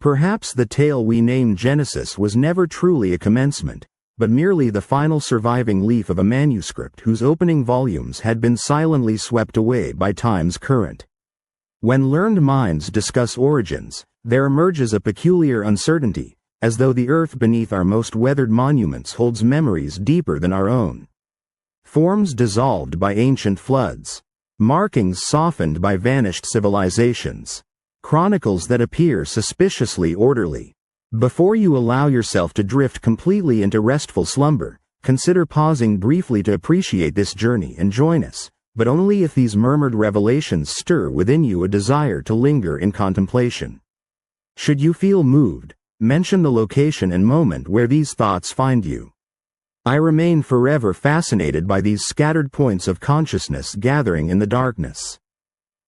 Perhaps the tale we name Genesis was never truly a commencement, but merely the final surviving leaf of a manuscript whose opening volumes had been silently swept away by time's current. When learned minds discuss origins, there emerges a peculiar uncertainty, as though the earth beneath our most weathered monuments holds memories deeper than our own. Forms dissolved by ancient floods. Markings softened by vanished civilizations. Chronicles that appear suspiciously orderly. Before you allow yourself to drift completely into restful slumber, consider pausing briefly to appreciate this journey and join us, but only if these murmured revelations stir within you a desire to linger in contemplation. Should you feel moved, mention the location and moment where these thoughts find you. I remain forever fascinated by these scattered points of consciousness gathering in the darkness.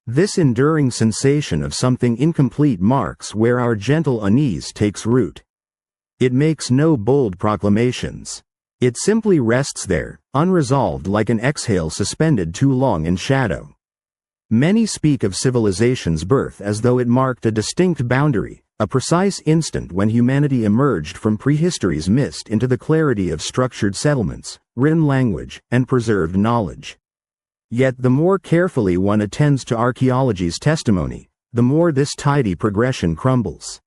This enduring sensation of something incomplete marks where our gentle unease takes root. It makes no bold proclamations. It simply rests there, unresolved like an exhale suspended too long in shadow. Many speak of civilization's birth as though it marked a distinct boundary, a precise instant when humanity emerged from prehistory's mist into the clarity of structured settlements, written language, and preserved knowledge. Yet the more carefully one attends to archaeology's testimony, the more this tidy progression crumbles.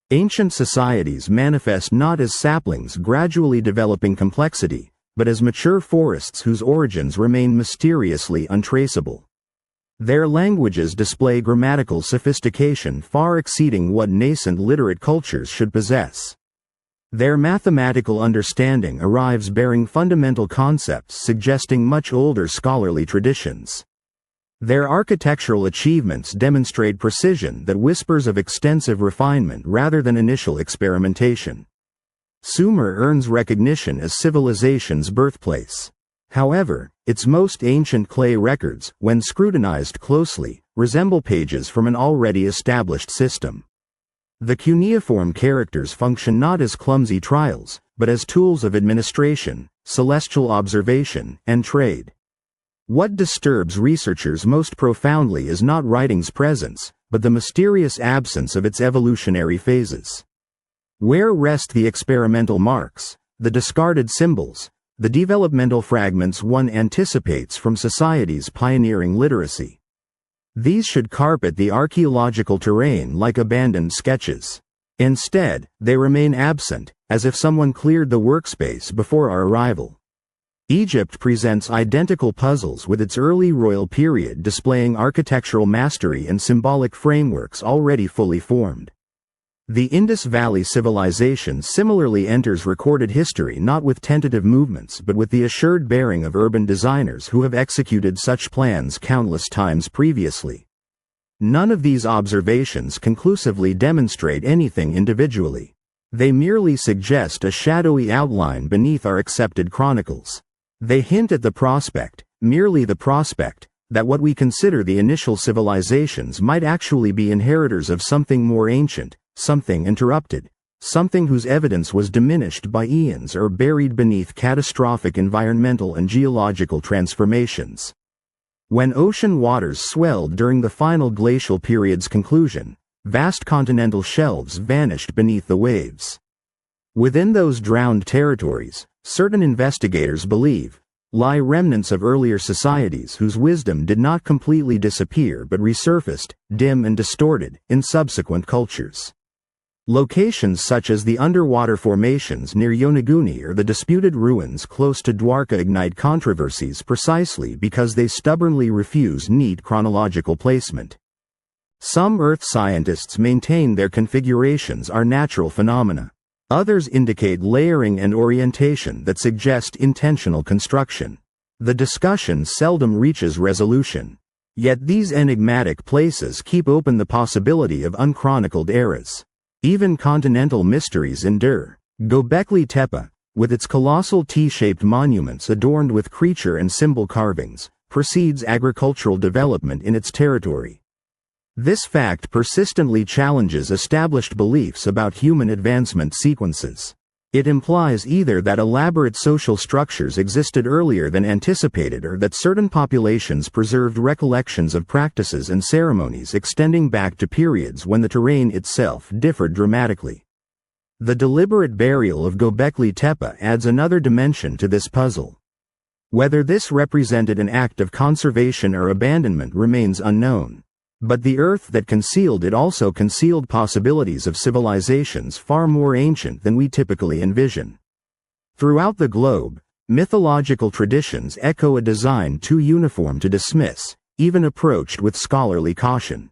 Ancient societies manifest not as saplings gradually developing complexity, but as mature forests whose origins remain mysteriously untraceable. Their languages display grammatical sophistication far exceeding what nascent literate cultures should possess. Their mathematical understanding arrives bearing fundamental concepts suggesting much older scholarly traditions. Their architectural achievements demonstrate precision that whispers of extensive refinement rather than initial experimentation. Sumer earns recognition as civilization's birthplace. However, its most ancient clay records, when scrutinized closely, resemble pages from an already established system. The cuneiform characters function not as clumsy trials, but as tools of administration, celestial observation, and trade. What disturbs researchers most profoundly is not writing's presence, but the mysterious absence of its evolutionary phases. Where rest the experimental marks, the discarded symbols, the developmental fragments one anticipates from society's pioneering literacy? These should carpet the archaeological terrain like abandoned sketches. Instead, they remain absent, as if someone cleared the workspace before our arrival. Egypt presents identical puzzles with its early royal period displaying architectural mastery and symbolic frameworks already fully formed. The Indus Valley civilization similarly enters recorded history not with tentative movements but with the assured bearing of urban designers who have executed such plans countless times previously. None of these observations conclusively demonstrate anything individually. They merely suggest a shadowy outline beneath our accepted chronicles. They hint at the prospect, merely the prospect, that what we consider the initial civilizations might actually be inheritors of something more ancient, something interrupted, something whose evidence was diminished by eons or buried beneath catastrophic environmental and geological transformations. When ocean waters swelled during the final glacial period's conclusion, vast continental shelves vanished beneath the waves. Within those drowned territories, certain investigators believe, lie remnants of earlier societies whose wisdom did not completely disappear but resurfaced, dim and distorted, in subsequent cultures. Locations such as the underwater formations near Yonaguni or the disputed ruins close to Dwarka ignite controversies precisely because they stubbornly refuse neat chronological placement. Some Earth scientists maintain their configurations are natural phenomena. Others indicate layering and orientation that suggest intentional construction. The discussion seldom reaches resolution. Yet these enigmatic places keep open the possibility of unchronicled eras. Even continental mysteries endure. Göbekli Tepe, with its colossal T-shaped monuments adorned with creature and symbol carvings, precedes agricultural development in its territory. This fact persistently challenges established beliefs about human advancement sequences. It implies either that elaborate social structures existed earlier than anticipated or that certain populations preserved recollections of practices and ceremonies extending back to periods when the terrain itself differed dramatically. The deliberate burial of Göbekli Tepe adds another dimension to this puzzle. Whether this represented an act of conservation or abandonment remains unknown. But the earth that concealed it also concealed possibilities of civilizations far more ancient than we typically envision. Throughout the globe, mythological traditions echo a design too uniform to dismiss, even approached with scholarly caution.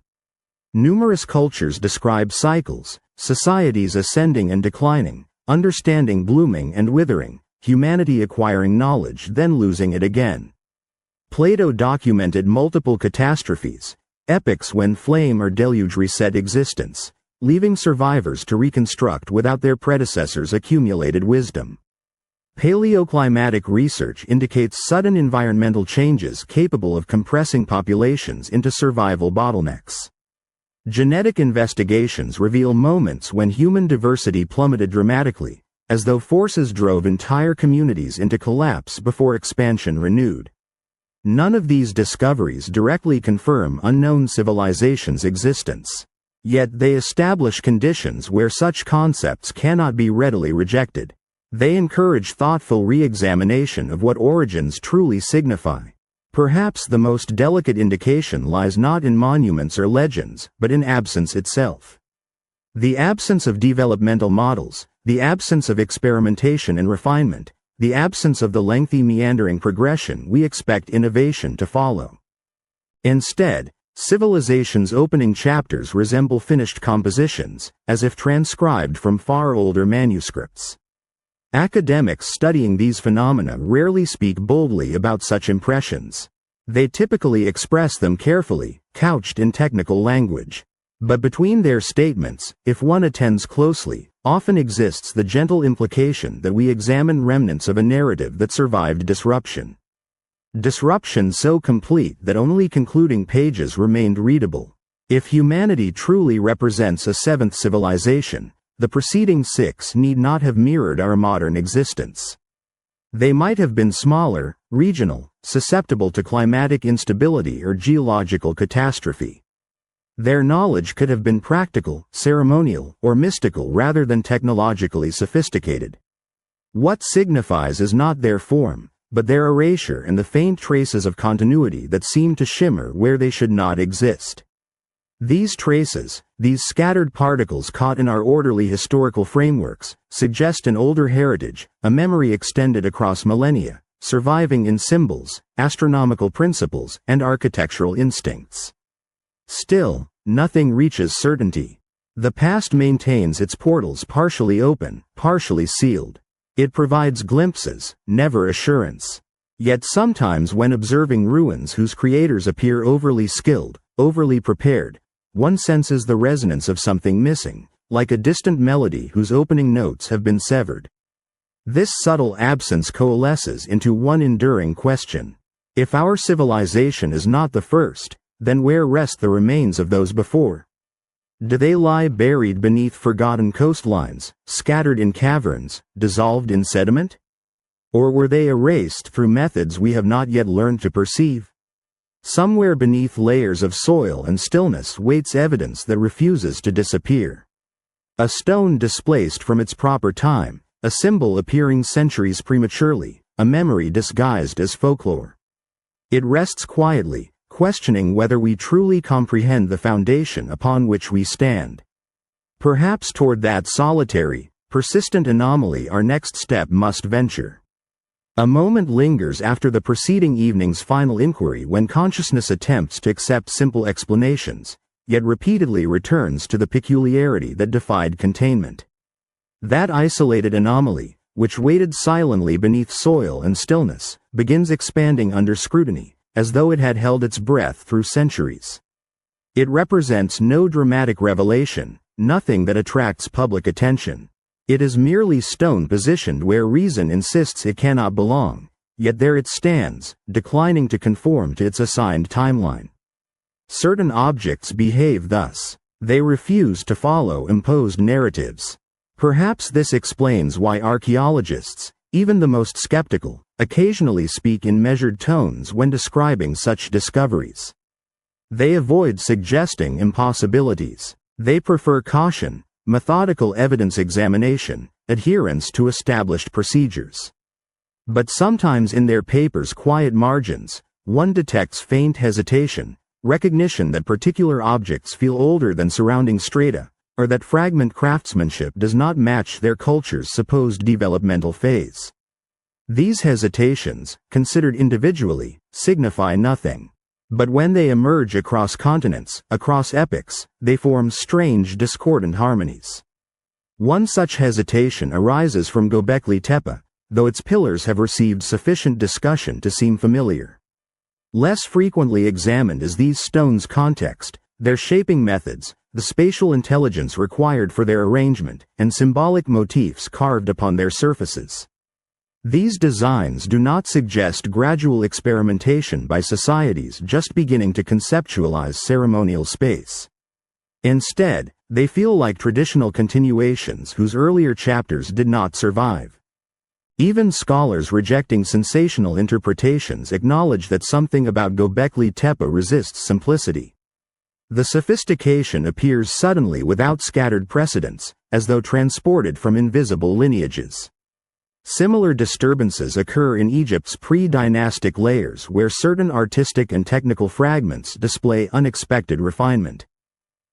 Numerous cultures describe cycles, societies ascending and declining, understanding blooming and withering, humanity acquiring knowledge then losing it again. Plato documented multiple catastrophes, epics when flame or deluge reset existence, leaving survivors to reconstruct without their predecessors' accumulated wisdom. Paleoclimatic research indicates sudden environmental changes capable of compressing populations into survival bottlenecks. Genetic investigations reveal moments when human diversity plummeted dramatically, as though forces drove entire communities into collapse before expansion renewed. None of these discoveries directly confirm unknown civilizations' existence. Yet they establish conditions where such concepts cannot be readily rejected. They encourage thoughtful re-examination of what origins truly signify. Perhaps the most delicate indication lies not in monuments or legends, but in absence itself. The absence of developmental models, the absence of experimentation and refinement, the absence of the lengthy meandering progression we expect innovation to follow. Instead, civilization's opening chapters resemble finished compositions, as if transcribed from far older manuscripts. Academics studying these phenomena rarely speak boldly about such impressions. They typically express them carefully, couched in technical language. But between their statements, if one attends closely, often exists the gentle implication that we examine remnants of a narrative that survived disruption. Disruption so complete that only concluding pages remained readable. If humanity truly represents a seventh civilization, the preceding six need not have mirrored our modern existence. They might have been smaller, regional, susceptible to climatic instability or geological catastrophe. Their knowledge could have been practical, ceremonial, or mystical rather than technologically sophisticated. What signifies is not their form, but their erasure and the faint traces of continuity that seem to shimmer where they should not exist. These traces, these scattered particles caught in our orderly historical frameworks, suggest an older heritage, a memory extended across millennia, surviving in symbols, astronomical principles, and architectural instincts. Still, nothing reaches certainty. The past maintains its portals partially open, partially sealed. It provides glimpses, never assurance. Yet sometimes when observing ruins whose creators appear overly skilled, overly prepared, one senses the resonance of something missing, like a distant melody whose opening notes have been severed. This subtle absence coalesces into one enduring question. If our civilization is not the first, then where rest the remains of those before? Do they lie buried beneath forgotten coastlines, scattered in caverns, dissolved in sediment? Or were they erased through methods we have not yet learned to perceive? Somewhere beneath layers of soil and stillness waits evidence that refuses to disappear. A stone displaced from its proper time, a symbol appearing centuries prematurely, a memory disguised as folklore. It rests quietly, questioning whether we truly comprehend the foundation upon which we stand. Perhaps toward that solitary, persistent anomaly our next step must venture. A moment lingers after the preceding evening's final inquiry when consciousness attempts to accept simple explanations, yet repeatedly returns to the peculiarity that defied containment. That isolated anomaly, which waited silently beneath soil and stillness, begins expanding under scrutiny, as though it had held its breath through centuries. It represents no dramatic revelation, nothing that attracts public attention. It is merely stone positioned where reason insists it cannot belong, yet there it stands, declining to conform to its assigned timeline. Certain objects behave thus. They refuse to follow imposed narratives. Perhaps this explains why archaeologists, even the most skeptical, occasionally speak in measured tones when describing such discoveries. They avoid suggesting impossibilities. They prefer caution, methodical evidence examination, adherence to established procedures. But sometimes in their papers' quiet margins, one detects faint hesitation, recognition that particular objects feel older than surrounding strata, or that fragment craftsmanship does not match their culture's supposed developmental phase. These hesitations, considered individually, signify nothing. But when they emerge across continents, across epochs, they form strange discordant harmonies. One such hesitation arises from Göbekli Tepe, though its pillars have received sufficient discussion to seem familiar. Less frequently examined is these stones' context, their shaping methods, the spatial intelligence required for their arrangement, and symbolic motifs carved upon their surfaces. These designs do not suggest gradual experimentation by societies just beginning to conceptualize ceremonial space. Instead, they feel like traditional continuations whose earlier chapters did not survive. Even scholars rejecting sensational interpretations acknowledge that something about Göbekli Tepe resists simplicity. The sophistication appears suddenly without scattered precedents, as though transported from invisible lineages. Similar disturbances occur in Egypt's pre-dynastic layers where certain artistic and technical fragments display unexpected refinement.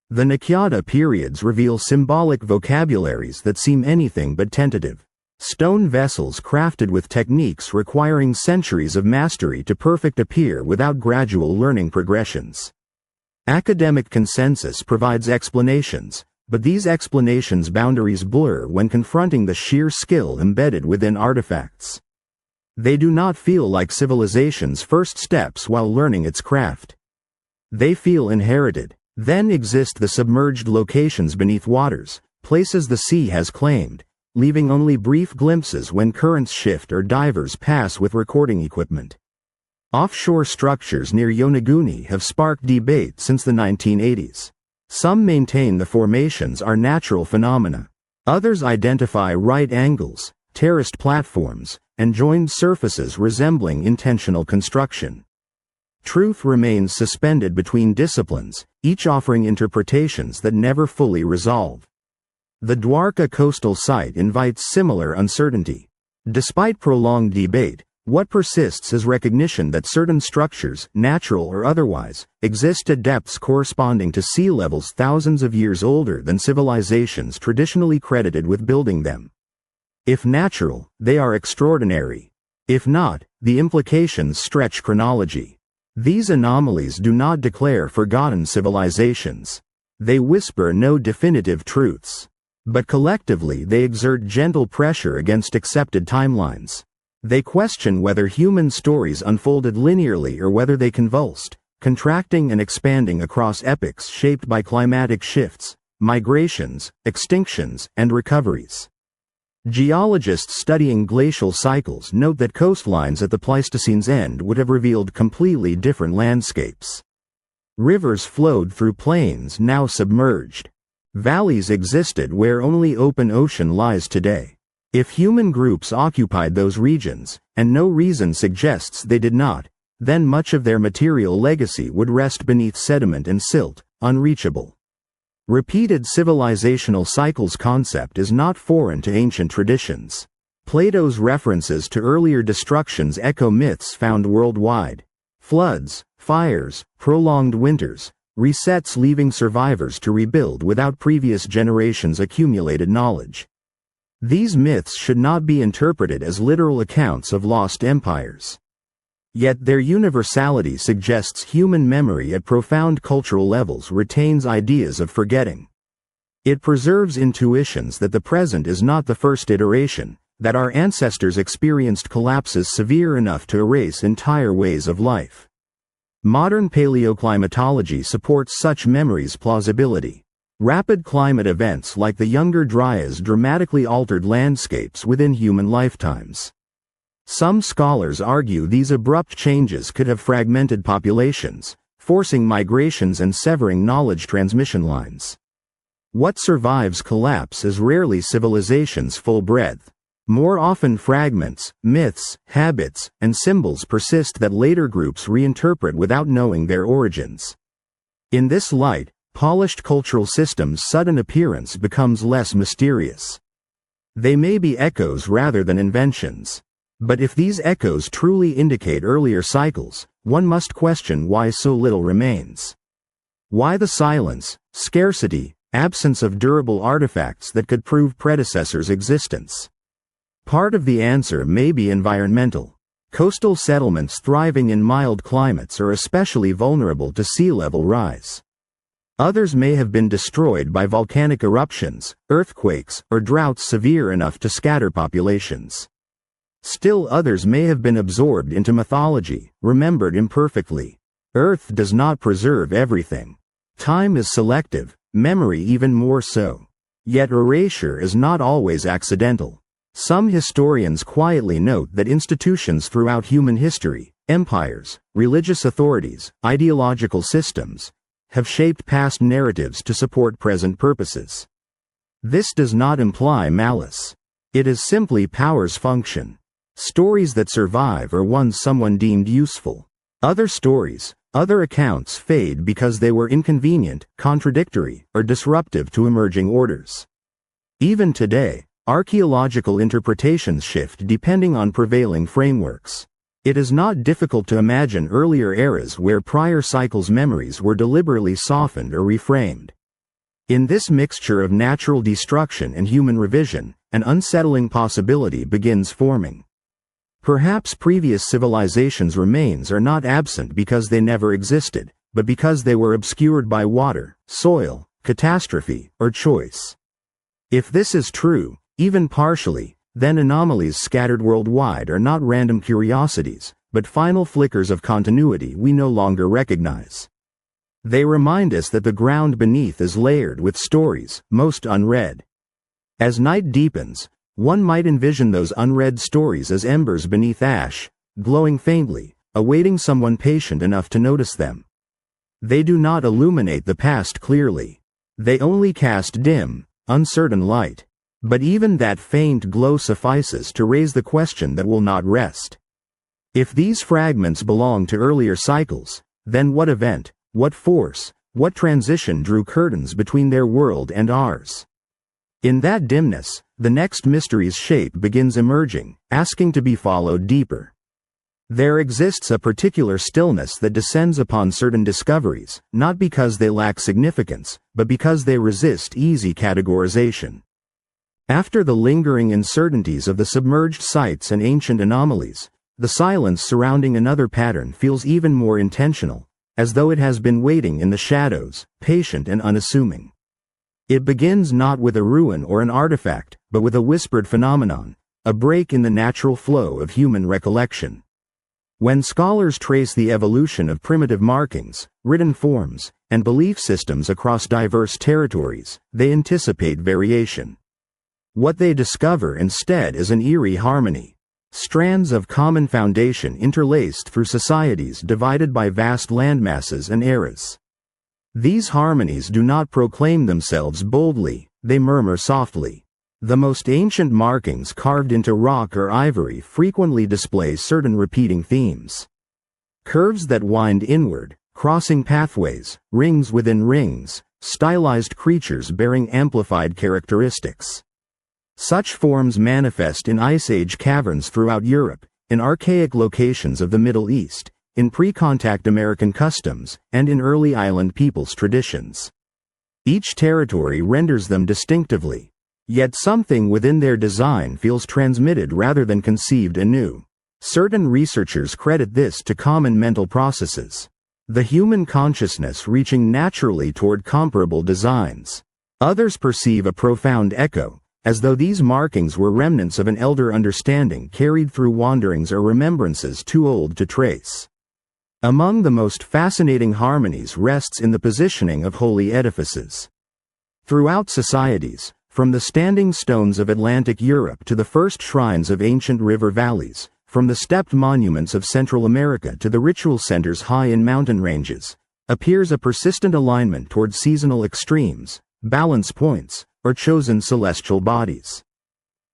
The Naqada periods reveal symbolic vocabularies that seem anything but tentative. Stone vessels crafted with techniques requiring centuries of mastery to perfect appear without gradual learning progressions. Academic consensus provides explanations, but these explanations' boundaries blur when confronting the sheer skill embedded within artifacts. They do not feel like civilization's first steps while learning its craft. They feel inherited. Then exist the submerged locations beneath waters, places the sea has claimed, leaving only brief glimpses when currents shift or divers pass with recording equipment. Offshore structures near Yonaguni have sparked debate since the 1980s. Some maintain the formations are natural phenomena. Others identify right angles, terraced platforms, and joined surfaces resembling intentional construction. Truth remains suspended between disciplines, each offering interpretations that never fully resolve. The Dwarka coastal site invites similar uncertainty. Despite prolonged debate, what persists is recognition that certain structures, natural or otherwise, exist at depths corresponding to sea levels thousands of years older than civilizations traditionally credited with building them. If natural, they are extraordinary. If not, the implications stretch chronology. These anomalies do not declare forgotten civilizations. They whisper no definitive truths. But collectively they exert gentle pressure against accepted timelines. They question whether human stories unfolded linearly or whether they convulsed, contracting and expanding across epochs shaped by climatic shifts, migrations, extinctions, and recoveries. Geologists studying glacial cycles note that coastlines at the Pleistocene's end would have revealed completely different landscapes. Rivers flowed through plains now submerged. Valleys existed where only open ocean lies today. If human groups occupied those regions, and no reason suggests they did not, then much of their material legacy would rest beneath sediment and silt, unreachable. Repeated civilizational cycles concept is not foreign to ancient traditions. Plato's references to earlier destructions echo myths found worldwide. Floods, fires, prolonged winters, resets leaving survivors to rebuild without previous generations' accumulated knowledge. These myths should not be interpreted as literal accounts of lost empires. Yet their universality suggests human memory at profound cultural levels retains ideas of forgetting. It preserves intuitions that the present is not the first iteration, that our ancestors experienced collapses severe enough to erase entire ways of life. Modern paleoclimatology supports such memories' plausibility. Rapid climate events like the Younger Dryas dramatically altered landscapes within human lifetimes. Some scholars argue these abrupt changes could have fragmented populations, forcing migrations and severing knowledge transmission lines. What survives collapse is rarely civilization's full breadth. More often fragments, myths, habits, and symbols persist that later groups reinterpret without knowing their origins. In this light, polished cultural systems' sudden appearance becomes less mysterious. They may be echoes rather than inventions. But if these echoes truly indicate earlier cycles, one must question why so little remains. Why the silence, scarcity, absence of durable artifacts that could prove predecessors' existence? Part of the answer may be environmental. Coastal settlements thriving in mild climates are especially vulnerable to sea level rise. Others may have been destroyed by volcanic eruptions, earthquakes, or droughts severe enough to scatter populations. Still others may have been absorbed into mythology, remembered imperfectly. Earth does not preserve everything. Time is selective, memory even more so. Yet erasure is not always accidental. Some historians quietly note that institutions throughout human history, empires, religious authorities, ideological systems, have shaped past narratives to support present purposes. This does not imply malice. It is simply power's function. Stories that survive are ones someone deemed useful. Other stories, other accounts fade because they were inconvenient, contradictory, or disruptive to emerging orders. Even today, archaeological interpretations shift depending on prevailing frameworks. It is not difficult to imagine earlier eras where prior cycles' memories were deliberately softened or reframed. In this mixture of natural destruction and human revision, an unsettling possibility begins forming. Perhaps previous civilizations' remains are not absent because they never existed, but because they were obscured by water, soil, catastrophe, or choice. If this is true, even partially, then anomalies scattered worldwide are not random curiosities, but final flickers of continuity we no longer recognize. They remind us that the ground beneath is layered with stories, most unread. As night deepens, one might envision those unread stories as embers beneath ash, glowing faintly, awaiting someone patient enough to notice them. They do not illuminate the past clearly. They only cast dim, uncertain light. But even that faint glow suffices to raise the question that will not rest. If these fragments belong to earlier cycles, then what event, what force, what transition drew curtains between their world and ours? In that dimness, the next mystery's shape begins emerging, asking to be followed deeper. There exists a particular stillness that descends upon certain discoveries, not because they lack significance, but because they resist easy categorization. After the lingering uncertainties of the submerged sites and ancient anomalies, the silence surrounding another pattern feels even more intentional, as though it has been waiting in the shadows, patient and unassuming. It begins not with a ruin or an artifact, but with a whispered phenomenon, a break in the natural flow of human recollection. When scholars trace the evolution of primitive markings, written forms, and belief systems across diverse territories, they anticipate variation. What they discover instead is an eerie harmony. Strands of common foundation interlaced through societies divided by vast landmasses and eras. These harmonies do not proclaim themselves boldly, they murmur softly. The most ancient markings carved into rock or ivory frequently display certain repeating themes. Curves that wind inward, crossing pathways, rings within rings, stylized creatures bearing amplified characteristics. Such forms manifest in Ice Age caverns throughout Europe, in archaic locations of the Middle East, in pre-contact American customs, and in early island peoples' traditions. Each territory renders them distinctively, yet something within their design feels transmitted rather than conceived anew. Certain researchers credit this to common mental processes, the human consciousness reaching naturally toward comparable designs. Others perceive a profound echo, as though these markings were remnants of an elder understanding carried through wanderings or remembrances too old to trace. Among the most fascinating harmonies rests in the positioning of holy edifices. Throughout societies, from the standing stones of Atlantic Europe to the first shrines of ancient river valleys, from the stepped monuments of Central America to the ritual centers high in mountain ranges, appears a persistent alignment toward seasonal extremes, balance points, or chosen celestial bodies.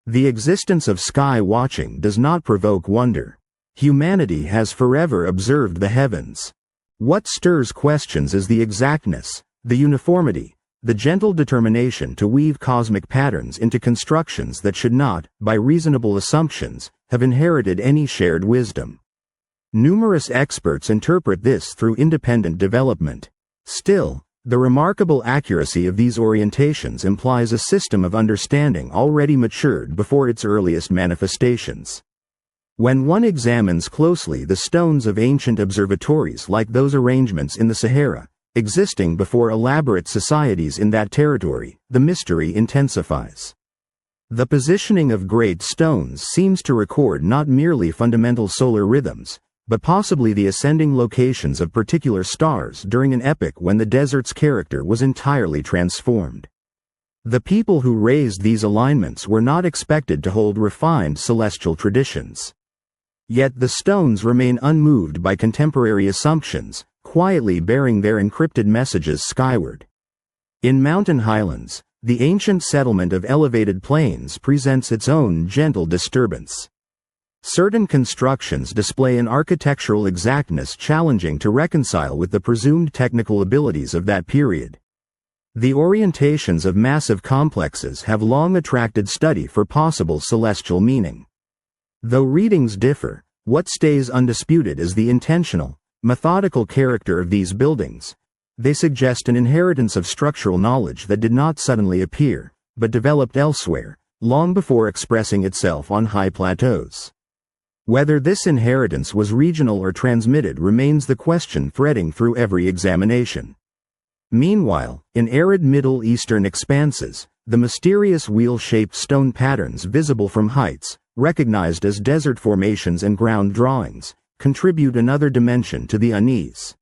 The existence of sky watching does not provoke wonder. Humanity has forever observed the heavens. What stirs questions is the exactness, the uniformity, the gentle determination to weave cosmic patterns into constructions that should not, by reasonable assumptions, have inherited any shared wisdom. Numerous experts interpret this through independent development. Still, the remarkable accuracy of these orientations implies a system of understanding already matured before its earliest manifestations. When one examines closely the stones of ancient observatories like those arrangements in the Sahara, existing before elaborate societies in that territory, the mystery intensifies. The positioning of great stones seems to record not merely fundamental solar rhythms, but possibly the ascending locations of particular stars during an epoch when the desert's character was entirely transformed. The people who raised these alignments were not expected to hold refined celestial traditions. Yet the stones remain unmoved by contemporary assumptions, quietly bearing their encrypted messages skyward. In mountain highlands, the ancient settlement of elevated plains presents its own gentle disturbance. Certain constructions display an architectural exactness challenging to reconcile with the presumed technical abilities of that period. The orientations of massive complexes have long attracted study for possible celestial meaning. Though readings differ, what stays undisputed is the intentional, methodical character of these buildings. They suggest an inheritance of structural knowledge that did not suddenly appear, but developed elsewhere, long before expressing itself on high plateaus. Whether this inheritance was regional or transmitted remains the question threading through every examination. Meanwhile, in arid Middle Eastern expanses, the mysterious wheel-shaped stone patterns visible from heights, recognized as desert formations and ground drawings, contribute another dimension to the unease.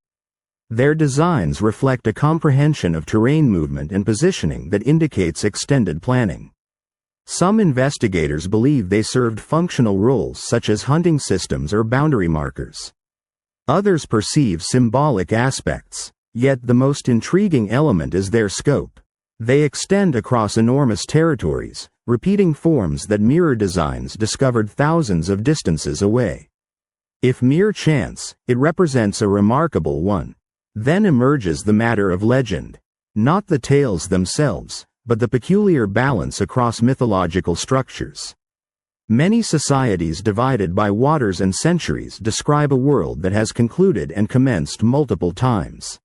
Their designs reflect a comprehension of terrain movement and positioning that indicates extended planning. Some investigators believe they served functional roles such as hunting systems or boundary markers. Others perceive symbolic aspects, yet the most intriguing element is their scope. They extend across enormous territories, repeating forms that mirror designs discovered thousands of distances away. If mere chance, it represents a remarkable one. Then emerges the matter of legend. Not the tales themselves, but the peculiar balance across mythological structures. Many societies divided by waters and centuries describe a world that has concluded and commenced multiple times.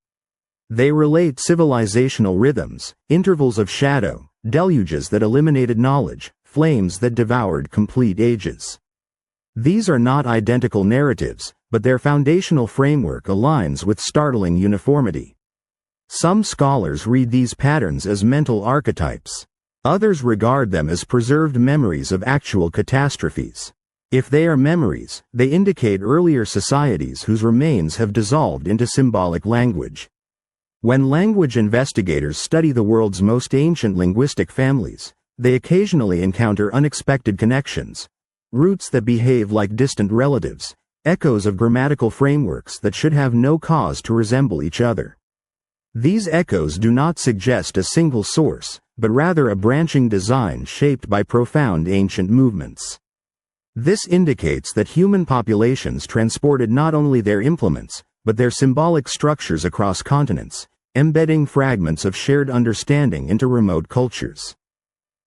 They relate civilizational rhythms, intervals of shadow, deluges that eliminated knowledge, flames that devoured complete ages. These are not identical narratives, but their foundational framework aligns with startling uniformity. Some scholars read these patterns as mental archetypes. Others regard them as preserved memories of actual catastrophes. If they are memories, they indicate earlier societies whose remains have dissolved into symbolic language. When language investigators study the world's most ancient linguistic families, they occasionally encounter unexpected connections, roots that behave like distant relatives, echoes of grammatical frameworks that should have no cause to resemble each other. These echoes do not suggest a single source, but rather a branching design shaped by profound ancient movements. This indicates that human populations transported not only their implements, but their symbolic structures across continents, embedding fragments of shared understanding into remote cultures.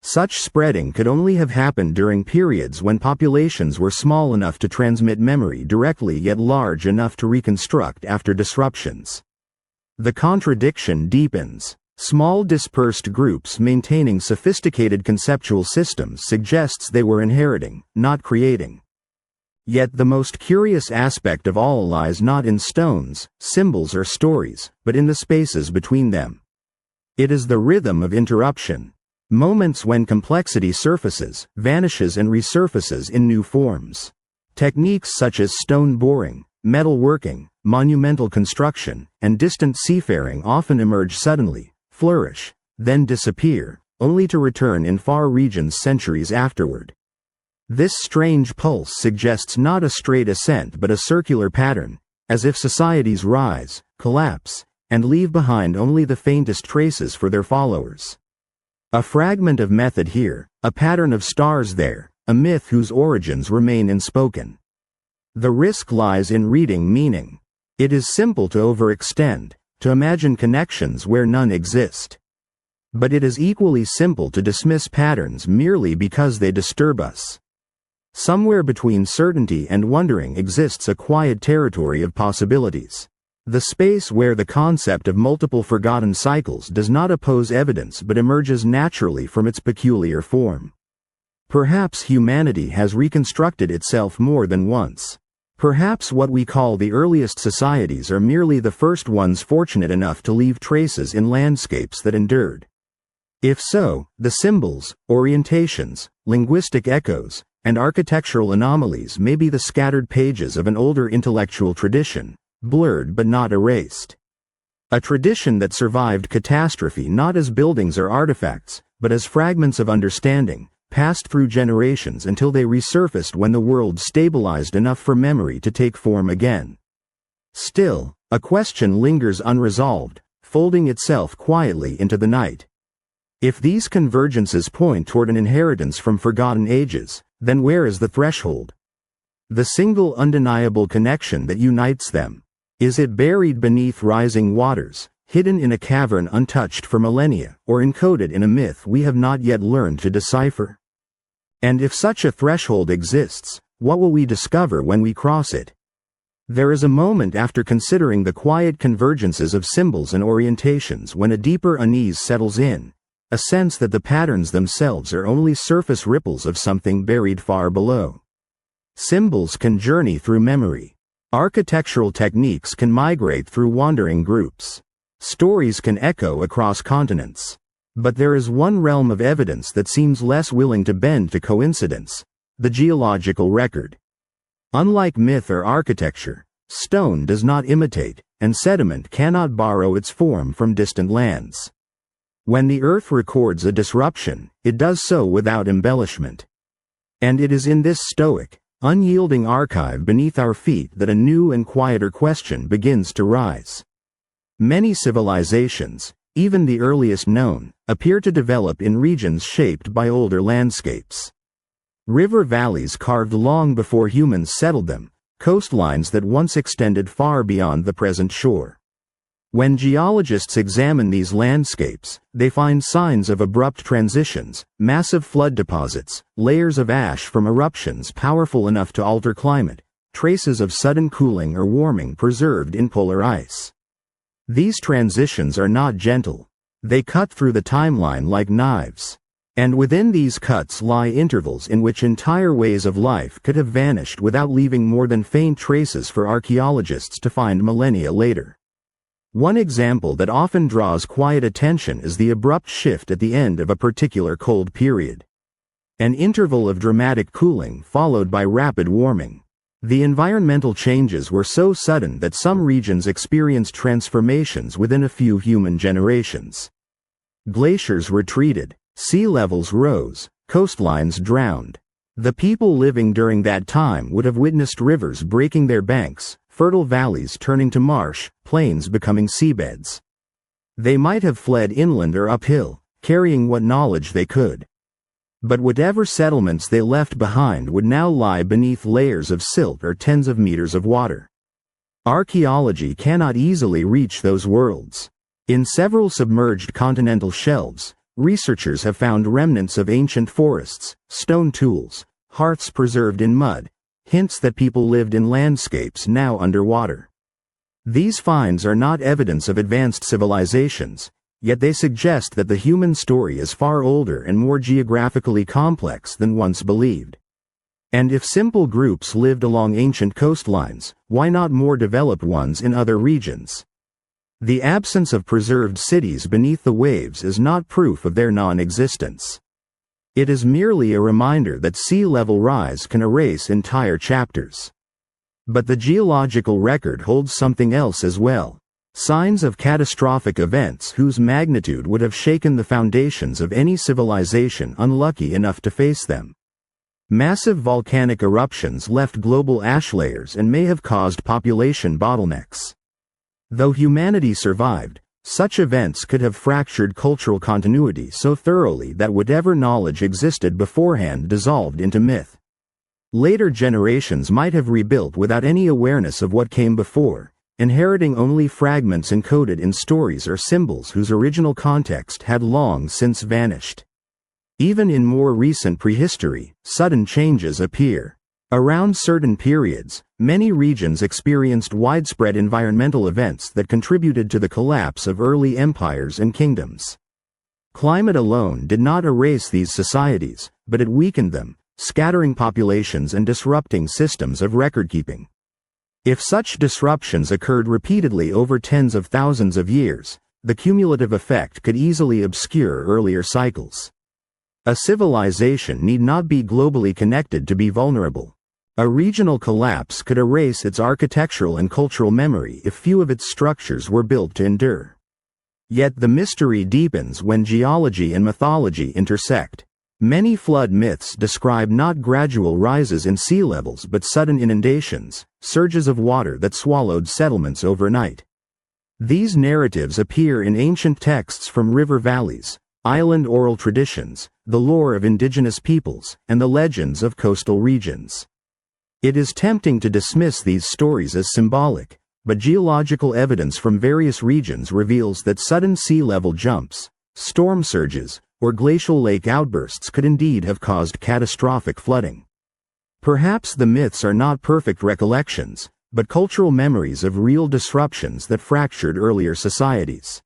Such spreading could only have happened during periods when populations were small enough to transmit memory directly yet large enough to reconstruct after disruptions. The contradiction deepens. Small dispersed groups maintaining sophisticated conceptual systems suggests they were inheriting, not creating. Yet the most curious aspect of all lies not in stones, symbols or stories, but in the spaces between them. It is the rhythm of interruption. Moments when complexity surfaces, vanishes and resurfaces in new forms. Techniques such as stone boring, metal working, monumental construction, and distant seafaring often emerge suddenly, flourish, then disappear, only to return in far regions centuries afterward. This strange pulse suggests not a straight ascent but a circular pattern, as if societies rise, collapse, and leave behind only the faintest traces for their followers. A fragment of method here, a pattern of stars there, a myth whose origins remain unspoken. The risk lies in reading meaning. It is simple to overextend, to imagine connections where none exist. But it is equally simple to dismiss patterns merely because they disturb us. Somewhere between certainty and wondering exists a quiet territory of possibilities. The space where the concept of multiple forgotten cycles does not oppose evidence but emerges naturally from its peculiar form. Perhaps humanity has reconstructed itself more than once. Perhaps what we call the earliest societies are merely the first ones fortunate enough to leave traces in landscapes that endured. If so, the symbols, orientations, linguistic echoes, and architectural anomalies may be the scattered pages of an older intellectual tradition, blurred but not erased. A tradition that survived catastrophe not as buildings or artifacts, but as fragments of understanding, passed through generations until they resurfaced when the world stabilized enough for memory to take form again. Still, a question lingers unresolved, folding itself quietly into the night. If these convergences point toward an inheritance from forgotten ages, then where is the threshold? The single undeniable connection that unites them. Is it buried beneath rising waters, hidden in a cavern untouched for millennia, or encoded in a myth we have not yet learned to decipher? And if such a threshold exists, what will we discover when we cross it? There is a moment after considering the quiet convergences of symbols and orientations when a deeper unease settles in, a sense that the patterns themselves are only surface ripples of something buried far below. Symbols can journey through memory. Architectural techniques can migrate through wandering groups. Stories can echo across continents. But there is one realm of evidence that seems less willing to bend to coincidence: the geological record. Unlike myth or architecture, stone does not imitate, and sediment cannot borrow its form from distant lands. When the earth records a disruption, it does so without embellishment. And it is in this stoic, unyielding archive beneath our feet that a new and quieter question begins to rise. Many civilizations, even the earliest known, appear to develop in regions shaped by older landscapes. River valleys carved long before humans settled them, coastlines that once extended far beyond the present shore. When geologists examine these landscapes, they find signs of abrupt transitions, massive flood deposits, layers of ash from eruptions powerful enough to alter climate, traces of sudden cooling or warming preserved in polar ice. These transitions are not gentle. They cut through the timeline like knives. And within these cuts lie intervals in which entire ways of life could have vanished without leaving more than faint traces for archaeologists to find millennia later. One example that often draws quiet attention is the abrupt shift at the end of a particular cold period. An interval of dramatic cooling followed by rapid warming. The environmental changes were so sudden that some regions experienced transformations within a few human generations. Glaciers retreated, sea levels rose, coastlines drowned. The people living during that time would have witnessed rivers breaking their banks, fertile valleys turning to marsh, plains becoming seabeds. They might have fled inland or uphill, carrying what knowledge they could. But whatever settlements they left behind would now lie beneath layers of silt or tens of meters of water. Archaeology cannot easily reach those worlds. In several submerged continental shelves, researchers have found remnants of ancient forests, stone tools, hearths preserved in mud, hints that people lived in landscapes now underwater. These finds are not evidence of advanced civilizations, yet they suggest that the human story is far older and more geographically complex than once believed. And if simple groups lived along ancient coastlines, why not more developed ones in other regions? The absence of preserved cities beneath the waves is not proof of their non-existence. It is merely a reminder that sea level rise can erase entire chapters. But the geological record holds something else as well: signs of catastrophic events whose magnitude would have shaken the foundations of any civilization unlucky enough to face them. Massive volcanic eruptions left global ash layers and may have caused population bottlenecks. Though humanity survived, such events could have fractured cultural continuity so thoroughly that whatever knowledge existed beforehand dissolved into myth. Later generations might have rebuilt without any awareness of what came before, inheriting only fragments encoded in stories or symbols whose original context had long since vanished. Even in more recent prehistory, sudden changes appear. Around certain periods, many regions experienced widespread environmental events that contributed to the collapse of early empires and kingdoms. Climate alone did not erase these societies, but it weakened them, scattering populations and disrupting systems of record-keeping. If such disruptions occurred repeatedly over tens of thousands of years, the cumulative effect could easily obscure earlier cycles. A civilization need not be globally connected to be vulnerable. A regional collapse could erase its architectural and cultural memory if few of its structures were built to endure. Yet the mystery deepens when geology and mythology intersect. Many flood myths describe not gradual rises in sea levels but sudden inundations, surges of water that swallowed settlements overnight. These narratives appear in ancient texts from river valleys, island oral traditions, the lore of indigenous peoples, and the legends of coastal regions. It is tempting to dismiss these stories as symbolic, but geological evidence from various regions reveals that sudden sea level jumps, storm surges, or glacial lake outbursts could indeed have caused catastrophic flooding. Perhaps the myths are not perfect recollections, but cultural memories of real disruptions that fractured earlier societies.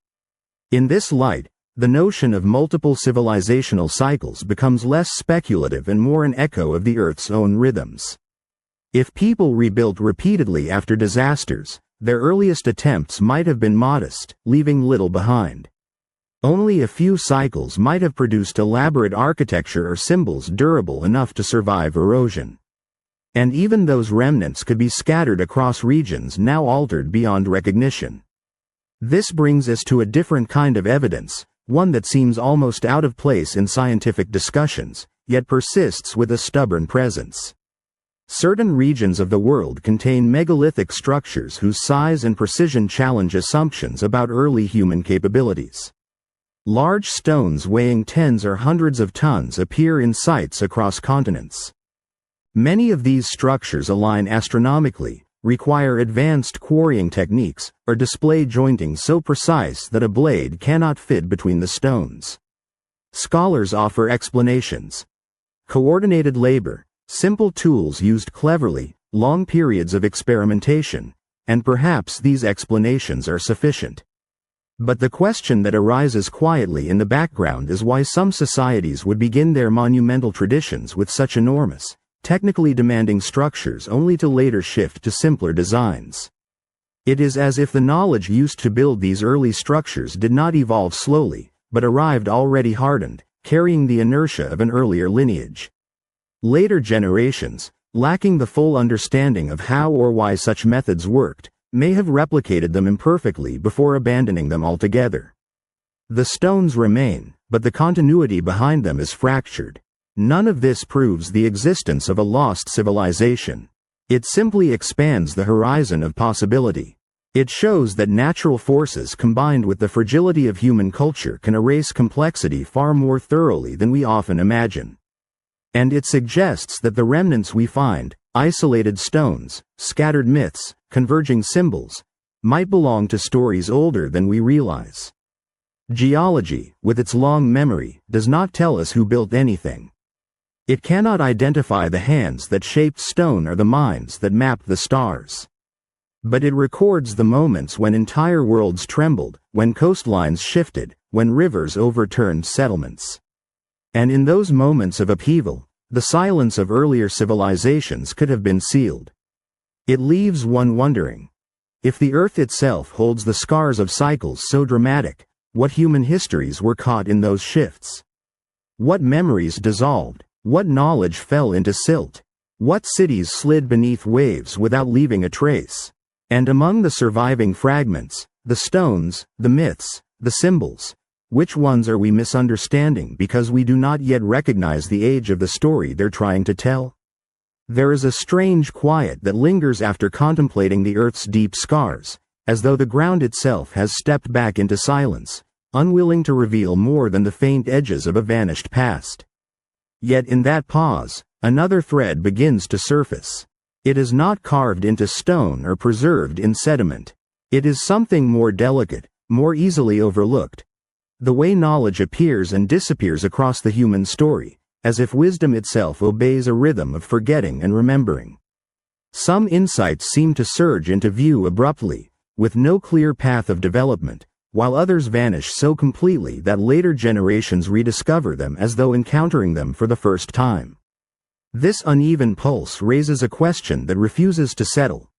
In this light, the notion of multiple civilizational cycles becomes less speculative and more an echo of the Earth's own rhythms. If people rebuilt repeatedly after disasters, their earliest attempts might have been modest, leaving little behind. Only a few cycles might have produced elaborate architecture or symbols durable enough to survive erosion. And even those remnants could be scattered across regions now altered beyond recognition. This brings us to a different kind of evidence, one that seems almost out of place in scientific discussions, yet persists with a stubborn presence. Certain regions of the world contain megalithic structures whose size and precision challenge assumptions about early human capabilities. Large stones weighing tens or hundreds of tons appear in sites across continents. Many of these structures align astronomically, require advanced quarrying techniques, or display jointing so precise that a blade cannot fit between the stones. Scholars offer explanations. Coordinated labor, simple tools used cleverly, long periods of experimentation, and perhaps these explanations are sufficient. But the question that arises quietly in the background is why some societies would begin their monumental traditions with such enormous, technically demanding structures only to later shift to simpler designs. It is as if the knowledge used to build these early structures did not evolve slowly, but arrived already hardened, carrying the inertia of an earlier lineage. Later generations, lacking the full understanding of how or why such methods worked, may have replicated them imperfectly before abandoning them altogether. The stones remain, but the continuity behind them is fractured. None of this proves the existence of a lost civilization. It simply expands the horizon of possibility. It shows that natural forces combined with the fragility of human culture can erase complexity far more thoroughly than we often imagine. And it suggests that the remnants we find, isolated stones, scattered myths, converging symbols, might belong to stories older than we realize. Geology, with its long memory, does not tell us who built anything. It cannot identify the hands that shaped stone or the minds that mapped the stars. But it records the moments when entire worlds trembled, when coastlines shifted, when rivers overturned settlements. And in those moments of upheaval, the silence of earlier civilizations could have been sealed. It leaves one wondering. If the Earth itself holds the scars of cycles so dramatic, what human histories were caught in those shifts? What memories dissolved? What knowledge fell into silt? What cities slid beneath waves without leaving a trace? And among the surviving fragments, the stones, the myths, the symbols, which ones are we misunderstanding because we do not yet recognize the age of the story they're trying to tell? There is a strange quiet that lingers after contemplating the Earth's deep scars, as though the ground itself has stepped back into silence, unwilling to reveal more than the faint edges of a vanished past. Yet in that pause, another thread begins to surface. It is not carved into stone or preserved in sediment. It is something more delicate, more easily overlooked. The way knowledge appears and disappears across the human story, as if wisdom itself obeys a rhythm of forgetting and remembering. Some insights seem to surge into view abruptly, with no clear path of development, while others vanish so completely that later generations rediscover them as though encountering them for the first time. This uneven pulse raises a question that refuses to settle.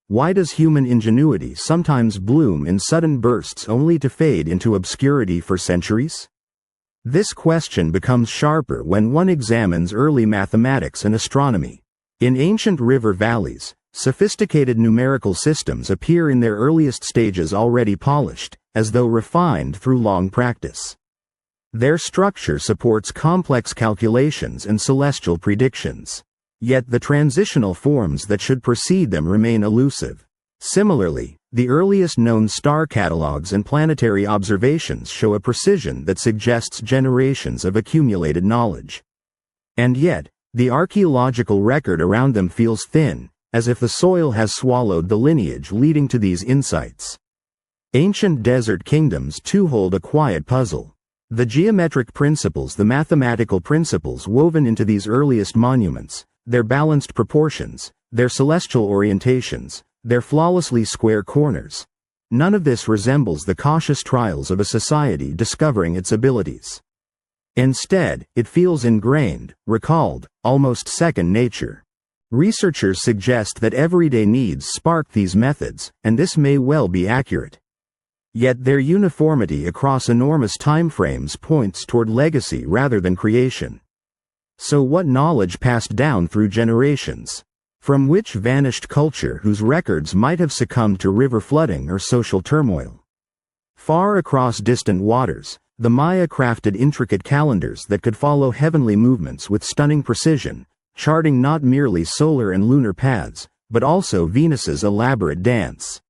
Why does human ingenuity sometimes bloom in sudden bursts only to fade into obscurity for centuries? This question becomes sharper when one examines early mathematics and astronomy. In ancient river valleys, sophisticated numerical systems appear in their earliest stages already polished, as though refined through long practice. Their structure supports complex calculations and celestial predictions. Yet the transitional forms that should precede them remain elusive. Similarly, the earliest known star catalogues and planetary observations show a precision that suggests generations of accumulated knowledge. And yet, the archaeological record around them feels thin, as if the soil has swallowed the lineage leading to these insights. Ancient desert kingdoms too hold a quiet puzzle. The geometric principles, the mathematical principles woven into these earliest monuments, their balanced proportions, their celestial orientations, their flawlessly square corners. None of this resembles the cautious trials of a society discovering its abilities. Instead, it feels ingrained, recalled, almost second nature. Researchers suggest that everyday needs spark these methods, and this may well be accurate. Yet their uniformity across enormous timeframes points toward legacy rather than creation. So what knowledge passed down through generations? From which vanished culture whose records might have succumbed to river flooding or social turmoil? Far across distant waters, the Maya crafted intricate calendars that could follow heavenly movements with stunning precision, charting not merely solar and lunar paths, but also Venus's elaborate dance.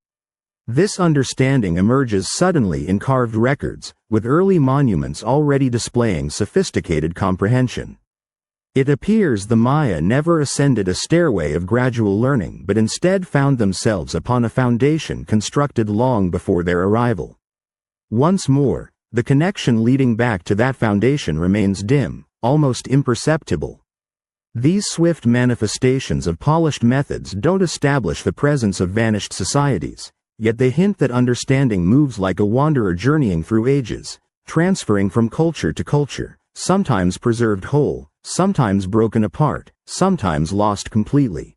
This understanding emerges suddenly in carved records, with early monuments already displaying sophisticated comprehension. It appears the Maya never ascended a stairway of gradual learning but instead found themselves upon a foundation constructed long before their arrival. Once more, the connection leading back to that foundation remains dim, almost imperceptible. These swift manifestations of polished methods don't establish the presence of vanished societies, yet they hint that understanding moves like a wanderer journeying through ages, transferring from culture to culture, sometimes preserved whole, sometimes broken apart, sometimes lost completely.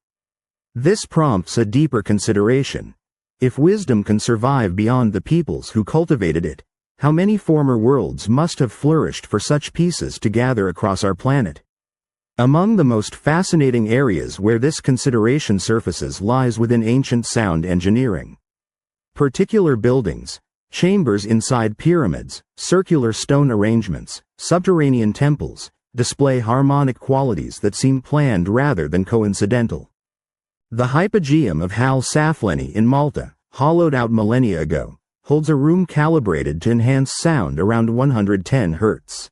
This prompts a deeper consideration. If wisdom can survive beyond the peoples who cultivated it, how many former worlds must have flourished for such pieces to gather across our planet? Among the most fascinating areas where this consideration surfaces lies within ancient sound engineering. Particular buildings, chambers inside pyramids, circular stone arrangements, subterranean temples, display harmonic qualities that seem planned rather than coincidental. The hypogeum of Hal Saflieni in Malta, hollowed out millennia ago, holds a room calibrated to enhance sound around 110 Hz.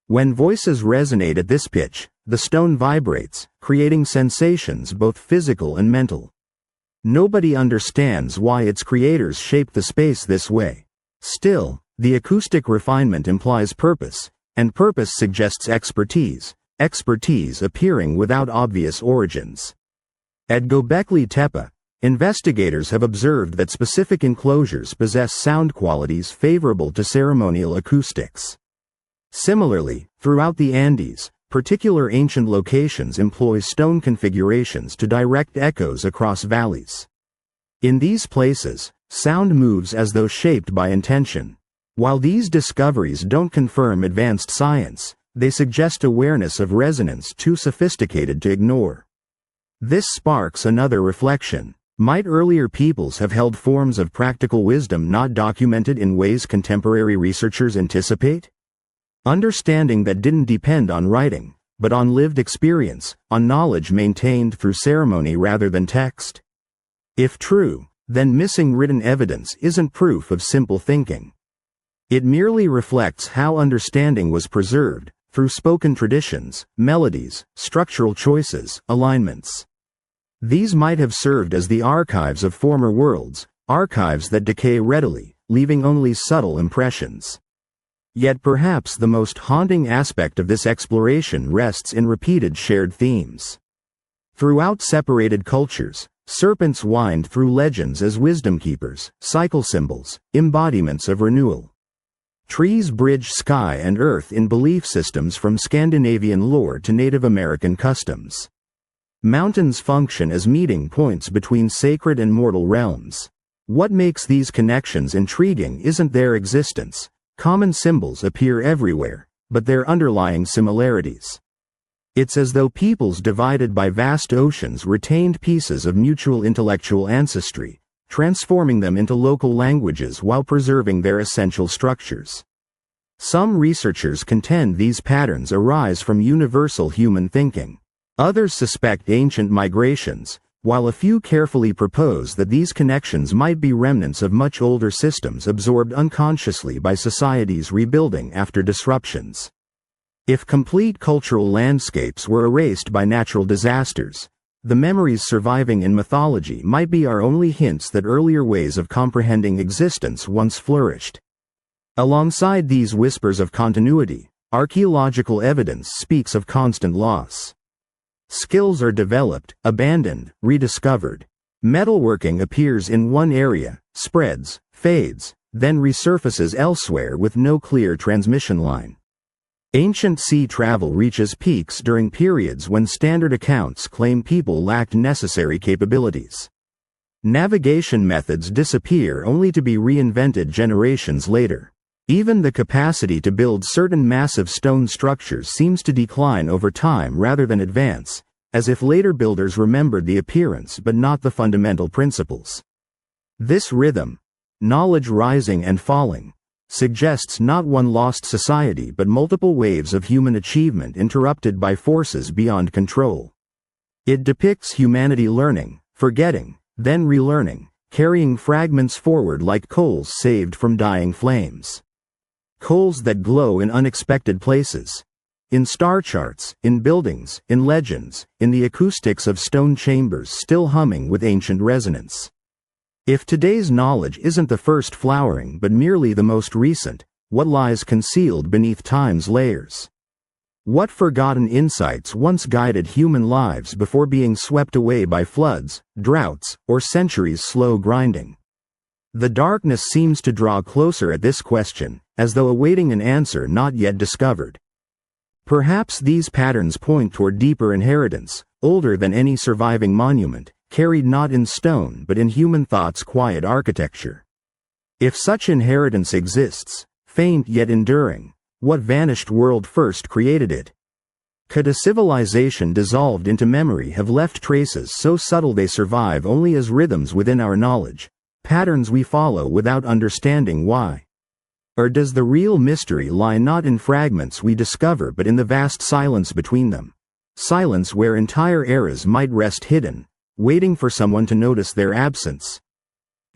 When voices resonate at this pitch, the stone vibrates, creating sensations both physical and mental. Nobody understands why its creators shaped the space this way. Still, the acoustic refinement implies purpose, and purpose suggests expertise appearing without obvious origins. At Göbekli Tepe, investigators have observed that specific enclosures possess sound qualities favorable to ceremonial acoustics. Similarly, throughout the Andes, particular ancient locations employ stone configurations to direct echoes across valleys. In these places, sound moves as though shaped by intention. While these discoveries don't confirm advanced science, they suggest awareness of resonance too sophisticated to ignore. This sparks another reflection. Might earlier peoples have held forms of practical wisdom not documented in ways contemporary researchers anticipate? Understanding that didn't depend on writing, but on lived experience, on knowledge maintained through ceremony rather than text. If true, then missing written evidence isn't proof of simple thinking. It merely reflects how understanding was preserved, through spoken traditions, melodies, structural choices, alignments. These might have served as the archives of former worlds, archives that decay readily, leaving only subtle impressions. Yet perhaps the most haunting aspect of this exploration rests in repeated shared themes. Throughout separated cultures, serpents wind through legends as wisdom keepers, cycle symbols, embodiments of renewal. Trees bridge sky and earth in belief systems from Scandinavian lore to Native American customs. Mountains function as meeting points between sacred and mortal realms. What makes these connections intriguing isn't their existence. Common symbols appear everywhere, but their underlying similarities. It's as though peoples divided by vast oceans retained pieces of mutual intellectual ancestry, transforming them into local languages while preserving their essential structures. Some researchers contend these patterns arise from universal human thinking. Others suspect ancient migrations, while a few carefully propose that these connections might be remnants of much older systems absorbed unconsciously by societies rebuilding after disruptions. If complete cultural landscapes were erased by natural disasters, the memories surviving in mythology might be our only hints that earlier ways of comprehending existence once flourished. Alongside these whispers of continuity, archaeological evidence speaks of constant loss. Skills are developed, abandoned, rediscovered. Metalworking appears in one area, spreads, fades, then resurfaces elsewhere with no clear transmission line. Ancient sea travel reaches peaks during periods when standard accounts claim people lacked necessary capabilities. Navigation methods disappear only to be reinvented generations later. Even the capacity to build certain massive stone structures seems to decline over time rather than advance, as if later builders remembered the appearance but not the fundamental principles. This rhythm, knowledge rising and falling, suggests not one lost society but multiple waves of human achievement interrupted by forces beyond control. It depicts humanity learning, forgetting, then relearning, carrying fragments forward like coals saved from dying flames. Coals that glow in unexpected places. In star charts, in buildings, in legends, in the acoustics of stone chambers still humming with ancient resonance. If today's knowledge isn't the first flowering but merely the most recent, what lies concealed beneath time's layers? What forgotten insights once guided human lives before being swept away by floods, droughts, or centuries' slow grinding? The darkness seems to draw closer at this question, as though awaiting an answer not yet discovered. Perhaps these patterns point toward deeper inheritance, older than any surviving monument, carried not in stone but in human thought's quiet architecture. If such inheritance exists, faint yet enduring, what vanished world first created it? Could a civilization dissolved into memory have left traces so subtle they survive only as rhythms within our knowledge, patterns we follow without understanding why? Or does the real mystery lie not in fragments we discover but in the vast silence between them? Silence where entire eras might rest hidden, waiting for someone to notice their absence.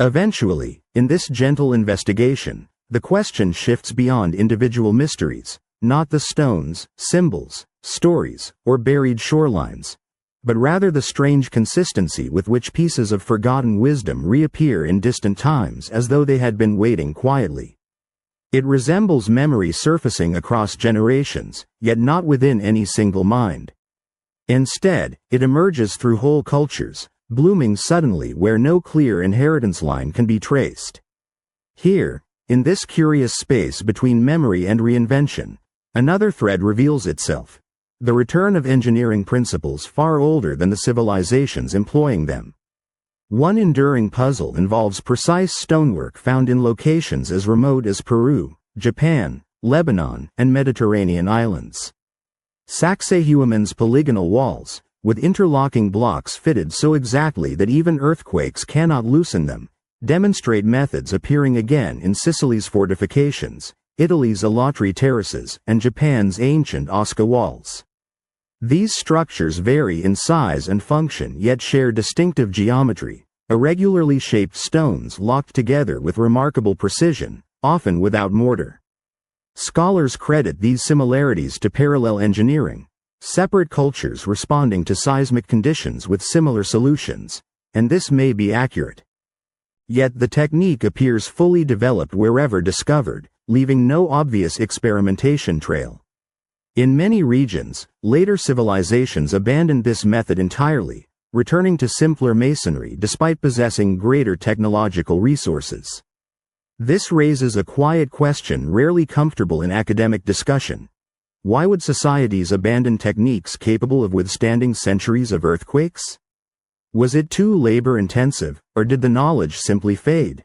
Eventually, in this gentle investigation, the question shifts beyond individual mysteries, not the stones, symbols, stories, or buried shorelines, but rather the strange consistency with which pieces of forgotten wisdom reappear in distant times as though they had been waiting quietly. It resembles memory surfacing across generations, yet not within any single mind. Instead, it emerges through whole cultures, blooming suddenly where no clear inheritance line can be traced. Here, in this curious space between memory and reinvention, another thread reveals itself: the return of engineering principles far older than the civilizations employing them. One enduring puzzle involves precise stonework found in locations as remote as Peru, Japan, Lebanon, and Mediterranean islands. Sacsayhuaman's polygonal walls, with interlocking blocks fitted so exactly that even earthquakes cannot loosen them, demonstrate methods appearing again in Sicily's fortifications, Italy's Alatri terraces, and Japan's ancient Osca walls. These structures vary in size and function yet share distinctive geometry, irregularly shaped stones locked together with remarkable precision, often without mortar. Scholars credit these similarities to parallel engineering, separate cultures responding to seismic conditions with similar solutions, and this may be accurate. Yet the technique appears fully developed wherever discovered, leaving no obvious experimentation trail. In many regions, later civilizations abandoned this method entirely, returning to simpler masonry despite possessing greater technological resources. This raises a quiet question rarely comfortable in academic discussion. Why would societies abandon techniques capable of withstanding centuries of earthquakes? Was it too labor-intensive, or did the knowledge simply fade?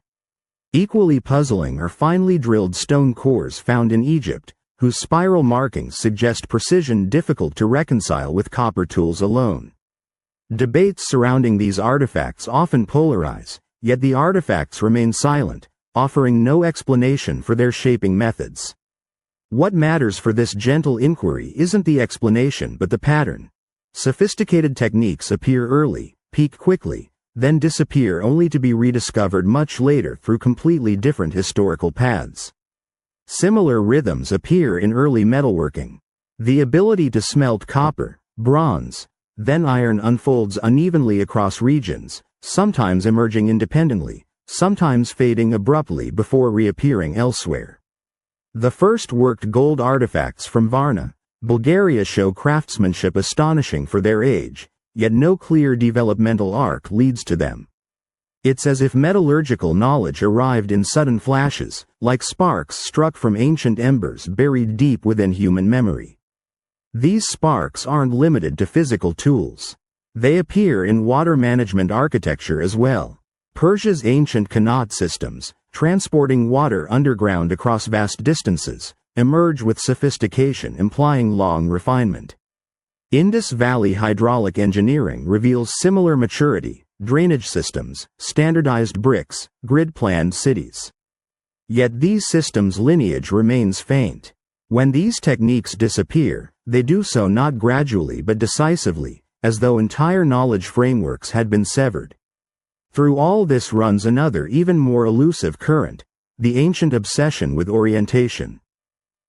Equally puzzling are finely drilled stone cores found in Egypt, whose spiral markings suggest precision difficult to reconcile with copper tools alone. Debates surrounding these artifacts often polarize, yet the artifacts remain silent, offering no explanation for their shaping methods. What matters for this gentle inquiry isn't the explanation but the pattern. Sophisticated techniques appear early, peak quickly, then disappear only to be rediscovered much later through completely different historical paths. Similar rhythms appear in early metalworking. The ability to smelt copper, bronze, then iron unfolds unevenly across regions, sometimes emerging independently, sometimes fading abruptly before reappearing elsewhere. The first worked gold artifacts from Varna, Bulgaria show craftsmanship astonishing for their age, yet no clear developmental arc leads to them. It's as if metallurgical knowledge arrived in sudden flashes, like sparks struck from ancient embers buried deep within human memory. These sparks aren't limited to physical tools. They appear in water management architecture as well. Persia's ancient qanat systems, transporting water underground across vast distances, emerge with sophistication implying long refinement. Indus Valley hydraulic engineering reveals similar maturity, drainage systems, standardized bricks, grid-planned cities. Yet these systems' lineage remains faint. When these techniques disappear, they do so not gradually but decisively, as though entire knowledge frameworks had been severed. Through all this runs another even more elusive current, the ancient obsession with orientation.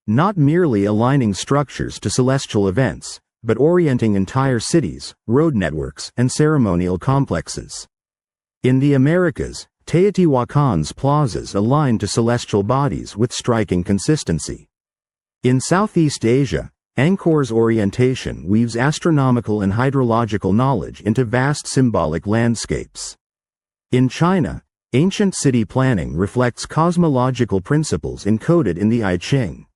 Not merely aligning structures to celestial events, but orienting entire cities, road networks, and ceremonial complexes. In the Americas, Teotihuacan's plazas align to celestial bodies with striking consistency. In Southeast Asia, Angkor's orientation weaves astronomical and hydrological knowledge into vast symbolic landscapes. In China, ancient city planning reflects cosmological principles encoded in the I Ching.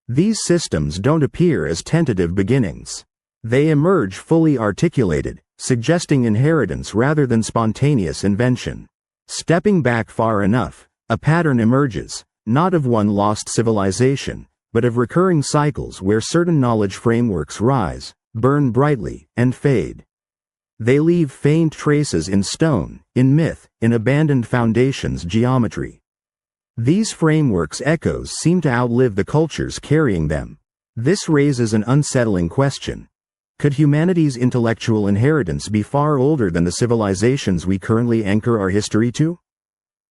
These systems don't appear as tentative beginnings. They emerge fully articulated, suggesting inheritance rather than spontaneous invention. Stepping back far enough, a pattern emerges, not of one lost civilization, but of recurring cycles where certain knowledge frameworks rise, burn brightly, and fade. They leave faint traces in stone, in myth, in abandoned foundations' geometry. These frameworks' echoes seem to outlive the cultures carrying them. This raises an unsettling question. Could humanity's intellectual inheritance be far older than the civilizations we currently anchor our history to?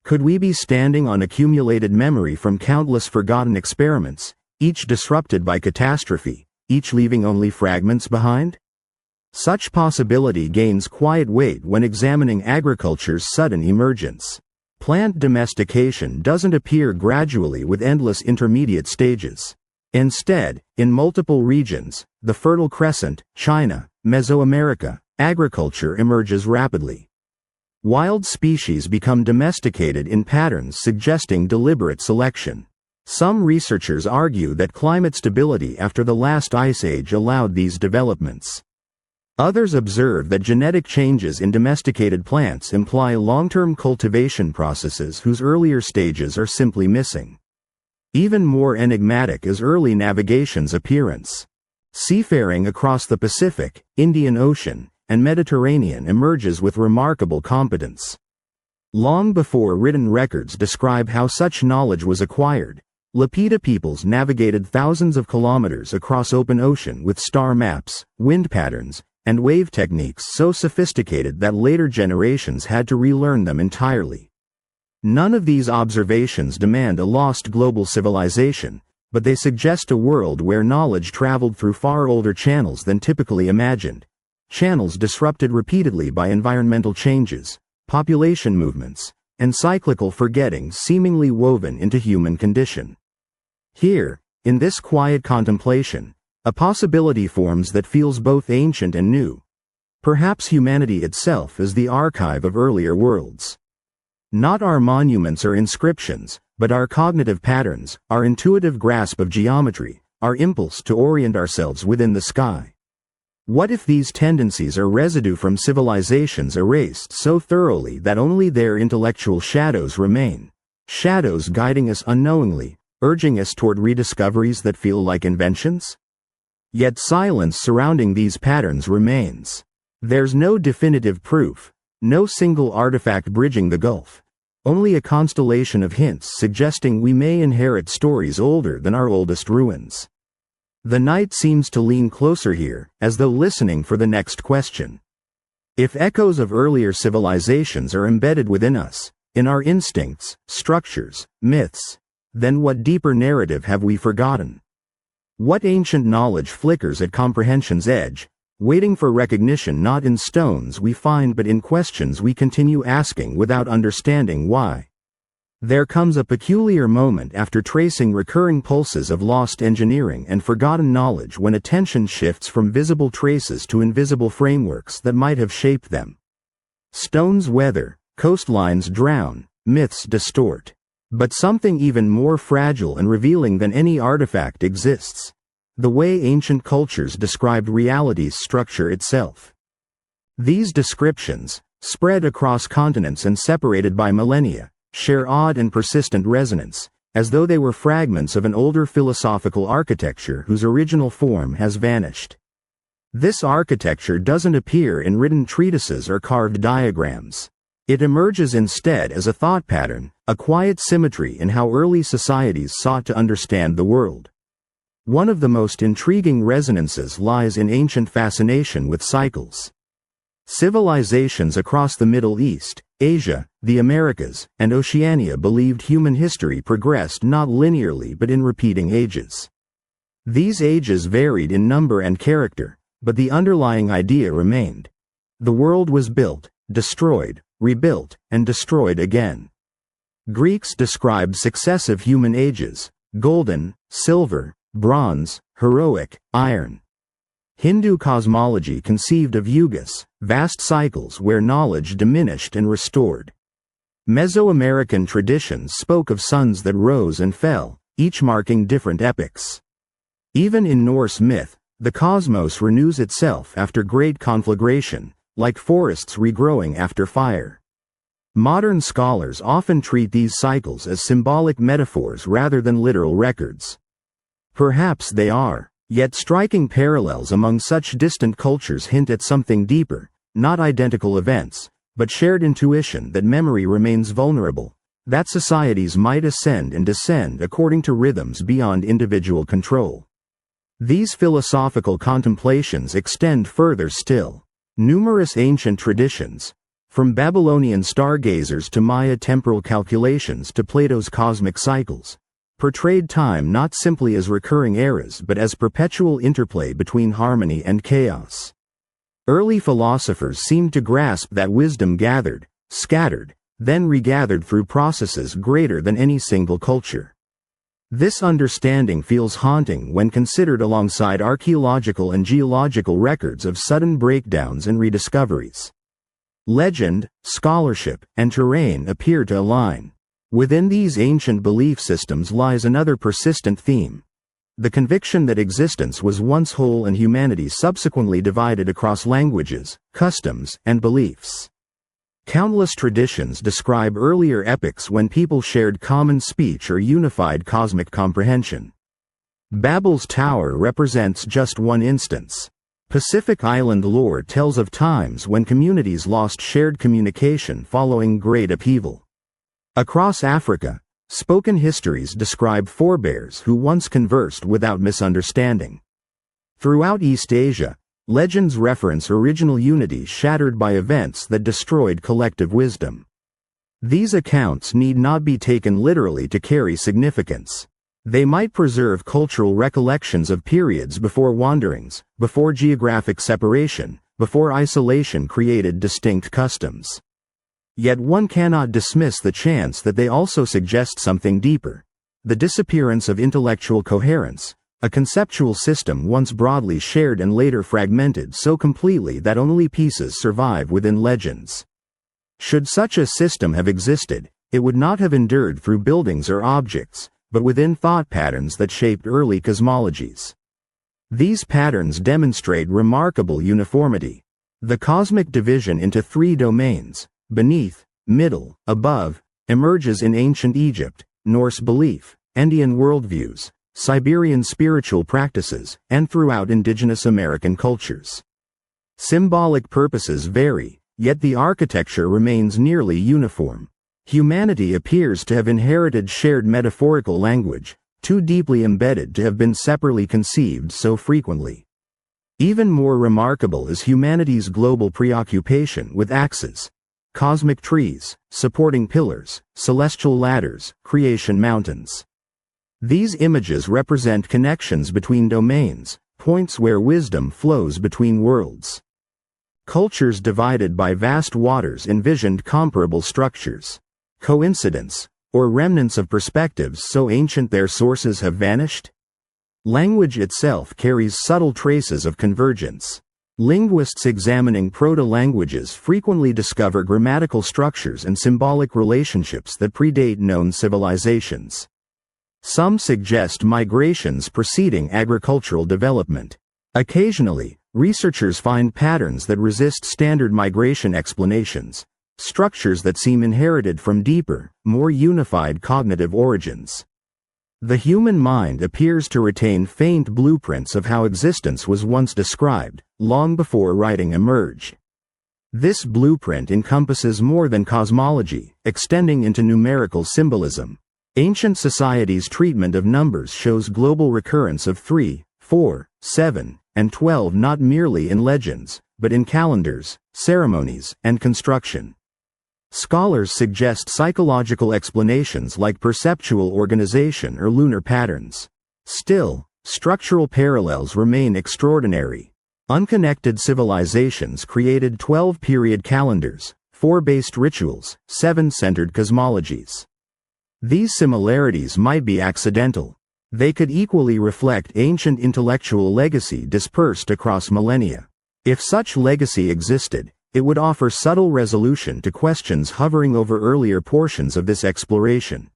Could we be standing on accumulated memory from countless forgotten experiments, each disrupted by catastrophe, each leaving only fragments behind? Such possibility gains quiet weight when examining agriculture's sudden emergence. Plant domestication doesn't appear gradually with endless intermediate stages. Instead, in multiple regions, the Fertile Crescent, China, Mesoamerica, agriculture emerges rapidly. Wild species become domesticated in patterns suggesting deliberate selection. Some researchers argue that climate stability after the last ice age allowed these developments. Others observe that genetic changes in domesticated plants imply long-term cultivation processes whose earlier stages are simply missing. Even more enigmatic is early navigation's appearance. Seafaring across the Pacific, Indian Ocean, and Mediterranean emerges with remarkable competence. Long before written records describe how such knowledge was acquired, Lapita peoples navigated thousands of kilometers across open ocean with star maps, wind patterns, and wave techniques so sophisticated that later generations had to relearn them entirely. None of these observations demand a lost global civilization, but they suggest a world where knowledge traveled through far older channels than typically imagined, channels disrupted repeatedly by environmental changes, population movements, and cyclical forgetting seemingly woven into human condition. Here, in this quiet contemplation, a possibility forms that feels both ancient and new. Perhaps humanity itself is the archive of earlier worlds. Not our monuments or inscriptions, but our cognitive patterns, our intuitive grasp of geometry, our impulse to orient ourselves within the sky. What if these tendencies are residue from civilizations erased so thoroughly that only their intellectual shadows remain, shadows guiding us unknowingly, urging us toward rediscoveries that feel like inventions? Yet silence surrounding these patterns remains. There's no definitive proof, no single artifact bridging the gulf, only a constellation of hints suggesting we may inherit stories older than our oldest ruins. The night seems to lean closer here, as though listening for the next question. If echoes of earlier civilizations are embedded within us, in our instincts, structures, myths, then what deeper narrative have we forgotten? What ancient knowledge flickers at comprehension's edge, waiting for recognition not in stones we find but in questions we continue asking without understanding why? There comes a peculiar moment after tracing recurring pulses of lost engineering and forgotten knowledge when attention shifts from visible traces to invisible frameworks that might have shaped them. Stones weather, coastlines drown, myths distort. But something even more fragile and revealing than any artifact exists: the way ancient cultures described reality's structure itself. These descriptions, spread across continents and separated by millennia, share odd and persistent resonance, as though they were fragments of an older philosophical architecture whose original form has vanished. This architecture doesn't appear in written treatises or carved diagrams. It emerges instead as a thought pattern, a quiet symmetry in how early societies sought to understand the world. One of the most intriguing resonances lies in ancient fascination with cycles. Civilizations across the Middle East, Asia, the Americas, and Oceania believed human history progressed not linearly but in repeating ages. These ages varied in number and character, but the underlying idea remained. The world was built, destroyed, rebuilt, and destroyed again. Greeks described successive human ages: golden, silver, bronze, heroic, iron. Hindu cosmology conceived of yugas, vast cycles where knowledge diminished and restored. Mesoamerican traditions spoke of suns that rose and fell, each marking different epochs. Even in Norse myth, the cosmos renews itself after great conflagration, like forests regrowing after fire. Modern scholars often treat these cycles as symbolic metaphors rather than literal records. Perhaps they are. Yet striking parallels among such distant cultures hint at something deeper, not identical events, but shared intuition that memory remains vulnerable, that societies might ascend and descend according to rhythms beyond individual control. These philosophical contemplations extend further still. Numerous ancient traditions, from Babylonian stargazers to Maya temporal calculations to Plato's cosmic cycles, portrayed time not simply as recurring eras but as perpetual interplay between harmony and chaos. Early philosophers seemed to grasp that wisdom gathered, scattered, then regathered through processes greater than any single culture. This understanding feels haunting when considered alongside archaeological and geological records of sudden breakdowns and rediscoveries. Legend, scholarship, and terrain appear to align. Within these ancient belief systems lies another persistent theme: the conviction that existence was once whole and humanity subsequently divided across languages, customs, and beliefs. Countless traditions describe earlier epochs when people shared common speech or unified cosmic comprehension. Babel's Tower represents just one instance. Pacific Island lore tells of times when communities lost shared communication following great upheaval. Across Africa, spoken histories describe forebears who once conversed without misunderstanding. Throughout East Asia, Legends reference original unity shattered by events that destroyed collective wisdom. These accounts need not be taken literally to carry significance. They might preserve cultural recollections of periods before wanderings, before geographic separation, before isolation created distinct customs. Yet one cannot dismiss the chance that they also suggest something deeper: the disappearance of intellectual coherence, a conceptual system once broadly shared and later fragmented so completely that only pieces survive within legends. Should such a system have existed, it would not have endured through buildings or objects, but within thought patterns that shaped early cosmologies. These patterns demonstrate remarkable uniformity. The cosmic division into three domains, beneath, middle, above, emerges in ancient Egypt, Norse belief, Indian worldviews, Siberian spiritual practices, and throughout indigenous American cultures. Symbolic purposes vary, yet the architecture remains nearly uniform. Humanity appears to have inherited shared metaphorical language, too deeply embedded to have been separately conceived so frequently. Even more remarkable is humanity's global preoccupation with axes, cosmic trees, supporting pillars, celestial ladders, creation mountains. These images represent connections between domains, points where wisdom flows between worlds. Cultures divided by vast waters envisioned comparable structures. Coincidence, or remnants of perspectives so ancient their sources have vanished? Language itself carries subtle traces of convergence. Linguists examining proto-languages frequently discover grammatical structures and symbolic relationships that predate known civilizations. Some suggest migrations preceding agricultural development. Occasionally, researchers find patterns that resist standard migration explanations, structures that seem inherited from deeper, more unified cognitive origins. The human mind appears to retain faint blueprints of how existence was once described, long before writing emerged. This blueprint encompasses more than cosmology, extending into numerical symbolism. Ancient societies' treatment of numbers shows global recurrence of 3, 4, 7, and 12 not merely in legends, but in calendars, ceremonies, and construction. Scholars suggest psychological explanations like perceptual organization or lunar patterns. Still, structural parallels remain extraordinary. Unconnected civilizations created 12-period calendars, 4-based rituals, 7-centered cosmologies. These similarities might be accidental. They could equally reflect ancient intellectual legacy dispersed across millennia. If such legacy existed, it would offer subtle resolution to questions hovering over earlier portions of this exploration.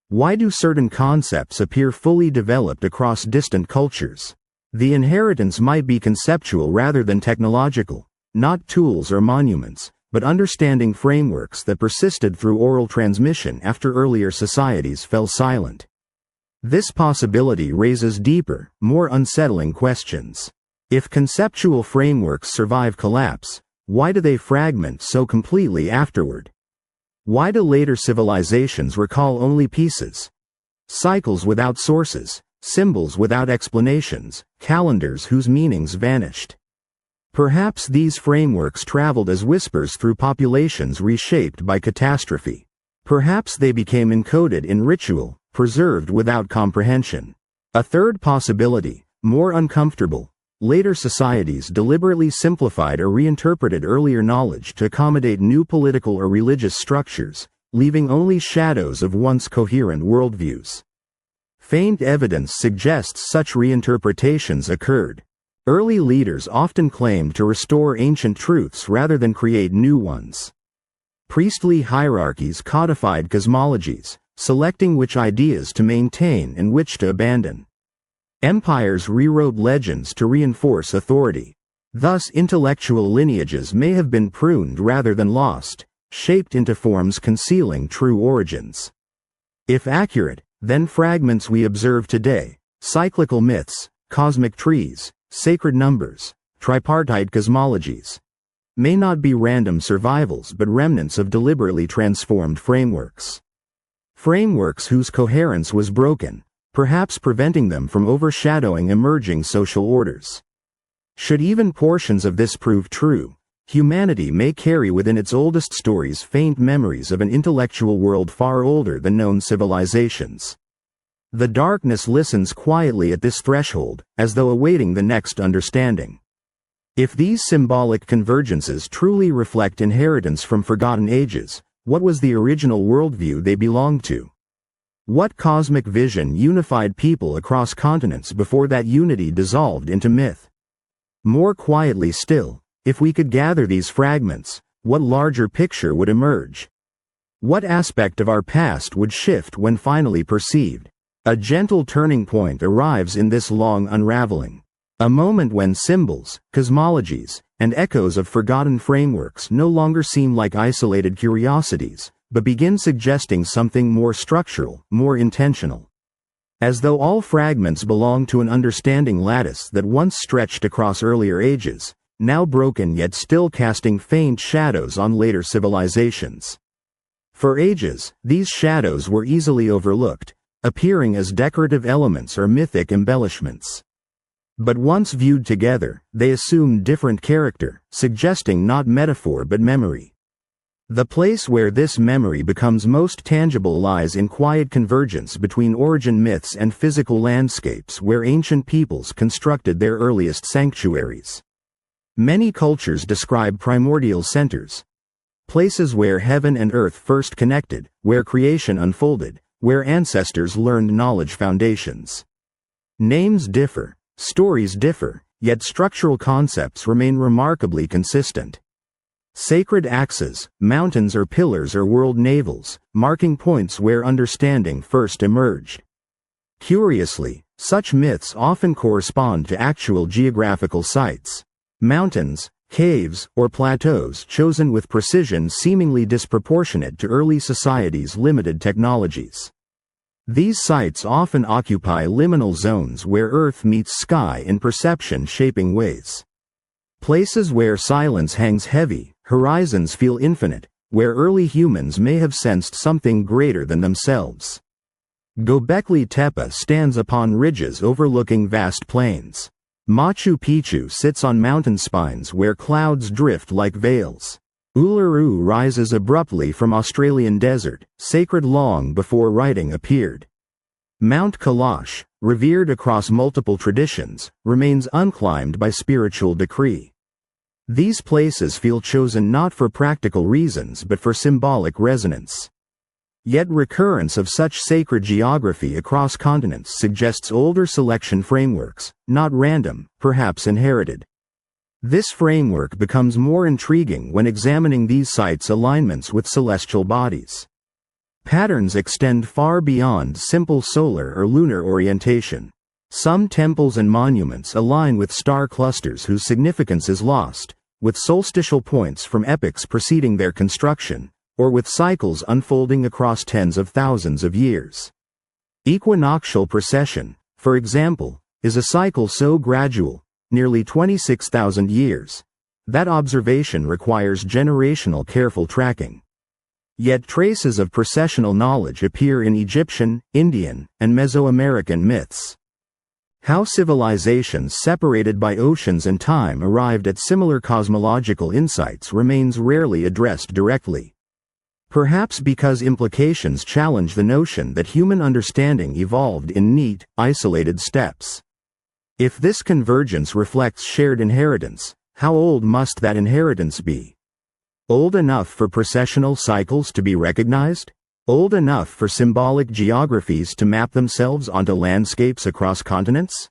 Why do certain concepts appear fully developed across distant cultures? The inheritance might be conceptual rather than technological, not tools or monuments, but understanding frameworks that persisted through oral transmission after earlier societies fell silent. This possibility raises deeper, more unsettling questions. If conceptual frameworks survive collapse, why do they fragment so completely afterward? Why do later civilizations recall only pieces? Cycles without sources, symbols without explanations, calendars whose meanings vanished. Perhaps these frameworks traveled as whispers through populations reshaped by catastrophe. Perhaps they became encoded in ritual, preserved without comprehension. A third possibility, more uncomfortable: later societies deliberately simplified or reinterpreted earlier knowledge to accommodate new political or religious structures, leaving only shadows of once coherent worldviews. Faint evidence suggests such reinterpretations occurred. Early leaders often claimed to restore ancient truths rather than create new ones. Priestly hierarchies codified cosmologies, selecting which ideas to maintain and which to abandon. Empires rewrote legends to reinforce authority. Thus, intellectual lineages may have been pruned rather than lost, shaped into forms concealing true origins. If accurate, then fragments we observe today, cyclical myths, cosmic trees, sacred numbers, tripartite cosmologies, may not be random survivals but remnants of deliberately transformed frameworks. Frameworks whose coherence was broken, perhaps preventing them from overshadowing emerging social orders. Should even portions of this prove true, humanity may carry within its oldest stories faint memories of an intellectual world far older than known civilizations. The darkness listens quietly at this threshold, as though awaiting the next understanding. If these symbolic convergences truly reflect inheritance from forgotten ages, what was the original worldview they belonged to? What cosmic vision unified people across continents before that unity dissolved into myth? More quietly still, if we could gather these fragments, what larger picture would emerge? What aspect of our past would shift when finally perceived? A gentle turning point arrives in this long unraveling. A moment when symbols, cosmologies, and echoes of forgotten frameworks no longer seem like isolated curiosities, but begin suggesting something more structural, more intentional. As though all fragments belong to an understanding lattice that once stretched across earlier ages, now broken yet still casting faint shadows on later civilizations. For ages, these shadows were easily overlooked, appearing as decorative elements or mythic embellishments. But once viewed together, they assume different character, suggesting not metaphor but memory. The place where this memory becomes most tangible lies in quiet convergence between origin myths and physical landscapes where ancient peoples constructed their earliest sanctuaries. Many cultures describe primordial centers, places where heaven and earth first connected, where creation unfolded, where ancestors learned knowledge foundations. Names differ, stories differ, yet structural concepts remain remarkably consistent. Sacred axes, mountains or pillars are world navels, marking points where understanding first emerged. Curiously, such myths often correspond to actual geographical sites. Mountains, caves, or plateaus chosen with precision seemingly disproportionate to early societies' limited technologies. These sites often occupy liminal zones where Earth meets sky in perception-shaping ways. Places where silence hangs heavy, horizons feel infinite, where early humans may have sensed something greater than themselves. Göbekli Tepe stands upon ridges overlooking vast plains. Machu Picchu sits on mountain spines where clouds drift like veils. Uluru rises abruptly from Australian desert, sacred long before writing appeared. Mount Kailash, revered across multiple traditions, remains unclimbed by spiritual decree. These places feel chosen not for practical reasons but for symbolic resonance. Yet recurrence of such sacred geography across continents suggests older selection frameworks, not random, perhaps inherited. This framework becomes more intriguing when examining these sites' alignments with celestial bodies. Patterns extend far beyond simple solar or lunar orientation. Some temples and monuments align with star clusters whose significance is lost, with solstitial points from epochs preceding their construction, or with cycles unfolding across tens of thousands of years. Equinoctial precession, for example, is a cycle so gradual, nearly 26,000 years, that observation requires generational careful tracking. Yet traces of precessional knowledge appear in Egyptian, Indian, and Mesoamerican myths. How civilizations separated by oceans and time arrived at similar cosmological insights remains rarely addressed directly. Perhaps because implications challenge the notion that human understanding evolved in neat, isolated steps. If this convergence reflects shared inheritance, how old must that inheritance be? Old enough for precessional cycles to be recognized? Old enough for symbolic geographies to map themselves onto landscapes across continents?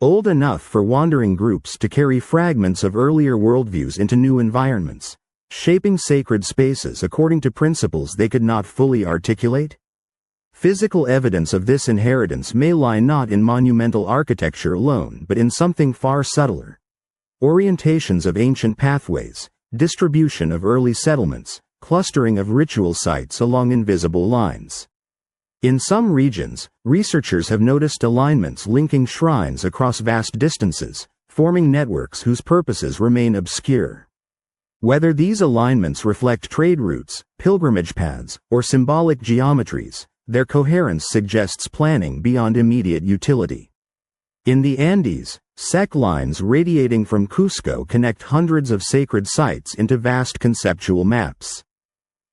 Old enough for wandering groups to carry fragments of earlier worldviews into new environments, shaping sacred spaces according to principles they could not fully articulate? Physical evidence of this inheritance may lie not in monumental architecture alone but in something far subtler. Orientations of ancient pathways, distribution of early settlements, clustering of ritual sites along invisible lines. In some regions, researchers have noticed alignments linking shrines across vast distances, forming networks whose purposes remain obscure. Whether these alignments reflect trade routes, pilgrimage paths, or symbolic geometries, their coherence suggests planning beyond immediate utility. In the Andes, sec lines radiating from Cusco connect hundreds of sacred sites into vast conceptual maps.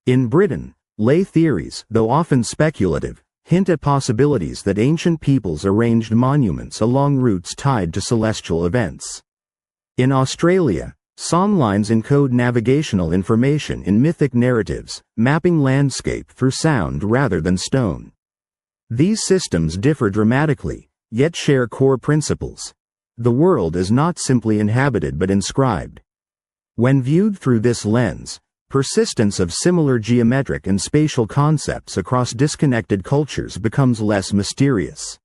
In Britain, lay theories, though often speculative, hint at possibilities that ancient peoples arranged monuments along routes tied to celestial events. In Australia, song lines encode navigational information in mythic narratives, mapping landscape through sound rather than stone. These systems differ dramatically, yet share core principles. The world is not simply inhabited but inscribed. When viewed through this lens, persistence of similar geometric and spatial concepts across disconnected cultures becomes less mysterious.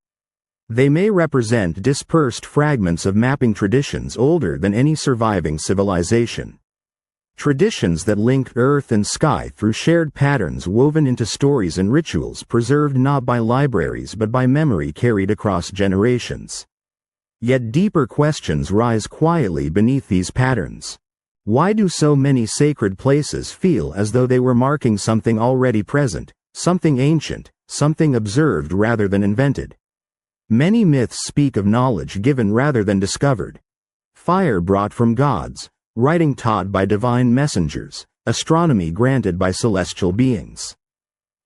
They may represent dispersed fragments of mapping traditions older than any surviving civilization. Traditions that link earth and sky through shared patterns woven into stories and rituals preserved not by libraries but by memory carried across generations. Yet deeper questions rise quietly beneath these patterns. Why do so many sacred places feel as though they were marking something already present, something ancient, something observed rather than invented? Many myths speak of knowledge given rather than discovered. Fire brought from gods, writing taught by divine messengers, astronomy granted by celestial beings.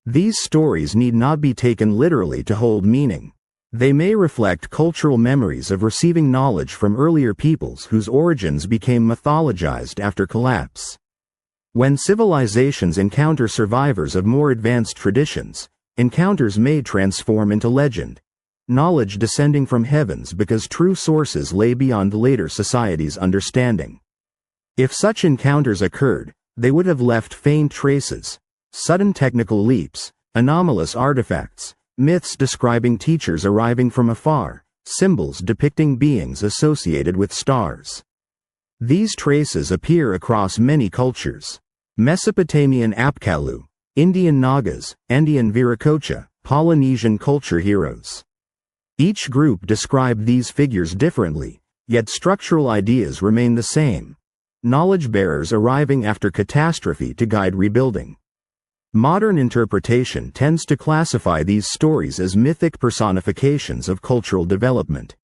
These stories need not be taken literally to hold meaning. They may reflect cultural memories of receiving knowledge from earlier peoples whose origins became mythologized after collapse. When civilizations encounter survivors of more advanced traditions, encounters may transform into legend, knowledge descending from heavens because true sources lay beyond later societies' understanding. If such encounters occurred, they would have left faint traces, sudden technical leaps, anomalous artifacts, myths describing teachers arriving from afar, symbols depicting beings associated with stars. These traces appear across many cultures. Mesopotamian Apkallu, Indian Nagas, Andean Viracocha, Polynesian culture heroes. Each group described these figures differently, yet structural ideas remain the same. Knowledge bearers arriving after catastrophe to guide rebuilding. Modern interpretation tends to classify these stories as mythic personifications of cultural development.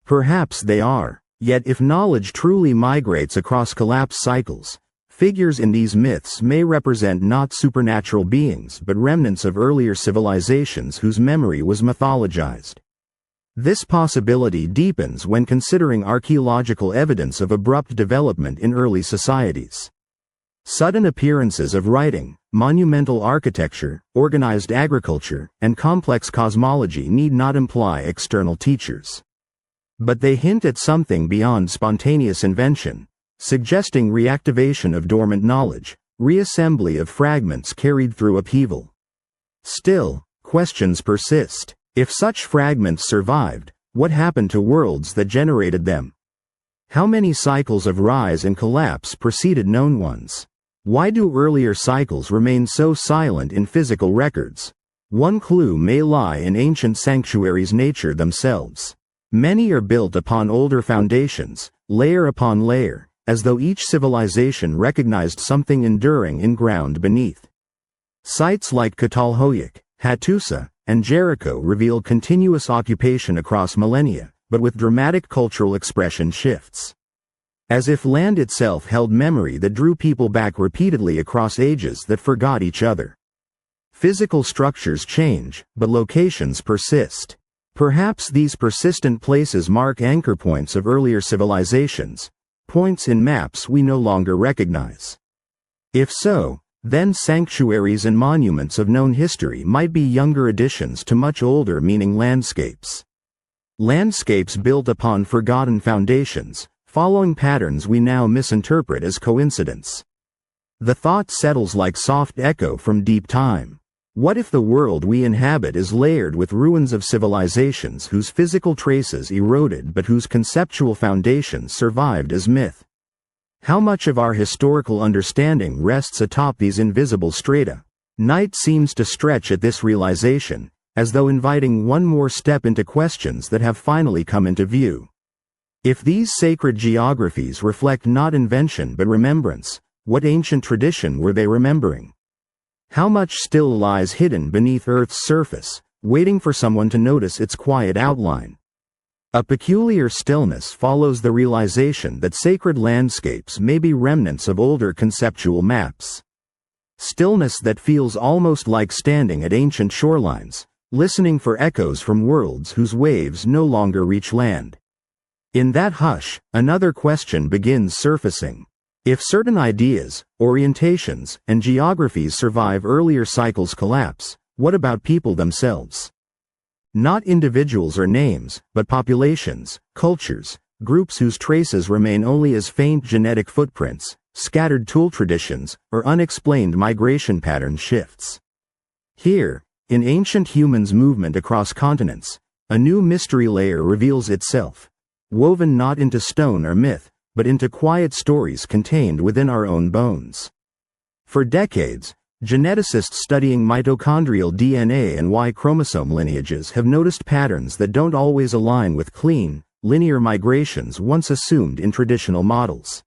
Perhaps they are, yet if knowledge truly migrates across collapse cycles, figures in these myths may represent not supernatural beings but remnants of earlier civilizations whose memory was mythologized. This possibility deepens when considering archaeological evidence of abrupt development in early societies. Sudden appearances of writing, monumental architecture, organized agriculture, and complex cosmology need not imply external teachers. But they hint at something beyond spontaneous invention, suggesting reactivation of dormant knowledge, reassembly of fragments carried through upheaval. Still, questions persist. If such fragments survived, what happened to worlds that generated them? How many cycles of rise and collapse preceded known ones? Why do earlier cycles remain so silent in physical records? One clue may lie in ancient sanctuaries' nature themselves. Many are built upon older foundations, layer upon layer, as though each civilization recognized something enduring in ground beneath. Sites like Catalhoyuk, Hattusa, and Jericho reveal continuous occupation across millennia, but with dramatic cultural expression shifts. As if land itself held memory that drew people back repeatedly across ages that forgot each other. Physical structures change, but locations persist. Perhaps these persistent places mark anchor points of earlier civilizations, points in maps we no longer recognize. If so, then sanctuaries and monuments of known history might be younger additions to much older meaning landscapes. Landscapes built upon forgotten foundations, following patterns we now misinterpret as coincidence. The thought settles like soft echo from deep time. What if the world we inhabit is layered with ruins of civilizations whose physical traces eroded but whose conceptual foundations survived as myth? How much of our historical understanding rests atop these invisible strata? Night seems to stretch at this realization, as though inviting one more step into questions that have finally come into view. If these sacred geographies reflect not invention but remembrance, what ancient tradition were they remembering? How much still lies hidden beneath Earth's surface, waiting for someone to notice its quiet outline? A peculiar stillness follows the realization that sacred landscapes may be remnants of older conceptual maps. Stillness that feels almost like standing at ancient shorelines, listening for echoes from worlds whose waves no longer reach land. In that hush, another question begins surfacing. If certain ideas, orientations, and geographies survive earlier cycles' collapse, what about people themselves? Not individuals or names, but populations, cultures, groups whose traces remain only as faint genetic footprints, scattered tool traditions, or unexplained migration pattern shifts. Here, in ancient humans' movement across continents, a new mystery layer reveals itself, woven not into stone or myth, but into quiet stories contained within our own bones. For decades, geneticists studying mitochondrial DNA and Y chromosome lineages have noticed patterns that don't always align with clean, linear migrations once assumed in traditional models.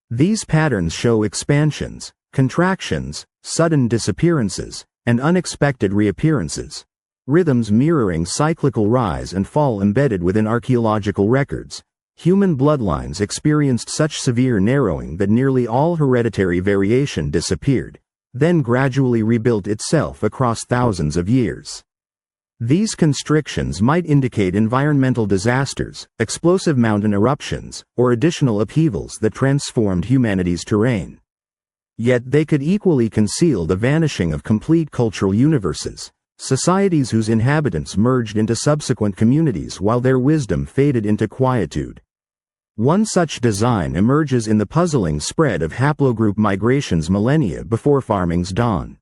These patterns show expansions, contractions, sudden disappearances, and unexpected reappearances, rhythms mirroring cyclical rise and fall embedded within archaeological records. Human bloodlines experienced such severe narrowing that nearly all hereditary variation disappeared, then gradually rebuilt itself across thousands of years. These constrictions might indicate environmental disasters, explosive mountain eruptions, or additional upheavals that transformed humanity's terrain. Yet they could equally conceal the vanishing of complete cultural universes, societies whose inhabitants merged into subsequent communities while their wisdom faded into quietude. One such design emerges in the puzzling spread of haplogroup migrations millennia before farming's dawn.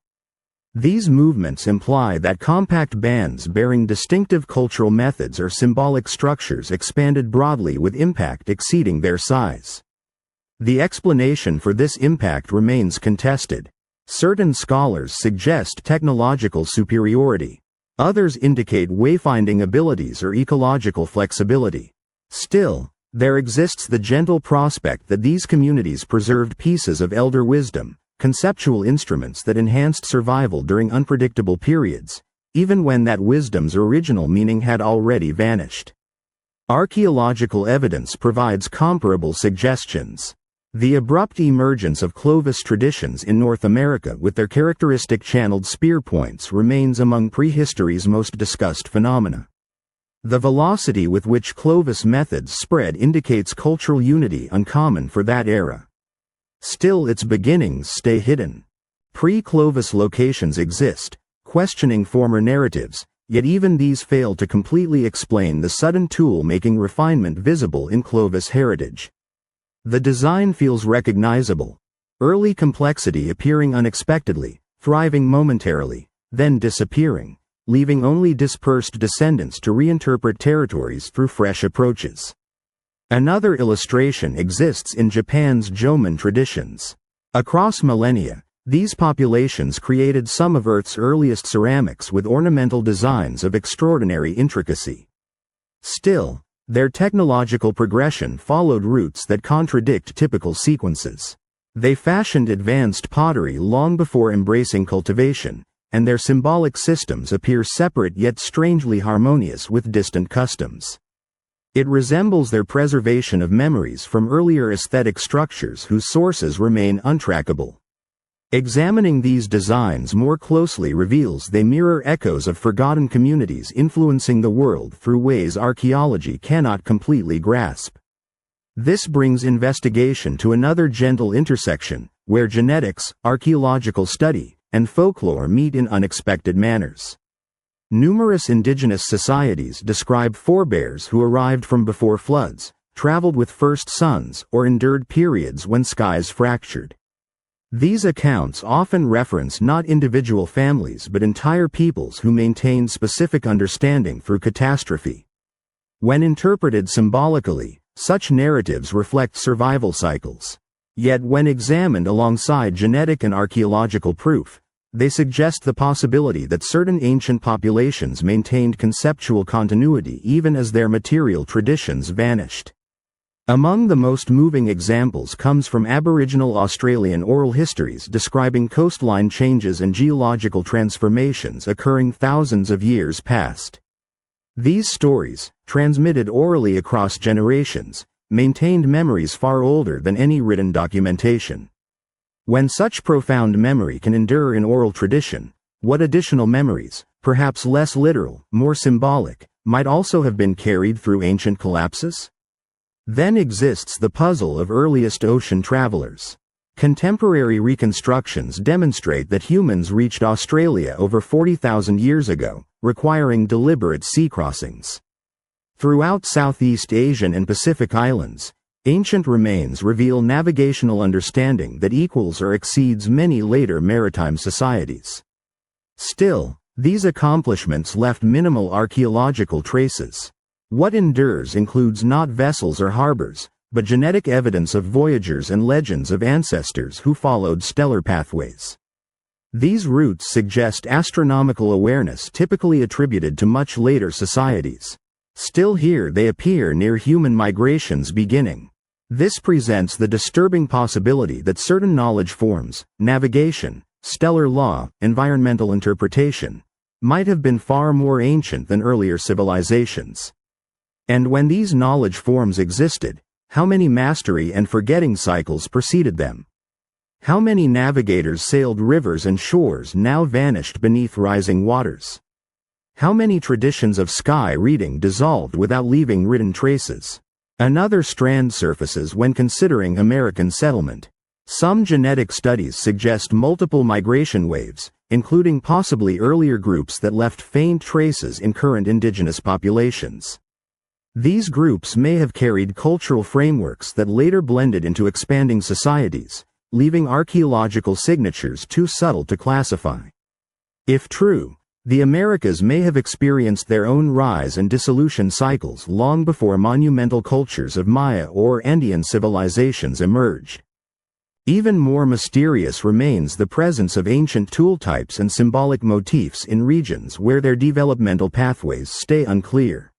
These movements imply that compact bands bearing distinctive cultural methods or symbolic structures expanded broadly with impact exceeding their size. The explanation for this impact remains contested. Certain scholars suggest technological superiority. Others indicate wayfinding abilities or ecological flexibility. Still, there exists the gentle prospect that these communities preserved pieces of elder wisdom, conceptual instruments that enhanced survival during unpredictable periods, even when that wisdom's original meaning had already vanished. Archaeological evidence provides comparable suggestions. The abrupt emergence of Clovis traditions in North America with their characteristic channeled spear points remains among prehistory's most discussed phenomena. The velocity with which Clovis methods spread indicates cultural unity uncommon for that era. Still, its beginnings stay hidden. Pre-Clovis locations exist, questioning former narratives, yet even these fail to completely explain the sudden tool-making refinement visible in Clovis heritage. The design feels recognizable, early complexity appearing unexpectedly, thriving momentarily, then disappearing, leaving only dispersed descendants to reinterpret territories through fresh approaches. Another illustration exists in Japan's Jomon traditions. Across millennia, these populations created some of Earth's earliest ceramics with ornamental designs of extraordinary intricacy. Still, their technological progression followed routes that contradict typical sequences. They fashioned advanced pottery long before embracing cultivation, and their symbolic systems appear separate yet strangely harmonious with distant customs. It resembles their preservation of memories from earlier aesthetic structures whose sources remain untrackable. Examining these designs more closely reveals they mirror echoes of forgotten communities influencing the world through ways archaeology cannot completely grasp. This brings investigation to another gentle intersection, where genetics, archaeological study, and folklore meet in unexpected manners. Numerous indigenous societies describe forebears who arrived from before floods, traveled with first suns, or endured periods when skies fractured. These accounts often reference not individual families but entire peoples who maintained specific understanding through catastrophe. When interpreted symbolically, such narratives reflect survival cycles. Yet when examined alongside genetic and archaeological proof, they suggest the possibility that certain ancient populations maintained conceptual continuity even as their material traditions vanished. Among the most moving examples comes from Aboriginal Australian oral histories describing coastline changes and geological transformations occurring thousands of years past. These stories, transmitted orally across generations, maintained memories far older than any written documentation. When such profound memory can endure in oral tradition, what additional memories, perhaps less literal, more symbolic, might also have been carried through ancient collapses? Then exists the puzzle of earliest ocean travelers. Contemporary reconstructions demonstrate that humans reached Australia over 40,000 years ago, requiring deliberate sea crossings. Throughout Southeast Asian and Pacific islands, ancient remains reveal navigational understanding that equals or exceeds many later maritime societies. Still, these accomplishments left minimal archaeological traces. What endures includes not vessels or harbors, but genetic evidence of voyagers and legends of ancestors who followed stellar pathways. These roots suggest astronomical awareness typically attributed to much later societies. Still here they appear near human migrations beginning. This presents the disturbing possibility that certain knowledge forms, navigation, stellar law, environmental interpretation, might have been far more ancient than earlier civilizations. And when these knowledge forms existed, how many mastery and forgetting cycles preceded them? How many navigators sailed rivers and shores now vanished beneath rising waters? How many traditions of sky reading dissolved without leaving written traces? Another strand surfaces when considering American settlement. Some genetic studies suggest multiple migration waves, including possibly earlier groups that left faint traces in current indigenous populations. These groups may have carried cultural frameworks that later blended into expanding societies, leaving archaeological signatures too subtle to classify. If true, the Americas may have experienced their own rise and dissolution cycles long before monumental cultures of Maya or Andean civilizations emerged. Even more mysterious remains the presence of ancient tool types and symbolic motifs in regions where their developmental pathways stay unclear.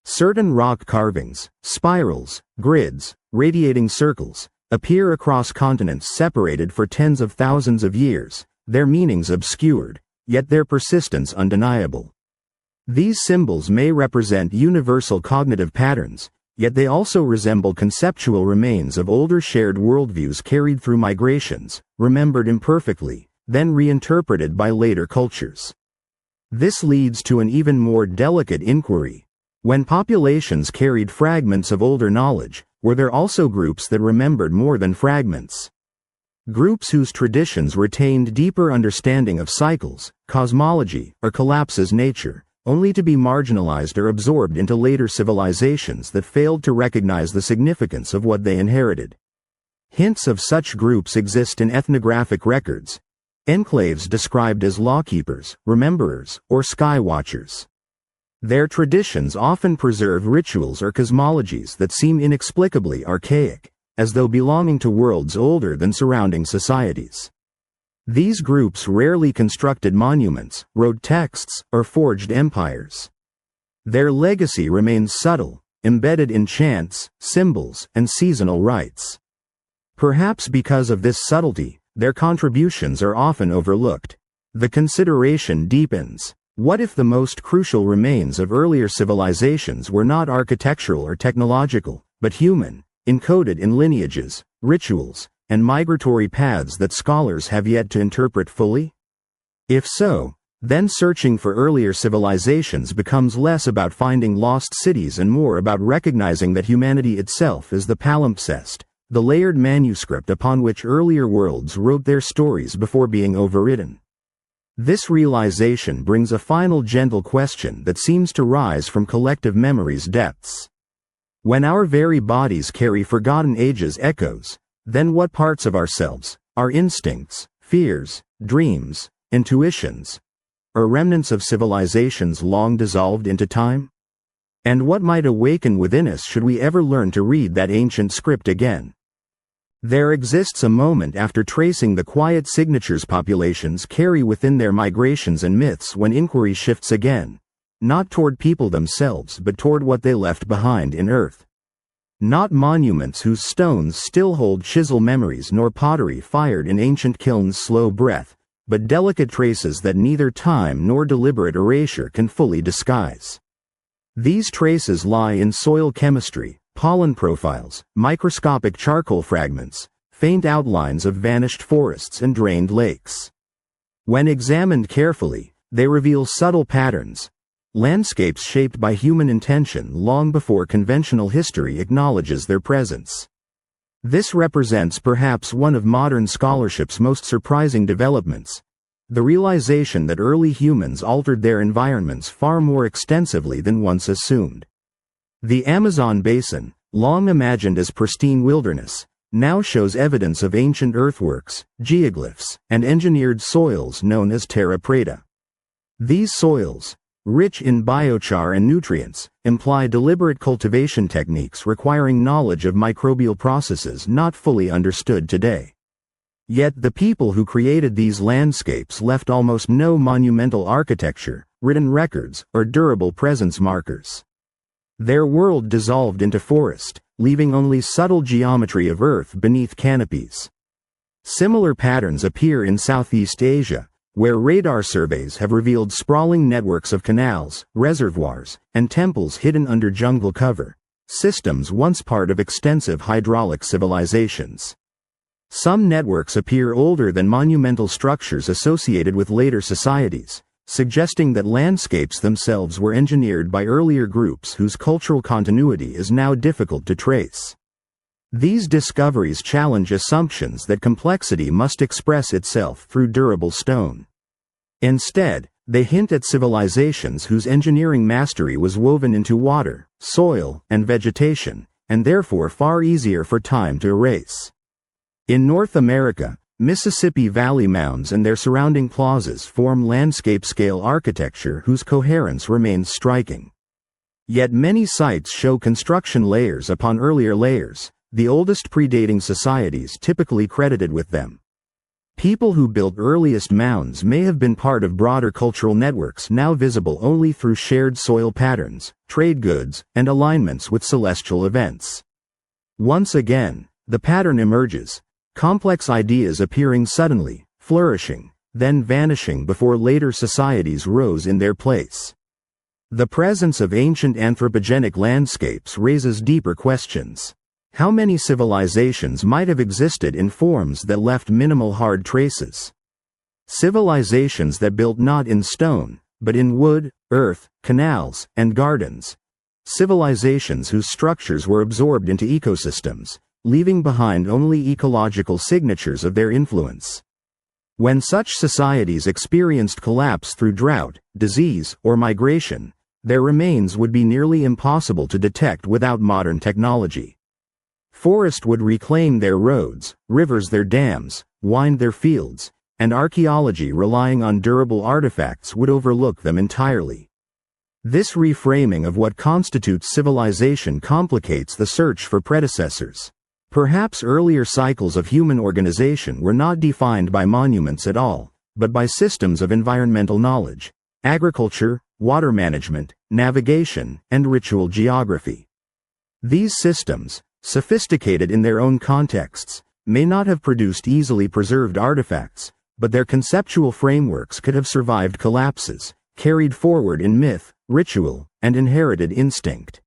Certain rock carvings, spirals, grids, radiating circles, appear across continents separated for tens of thousands of years, their meanings obscured, yet their persistence undeniable. These symbols may represent universal cognitive patterns, yet they also resemble conceptual remains of older shared worldviews carried through migrations, remembered imperfectly, then reinterpreted by later cultures. This leads to an even more delicate inquiry. When populations carried fragments of older knowledge, were there also groups that remembered more than fragments? Groups whose traditions retained deeper understanding of cycles, cosmology, or collapse's nature, only to be marginalized or absorbed into later civilizations that failed to recognize the significance of what they inherited. Hints of such groups exist in ethnographic records, enclaves described as lawkeepers, rememberers, or sky watchers. Their traditions often preserve rituals or cosmologies that seem inexplicably archaic, as though belonging to worlds older than surrounding societies. These groups rarely constructed monuments, wrote texts, or forged empires. Their legacy remains subtle, embedded in chants, symbols, and seasonal rites. Perhaps because of this subtlety, their contributions are often overlooked. The consideration deepens. What if the most crucial remains of earlier civilizations were not architectural or technological, but human, encoded in lineages, rituals, and migratory paths that scholars have yet to interpret fully? If so, then searching for earlier civilizations becomes less about finding lost cities and more about recognizing that humanity itself is the palimpsest, the layered manuscript upon which earlier worlds wrote their stories before being overridden. This realization brings a final gentle question that seems to rise from collective memory's depths. When our very bodies carry forgotten ages' echoes, then what parts of ourselves, our instincts, fears, dreams, intuitions, are remnants of civilizations long dissolved into time? And what might awaken within us should we ever learn to read that ancient script again? There exists a moment after tracing the quiet signatures populations carry within their migrations and myths when inquiry shifts again, not toward people themselves but toward what they left behind in earth. Not monuments whose stones still hold chisel memories nor pottery fired in ancient kilns' slow breath, but delicate traces that neither time nor deliberate erasure can fully disguise. These traces lie in soil chemistry, pollen profiles, microscopic charcoal fragments, faint outlines of vanished forests and drained lakes. When examined carefully, they reveal subtle patterns, landscapes shaped by human intention long before conventional history acknowledges their presence. This represents perhaps one of modern scholarship's most surprising developments, the realization that early humans altered their environments far more extensively than once assumed. The Amazon basin, long imagined as pristine wilderness, now shows evidence of ancient earthworks, geoglyphs, and engineered soils known as terra preta. These soils, rich in biochar and nutrients, imply deliberate cultivation techniques requiring knowledge of microbial processes not fully understood today. Yet the people who created these landscapes left almost no monumental architecture, written records, or durable presence markers. Their world dissolved into forest, leaving only subtle geometry of earth beneath canopies. Similar patterns appear in Southeast Asia, where radar surveys have revealed sprawling networks of canals, reservoirs, and temples hidden under jungle cover, systems once part of extensive hydraulic civilizations. Some networks appear older than monumental structures associated with later societies, suggesting that landscapes themselves were engineered by earlier groups whose cultural continuity is now difficult to trace. These discoveries challenge assumptions that complexity must express itself through durable stone. Instead, they hint at civilizations whose engineering mastery was woven into water, soil, and vegetation, and therefore far easier for time to erase. In North America, Mississippi Valley mounds and their surrounding plazas form landscape-scale architecture whose coherence remains striking. Yet many sites show construction layers upon earlier layers, the oldest predating societies typically credited with them. People who built earliest mounds may have been part of broader cultural networks now visible only through shared soil patterns, trade goods, and alignments with celestial events. Once again, the pattern emerges, complex ideas appearing suddenly, flourishing, then vanishing before later societies rose in their place. The presence of ancient anthropogenic landscapes raises deeper questions. How many civilizations might have existed in forms that left minimal hard traces? Civilizations that built not in stone, but in wood, earth, canals, and gardens. Civilizations whose structures were absorbed into ecosystems, leaving behind only ecological signatures of their influence. When such societies experienced collapse through drought, disease, or migration, their remains would be nearly impossible to detect without modern technology. Forest would reclaim their roads, rivers their dams, wind their fields, and archaeology relying on durable artifacts would overlook them entirely. This reframing of what constitutes civilization complicates the search for predecessors. Perhaps earlier cycles of human organization were not defined by monuments at all, but by systems of environmental knowledge, agriculture, water management, navigation, and ritual geography. These systems, sophisticated in their own contexts, may not have produced easily preserved artifacts, but their conceptual frameworks could have survived collapses, carried forward in myth, ritual, and inherited instinct.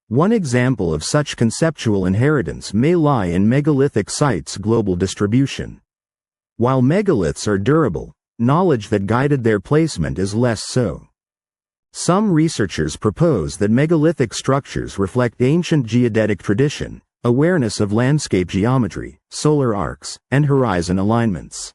One example of such conceptual inheritance may lie in megalithic sites' global distribution. While megaliths are durable, knowledge that guided their placement is less so. Some researchers propose that megalithic structures reflect ancient geodetic tradition, awareness of landscape geometry, solar arcs, and horizon alignments.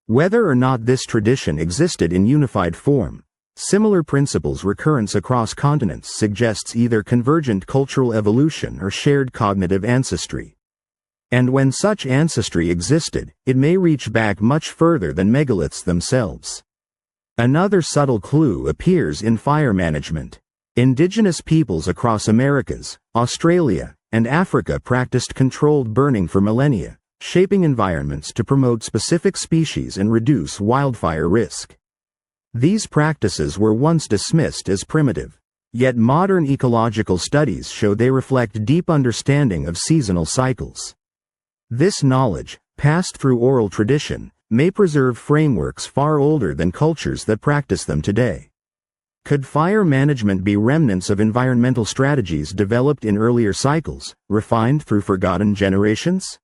Whether or not this tradition existed in unified form, similar principles' recurrence across continents suggests either convergent cultural evolution or shared cognitive ancestry. And when such ancestry existed, it may reach back much further than megaliths themselves. Another subtle clue appears in fire management. Indigenous peoples across Americas, Australia, and Africa practiced controlled burning for millennia, shaping environments to promote specific species and reduce wildfire risk. These practices were once dismissed as primitive, yet modern ecological studies show they reflect deep understanding of seasonal cycles. This knowledge, passed through oral tradition, may preserve frameworks far older than cultures that practice them today. Could fire management be remnants of environmental strategies developed in earlier cycles, refined through forgotten generations?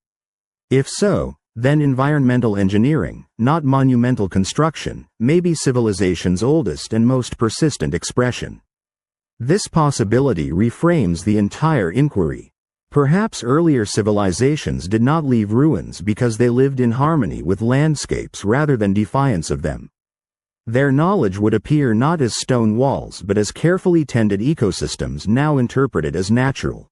If so, then environmental engineering, not monumental construction, may be civilization's oldest and most persistent expression. This possibility reframes the entire inquiry. Perhaps earlier civilizations did not leave ruins because they lived in harmony with landscapes rather than defiance of them. Their knowledge would appear not as stone walls but as carefully tended ecosystems now interpreted as natural.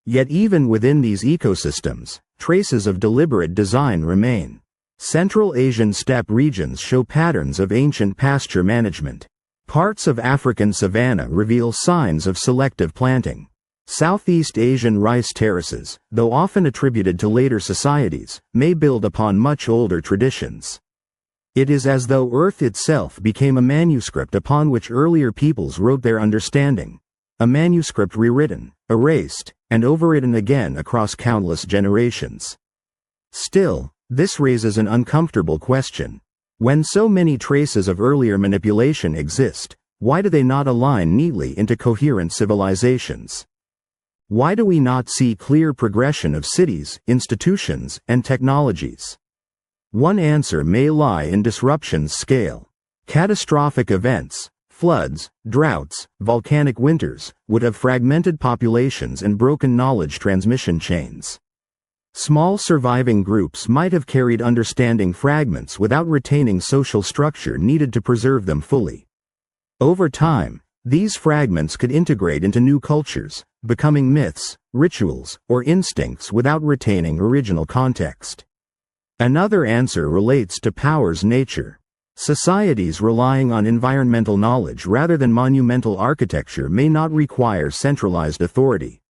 Yet even within these ecosystems, traces of deliberate design remain. Central Asian steppe regions show patterns of ancient pasture management. Parts of African savanna reveal signs of selective planting. Southeast Asian rice terraces, though often attributed to later societies, may build upon much older traditions. It is as though Earth itself became a manuscript upon which earlier peoples wrote their understanding. A manuscript rewritten, erased, and overwritten again across countless generations. Still, this raises an uncomfortable question. When so many traces of earlier manipulation exist, why do they not align neatly into coherent civilizations? Why do we not see clear progression of cities, institutions, and technologies? One answer may lie in disruption's scale. Catastrophic events, floods, droughts, volcanic winters, would have fragmented populations and broken knowledge transmission chains. Small surviving groups might have carried understanding fragments without retaining social structure needed to preserve them fully. Over time, these fragments could integrate into new cultures, becoming myths, rituals, or instincts without retaining original context. Another answer relates to power's nature. Societies relying on environmental knowledge rather than monumental architecture may not require centralized authority.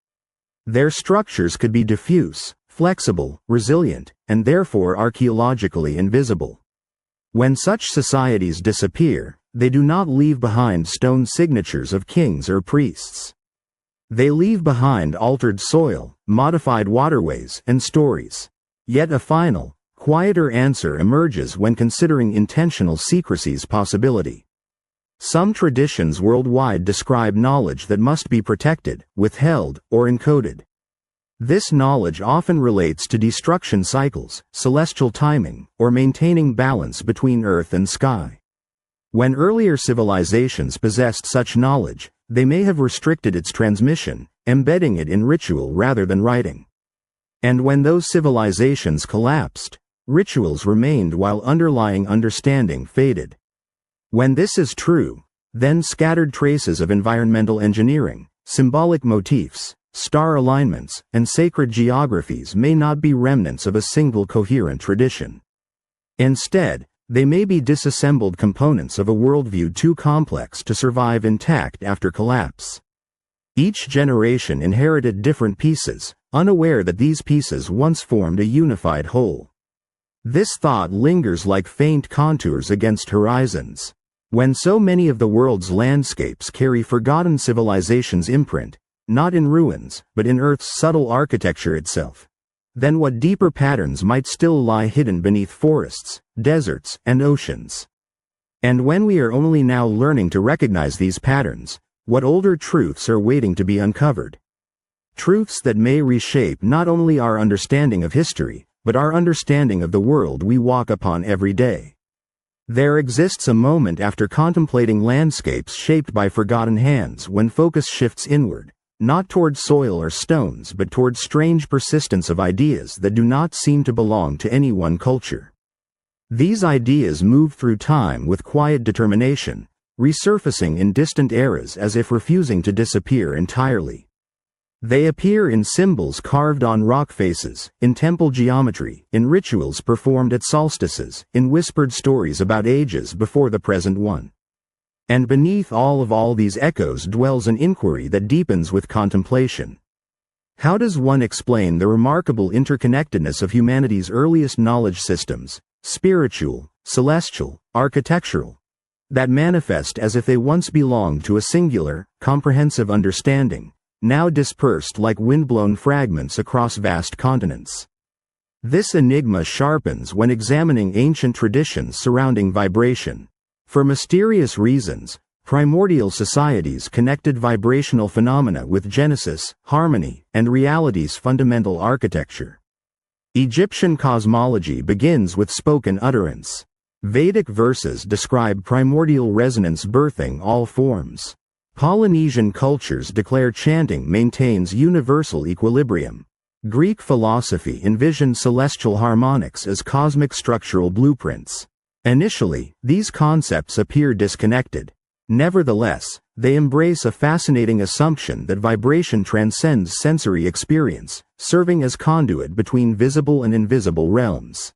Their structures could be diffuse, flexible, resilient, and therefore archaeologically invisible. When such societies disappear, they do not leave behind stone signatures of kings or priests. They leave behind altered soil, modified waterways, and stories. Yet a final, quieter answer emerges when considering intentional secrecy's possibility. Some traditions worldwide describe knowledge that must be protected, withheld, or encoded. This knowledge often relates to destruction cycles, celestial timing, or maintaining balance between earth and sky. When earlier civilizations possessed such knowledge, they may have restricted its transmission, embedding it in ritual rather than writing. And when those civilizations collapsed, rituals remained while underlying understanding faded. When this is true, then scattered traces of environmental engineering, symbolic motifs, star alignments, and sacred geographies may not be remnants of a single coherent tradition. Instead, they may be disassembled components of a worldview too complex to survive intact after collapse. Each generation inherited different pieces, unaware that these pieces once formed a unified whole. This thought lingers like faint contours against horizons. When so many of the world's landscapes carry forgotten civilization's imprint, not in ruins, but in Earth's subtle architecture itself, then what deeper patterns might still lie hidden beneath forests, deserts, and oceans? And when we are only now learning to recognize these patterns, what older truths are waiting to be uncovered? Truths that may reshape not only our understanding of history, but our understanding of the world we walk upon every day. There exists a moment after contemplating landscapes shaped by forgotten hands when focus shifts inward, not toward soil or stones but toward strange persistence of ideas that do not seem to belong to any one culture. These ideas move through time with quiet determination, resurfacing in distant eras as if refusing to disappear entirely. They appear in symbols carved on rock faces, in temple geometry, in rituals performed at solstices, in whispered stories about ages before the present one. And beneath all these echoes dwells an inquiry that deepens with contemplation. How does one explain the remarkable interconnectedness of humanity's earliest knowledge systems, spiritual, celestial, architectural, that manifest as if they once belonged to a singular, comprehensive understanding, now dispersed like windblown fragments across vast continents? This enigma sharpens when examining ancient traditions surrounding vibration. For mysterious reasons, Primordial societies connected vibrational phenomena with Genesis, harmony, and reality's fundamental architecture. Egyptian cosmology begins with spoken utterance. Vedic verses describe primordial resonance birthing all forms. Polynesian cultures declare chanting maintains universal equilibrium. Greek philosophy envisioned celestial harmonics as cosmic structural blueprints. Initially, these concepts appear disconnected. Nevertheless, they embrace a fascinating assumption that vibration transcends sensory experience, serving as conduit between visible and invisible realms.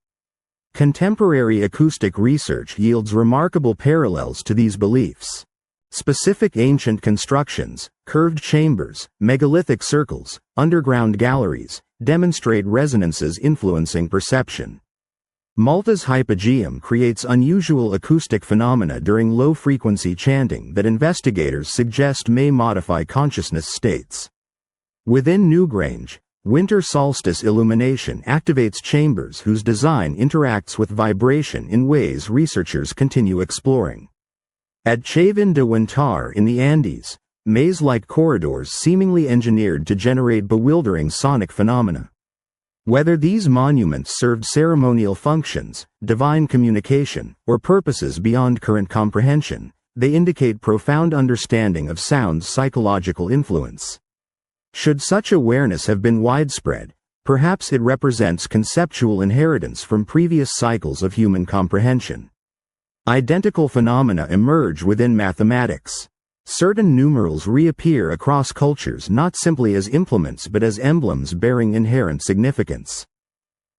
Contemporary acoustic research yields remarkable parallels to these beliefs. Specific ancient constructions, curved chambers, megalithic circles, underground galleries, demonstrate resonances influencing perception. Malta's hypogeum creates unusual acoustic phenomena during low-frequency chanting that investigators suggest may modify consciousness states. Within Newgrange, winter solstice illumination activates chambers whose design interacts with vibration in ways researchers continue exploring. At Chavin de Huantar in the Andes, maze-like corridors seemingly engineered to generate bewildering sonic phenomena. Whether these monuments served ceremonial functions, divine communication, or purposes beyond current comprehension, they indicate profound understanding of sound's psychological influence. Should such awareness have been widespread, perhaps it represents conceptual inheritance from previous cycles of human comprehension. Identical phenomena emerge within mathematics. Certain numerals reappear across cultures not simply as implements but as emblems bearing inherent significance.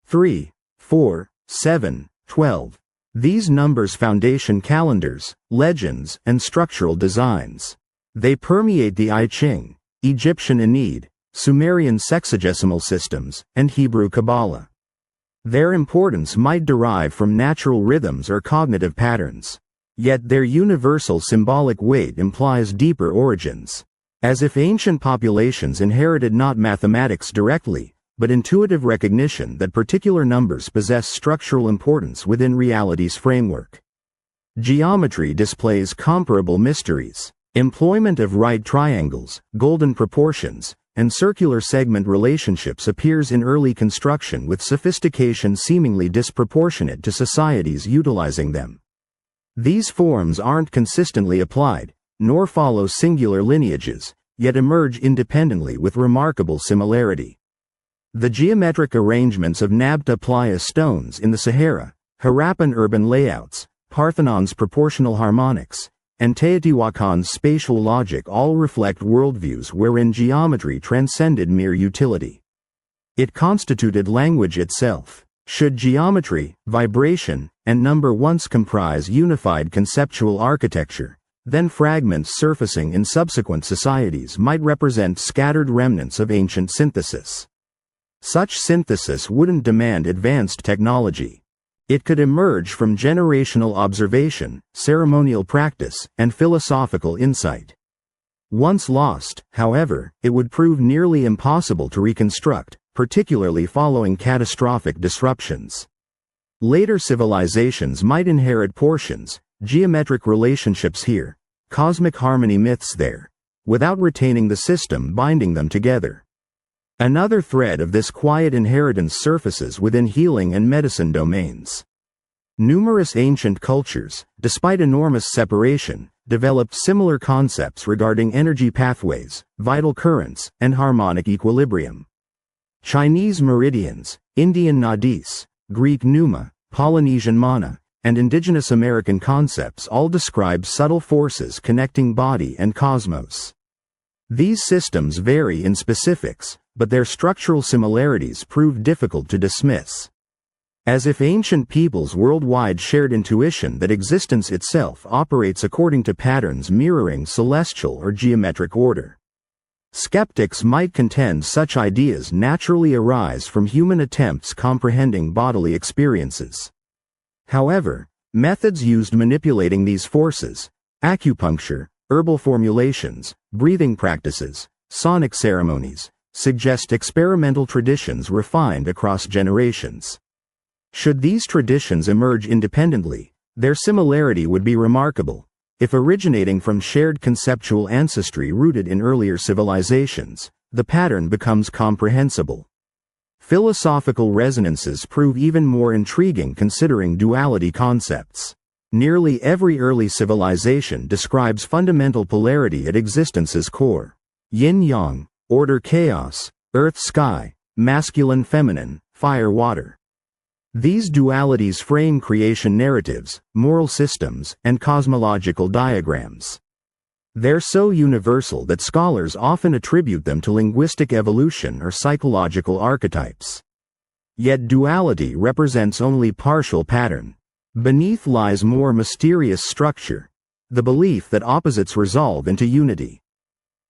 3, 4, 7, 12. These numbers foundation calendars, legends, and structural designs. They permeate the I Ching, Egyptian Ennead, Sumerian sexagesimal systems, and Hebrew Kabbalah. Their importance might derive from natural rhythms or cognitive patterns. Yet their universal symbolic weight implies deeper origins. As if ancient populations inherited not mathematics directly, but intuitive recognition that particular numbers possess structural importance within reality's framework. Geometry displays comparable mysteries. Employment of right triangles, golden proportions, and circular segment relationships appears in early construction with sophistication seemingly disproportionate to societies utilizing them. These forms aren't consistently applied, nor follow singular lineages, yet emerge independently with remarkable similarity. The geometric arrangements of Nabta Playa stones in the Sahara, Harappan urban layouts, Parthenon's proportional harmonics, and Teotihuacan's spatial logic all reflect worldviews wherein geometry transcended mere utility. It constituted language itself. Should geometry, vibration, and number once comprise unified conceptual architecture, then fragments surfacing in subsequent societies might represent scattered remnants of ancient synthesis. Such synthesis wouldn't demand advanced technology. It could emerge from generational observation, ceremonial practice, and philosophical insight. Once lost, however, it would prove nearly impossible to reconstruct, particularly following catastrophic disruptions. Later civilizations might inherit portions, geometric relationships here, cosmic harmony myths there, without retaining the system binding them together. Another thread of this quiet inheritance surfaces within healing and medicine domains. Numerous ancient cultures, despite enormous separation, developed similar concepts regarding energy pathways, vital currents, and harmonic equilibrium. Chinese meridians, Indian nadis, Greek pneuma, Polynesian mana, and indigenous American concepts all describe subtle forces connecting body and cosmos. These systems vary in specifics, but their structural similarities prove difficult to dismiss. As if ancient peoples worldwide shared intuition that existence itself operates according to patterns mirroring celestial or geometric order. Skeptics might contend such ideas naturally arise from human attempts comprehending bodily experiences. However, methods used manipulating these forces, acupuncture, herbal formulations, breathing practices, sonic ceremonies, suggest experimental traditions refined across generations. Should these traditions emerge independently, their similarity would be remarkable, If originating from shared conceptual ancestry rooted in earlier civilizations, the pattern becomes comprehensible. Philosophical resonances prove even more intriguing considering duality concepts. Nearly every early civilization describes fundamental polarity at existence's core. Yin-yang, order-chaos, earth-sky, masculine-feminine, fire-water. These dualities frame creation narratives, moral systems, and cosmological diagrams. They're so universal that scholars often attribute them to linguistic evolution or psychological archetypes. Yet duality represents only partial pattern. Beneath lies more mysterious structure, the belief that opposites resolve into unity.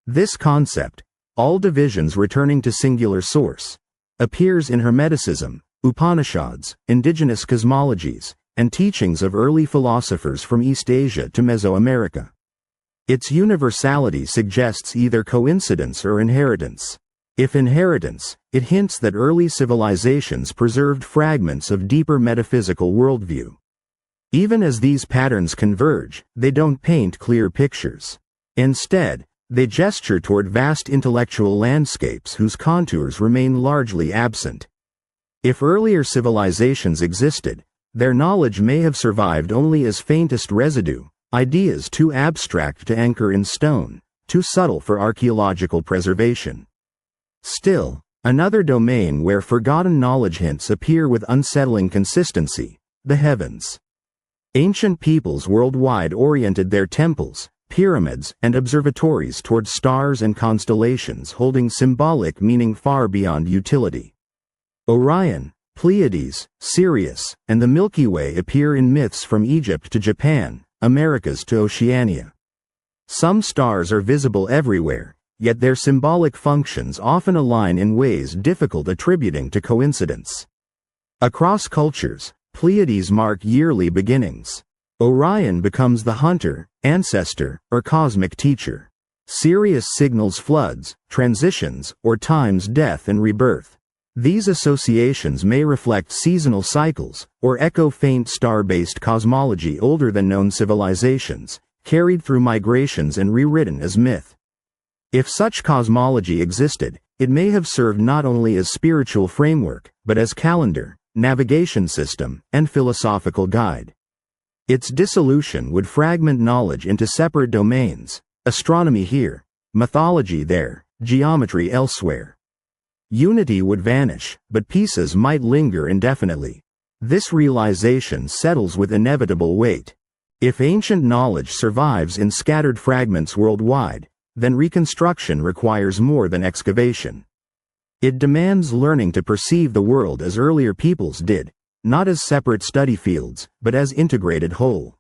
This concept, all divisions returning to singular source, appears in Hermeticism, Upanishads, indigenous cosmologies, and teachings of early philosophers from East Asia to Mesoamerica. Its universality suggests either coincidence or inheritance. If inheritance, it hints that early civilizations preserved fragments of deeper metaphysical worldview. Even as these patterns converge, they don't paint clear pictures. Instead, they gesture toward vast intellectual landscapes whose contours remain largely absent. If earlier civilizations existed, their knowledge may have survived only as faintest residue, ideas too abstract to anchor in stone, too subtle for archaeological preservation. Still, another domain where forgotten knowledge hints appear with unsettling consistency: the heavens. Ancient peoples worldwide oriented their temples, pyramids, and observatories toward stars and constellations holding symbolic meaning far beyond utility. Orion, Pleiades, Sirius, and the Milky Way appear in myths from Egypt to Japan, Americas to Oceania. Some stars are visible everywhere, yet their symbolic functions often align in ways difficult attributing to coincidence. Across cultures, Pleiades mark yearly beginnings. Orion becomes the hunter, ancestor, or cosmic teacher. Sirius signals floods, transitions, or time's death and rebirth. These associations may reflect seasonal cycles, or echo faint star-based cosmology older than known civilizations, carried through migrations and rewritten as myth. If such cosmology existed, it may have served not only as spiritual framework, but as calendar, navigation system, and philosophical guide. Its dissolution would fragment knowledge into separate domains: astronomy here, mythology there, geometry elsewhere. Unity would vanish, but pieces might linger indefinitely. This realization settles with inevitable weight. If ancient knowledge survives in scattered fragments worldwide, then reconstruction requires more than excavation. It demands learning to perceive the world as earlier peoples did, not as separate study fields, but as integrated whole.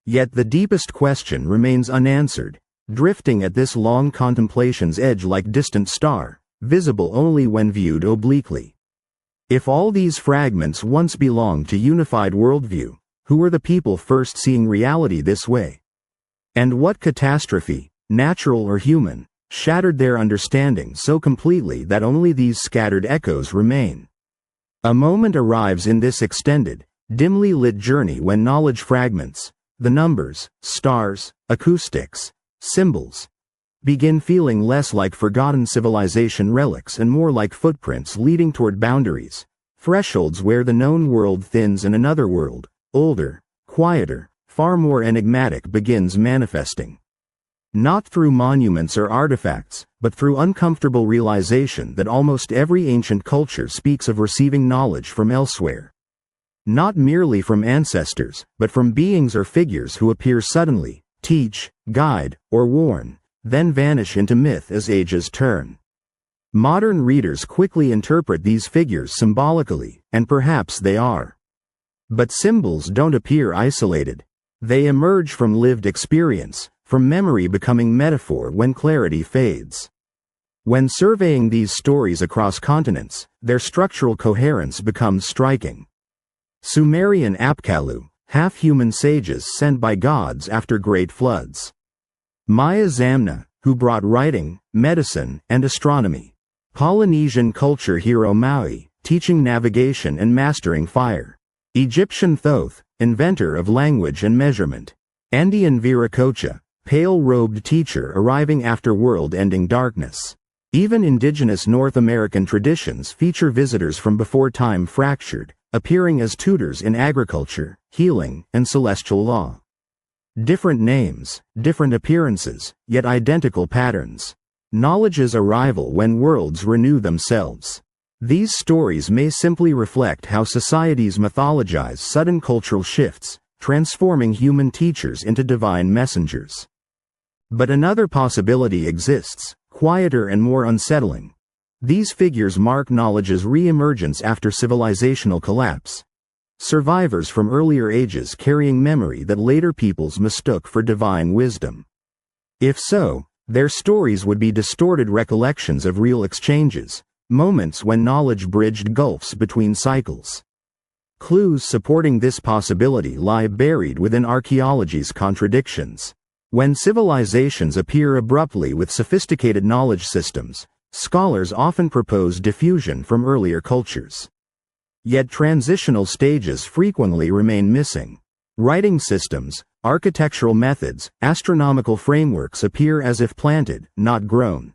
Yet the deepest question remains unanswered, drifting at this long contemplation's edge like distant star, visible only when viewed obliquely. If all these fragments once belonged to unified worldview, who were the people first seeing reality this way? And what catastrophe, natural or human, shattered their understanding so completely that only these scattered echoes remain? A moment arrives in this extended, dimly lit journey when knowledge fragments, the numbers, stars, acoustics, symbols, begin feeling less like forgotten civilization relics and more like footprints leading toward boundaries, thresholds where the known world thins and another world, older, quieter, far more enigmatic, begins manifesting. Not through monuments or artifacts, but through uncomfortable realization that almost every ancient culture speaks of receiving knowledge from elsewhere. Not merely from ancestors, but from beings or figures who appear suddenly, teach, guide, or warn, then vanish into myth as ages turn. Modern readers quickly interpret these figures symbolically, and perhaps they are. But symbols don't appear isolated. They emerge from lived experience, from memory becoming metaphor when clarity fades. When surveying these stories across continents, their structural coherence becomes striking. Sumerian Apkallu, half-human sages sent by gods after great floods. Maya Zamna, who brought writing, medicine, and astronomy. Polynesian culture hero Maui, teaching navigation and mastering fire. Egyptian Thoth, inventor of language and measurement. Andean Viracocha, pale-robed teacher arriving after world-ending darkness. Even indigenous North American traditions feature visitors from before time fractured, appearing as tutors in agriculture, healing, and celestial law. Different names, different appearances, yet identical patterns. Knowledge's arrival when worlds renew themselves. These stories may simply reflect how societies mythologize sudden cultural shifts, transforming human teachers into divine messengers. But another possibility exists, quieter and more unsettling. These figures mark knowledge's re-emergence after civilizational collapse. Survivors from earlier ages carrying memory that later peoples mistook for divine wisdom. If so, their stories would be distorted recollections of real exchanges, moments when knowledge bridged gulfs between cycles. Clues supporting this possibility lie buried within archaeology's contradictions. When civilizations appear abruptly with sophisticated knowledge systems, scholars often propose diffusion from earlier cultures. Yet transitional stages frequently remain missing. Writing systems, architectural methods, astronomical frameworks appear as if planted, not grown.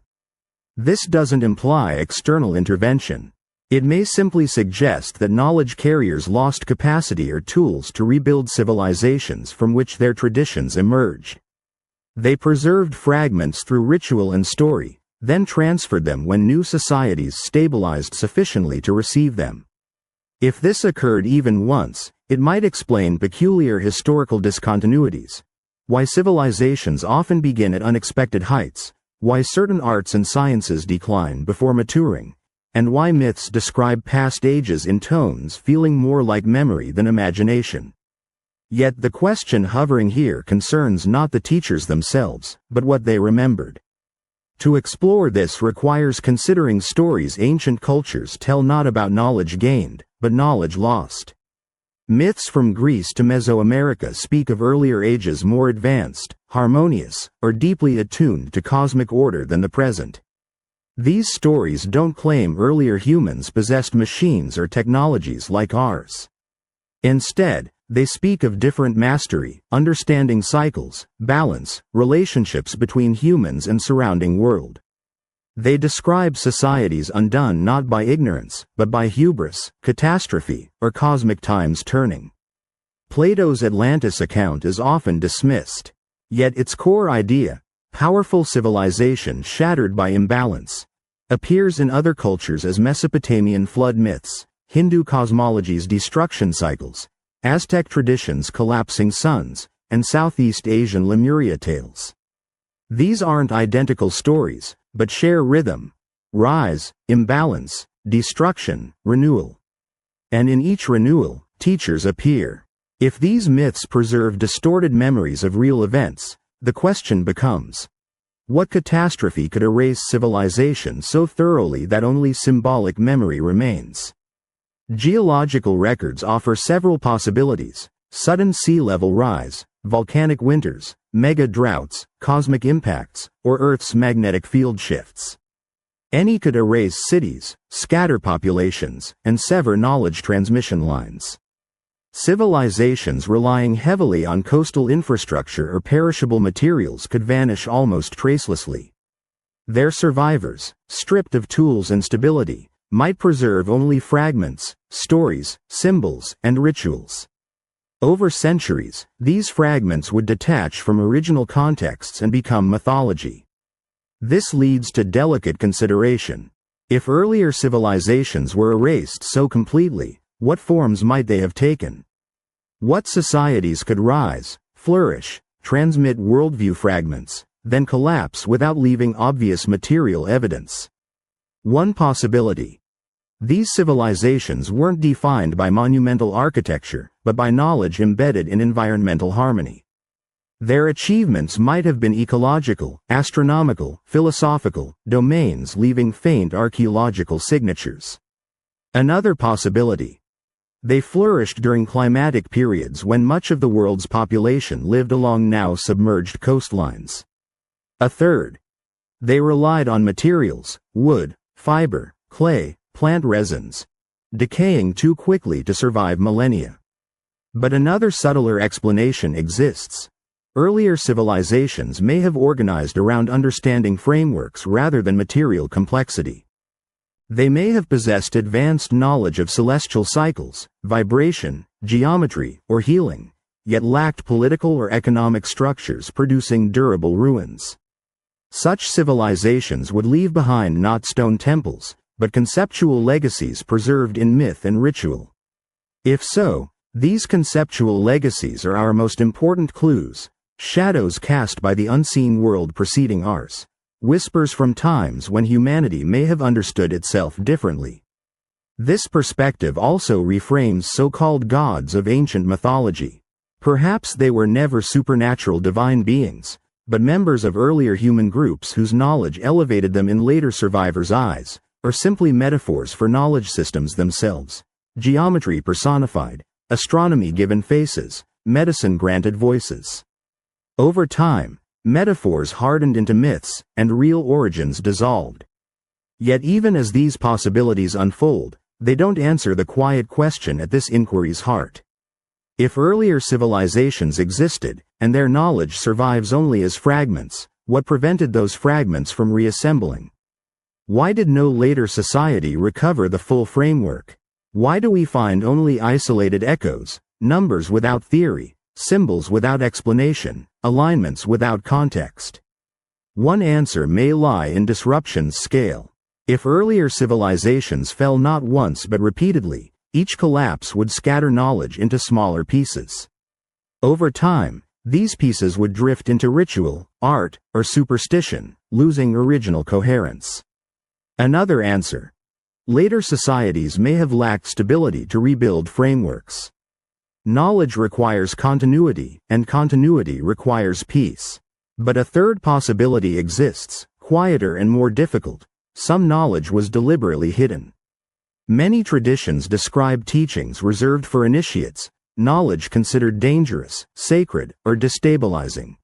This doesn't imply external intervention. It may simply suggest that knowledge carriers lost capacity or tools to rebuild civilizations from which their traditions emerged. They preserved fragments through ritual and story, then transferred them when new societies stabilized sufficiently to receive them. If this occurred even once, it might explain peculiar historical discontinuities. Why civilizations often begin at unexpected heights, why certain arts and sciences decline before maturing, and why myths describe past ages in tones feeling more like memory than imagination. Yet the question hovering here concerns not the teachers themselves, but what they remembered. To explore this requires considering stories ancient cultures tell not about knowledge gained, but knowledge lost. Myths from Greece to Mesoamerica speak of earlier ages more advanced, harmonious, or deeply attuned to cosmic order than the present. These stories don't claim earlier humans possessed machines or technologies like ours. Instead, they speak of different mastery, understanding cycles, balance, relationships between humans and surrounding world. They describe societies undone not by ignorance, but by hubris, catastrophe, or cosmic times turning. Plato's Atlantis account is often dismissed. Yet its core idea, powerful civilization shattered by imbalance, appears in other cultures as Mesopotamian flood myths, Hindu cosmology's destruction cycles, Aztec traditions' collapsing suns, and Southeast Asian Lemuria tales. These aren't identical stories, but share rhythm, rise, imbalance, destruction, renewal. And in each renewal, teachers appear. If these myths preserve distorted memories of real events, the question becomes, what catastrophe could erase civilization so thoroughly that only symbolic memory remains? Geological records offer several possibilities: sudden sea level rise, volcanic winters, mega droughts, cosmic impacts, or Earth's magnetic field shifts. Any could erase cities, scatter populations, and sever knowledge transmission lines. Civilizations relying heavily on coastal infrastructure or perishable materials could vanish almost tracelessly. Their survivors, stripped of tools and stability, might preserve only fragments, stories, symbols, and rituals. Over centuries, these fragments would detach from original contexts and become mythology. This leads to delicate consideration. If earlier civilizations were erased so completely, what forms might they have taken? What societies could rise, flourish, transmit worldview fragments, then collapse without leaving obvious material evidence? One possibility. These civilizations weren't defined by monumental architecture, but by knowledge embedded in environmental harmony. Their achievements might have been ecological, astronomical, philosophical domains, leaving faint archaeological signatures. Another possibility. They flourished during climatic periods when much of the world's population lived along now submerged coastlines. A third. They relied on materials, wood, fiber, clay, plant resins, decaying too quickly to survive millennia. But another subtler explanation exists. Earlier civilizations may have organized around understanding frameworks rather than material complexity. They may have possessed advanced knowledge of celestial cycles, vibration, geometry, or healing, yet lacked political or economic structures producing durable ruins. Such civilizations would leave behind not stone temples, but conceptual legacies preserved in myth and ritual. If so, these conceptual legacies are our most important clues, shadows cast by the unseen world preceding ours, whispers from times when humanity may have understood itself differently. This perspective also reframes so-called gods of ancient mythology. Perhaps they were never supernatural divine beings, but members of earlier human groups whose knowledge elevated them in later survivors' eyes, or simply metaphors for knowledge systems themselves. Geometry personified, astronomy given faces, medicine granted voices. Over time, metaphors hardened into myths, and real origins dissolved. Yet even as these possibilities unfold, they don't answer the quiet question at this inquiry's heart. If earlier civilizations existed, and their knowledge survives only as fragments, what prevented those fragments from reassembling? Why did no later society recover the full framework? Why do we find only isolated echoes, numbers without theory, symbols without explanation, alignments without context? One answer may lie in disruption's scale. If earlier civilizations fell not once but repeatedly, each collapse would scatter knowledge into smaller pieces. Over time, these pieces would drift into ritual, art, or superstition, losing original coherence. Another answer. Later societies may have lacked stability to rebuild frameworks. Knowledge requires continuity, and continuity requires peace. But a third possibility exists, quieter and more difficult. Some knowledge was deliberately hidden. Many traditions describe teachings reserved for initiates, knowledge considered dangerous, sacred, or destabilizing.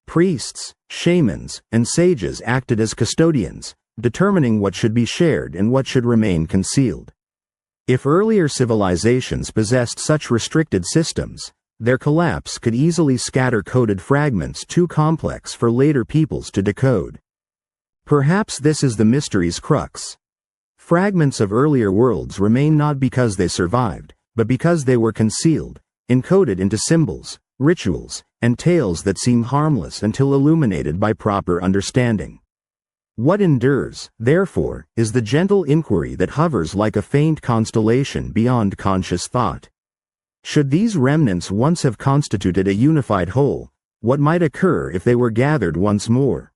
Priests, shamans, and sages acted as custodians, determining what should be shared and what should remain concealed. If earlier civilizations possessed such restricted systems, their collapse could easily scatter coded fragments too complex for later peoples to decode. Perhaps this is the mystery's crux. Fragments of earlier worlds remain not because they survived, but because they were concealed, encoded into symbols, rituals, and tales that seem harmless until illuminated by proper understanding. What endures, therefore, is the gentle inquiry that hovers like a faint constellation beyond conscious thought. Should these remnants once have constituted a unified whole, what might occur if they were gathered once more?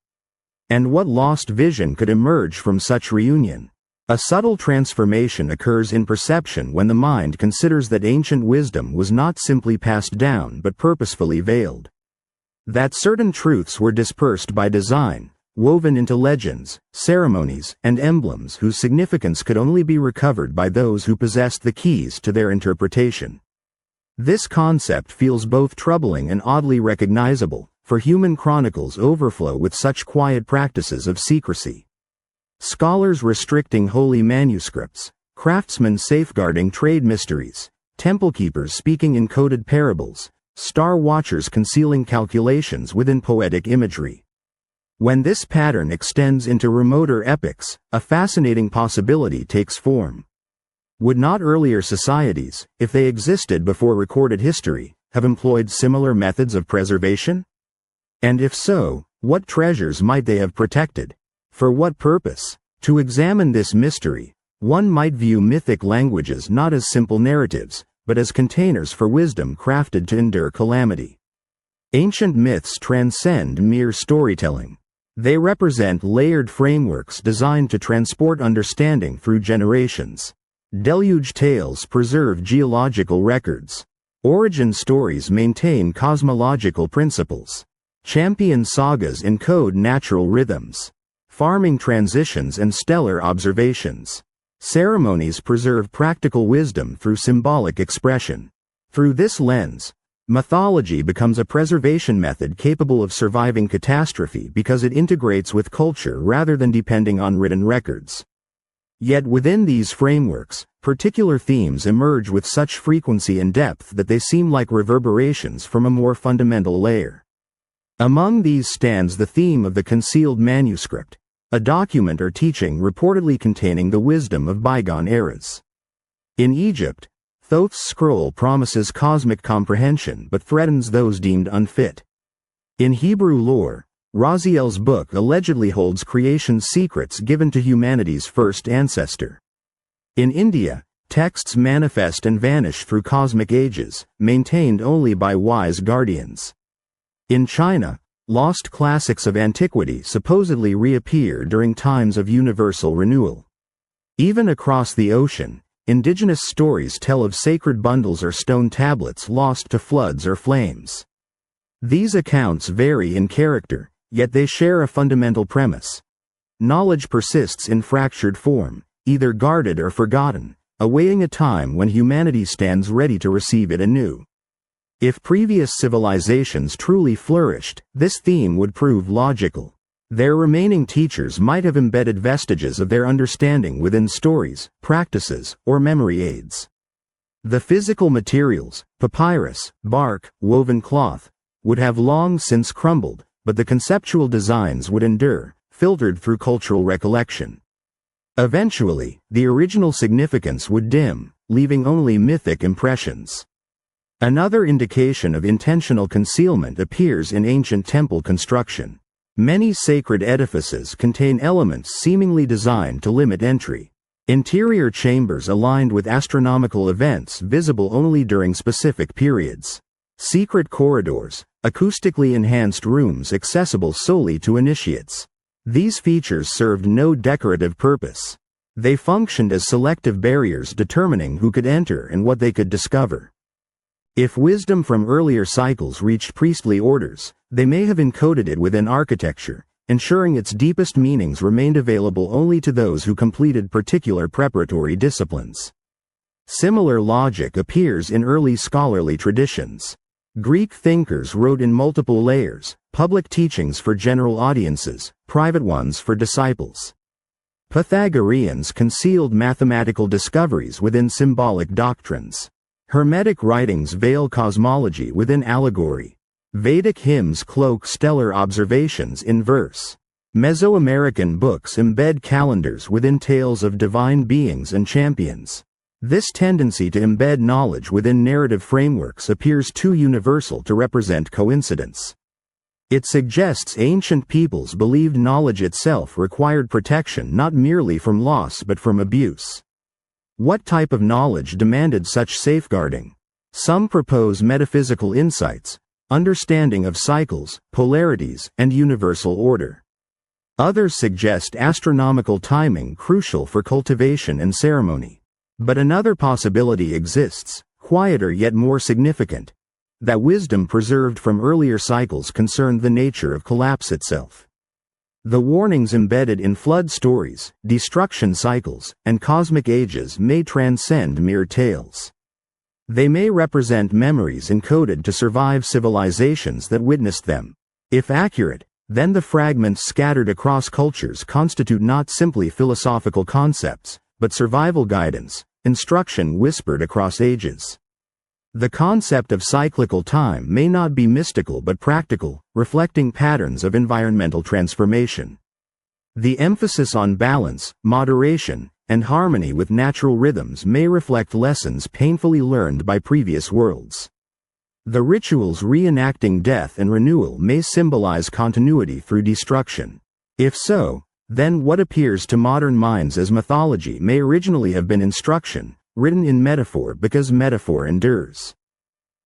And what lost vision could emerge from such reunion? A subtle transformation occurs in perception when the mind considers that ancient wisdom was not simply passed down but purposefully veiled. That certain truths were dispersed by design, woven into legends, ceremonies, and emblems whose significance could only be recovered by those who possessed the keys to their interpretation. This concept feels both troubling and oddly recognizable, for human chronicles overflow with such quiet practices of secrecy. Scholars restricting holy manuscripts, craftsmen safeguarding trade mysteries, temple keepers speaking in coded parables, star watchers concealing calculations within poetic imagery. When this pattern extends into remoter epochs, a fascinating possibility takes form. Would not earlier societies, if they existed before recorded history, have employed similar methods of preservation? And if so, what treasures might they have protected? For what purpose? To examine this mystery, one might view mythic languages not as simple narratives, but as containers for wisdom crafted to endure calamity. Ancient myths transcend mere storytelling. They represent layered frameworks designed to transport understanding through generations. Deluge tales preserve geological records. Origin stories maintain cosmological principles. Champion sagas encode natural rhythms. Farming transitions and stellar observations. Ceremonies preserve practical wisdom through symbolic expression. Through this lens, mythology becomes a preservation method capable of surviving catastrophe because it integrates with culture rather than depending on written records. Yet within these frameworks, particular themes emerge with such frequency and depth that they seem like reverberations from a more fundamental layer. Among these stands the theme of the concealed manuscript, a document or teaching reportedly containing the wisdom of bygone eras. In Egypt, Thoth's scroll promises cosmic comprehension but threatens those deemed unfit. In Hebrew lore, Raziel's book allegedly holds creation's secrets given to humanity's first ancestor. In India, texts manifest and vanish through cosmic ages, maintained only by wise guardians. In China, lost classics of antiquity supposedly reappear during times of universal renewal. Even across the ocean, indigenous stories tell of sacred bundles or stone tablets lost to floods or flames. These accounts vary in character, yet they share a fundamental premise. Knowledge persists in fractured form, either guarded or forgotten, awaiting a time when humanity stands ready to receive it anew. If previous civilizations truly flourished, this theme would prove logical. Their remaining teachers might have embedded vestiges of their understanding within stories, practices, or memory aids. The physical materials, papyrus, bark, woven cloth, would have long since crumbled, but the conceptual designs would endure, filtered through cultural recollection. Eventually, the original significance would dim, leaving only mythic impressions. Another indication of intentional concealment appears in ancient temple construction. Many sacred edifices contain elements seemingly designed to limit entry. Interior chambers aligned with astronomical events visible only during specific periods. Secret corridors, acoustically enhanced rooms accessible solely to initiates. These features served no decorative purpose. They functioned as selective barriers determining who could enter and what they could discover. If wisdom from earlier cycles reached priestly orders, they may have encoded it within architecture, ensuring its deepest meanings remained available only to those who completed particular preparatory disciplines. Similar logic appears in early scholarly traditions. Greek thinkers wrote in multiple layers, public teachings for general audiences, private ones for disciples. Pythagoreans concealed mathematical discoveries within symbolic doctrines. Hermetic writings veil cosmology within allegory. Vedic hymns cloak stellar observations in verse. Mesoamerican books embed calendars within tales of divine beings and champions. This tendency to embed knowledge within narrative frameworks appears too universal to represent coincidence. It suggests ancient peoples believed knowledge itself required protection not merely from loss but from abuse. What type of knowledge demanded such safeguarding? Some propose metaphysical insights, understanding of cycles, polarities, and universal order. Others suggest astronomical timing crucial for cultivation and ceremony. But another possibility exists, quieter yet more significant, that wisdom preserved from earlier cycles concerned the nature of collapse itself. The warnings embedded in flood stories, destruction cycles, and cosmic ages may transcend mere tales. They may represent memories encoded to survive civilizations that witnessed them. If accurate, then the fragments scattered across cultures constitute not simply philosophical concepts, but survival guidance, instruction whispered across ages. The concept of cyclical time may not be mystical but practical, reflecting patterns of environmental transformation. The emphasis on balance, moderation, and harmony with natural rhythms may reflect lessons painfully learned by previous worlds. The rituals reenacting death and renewal may symbolize continuity through destruction. If so, then what appears to modern minds as mythology may originally have been instruction, written in metaphor because metaphor endures.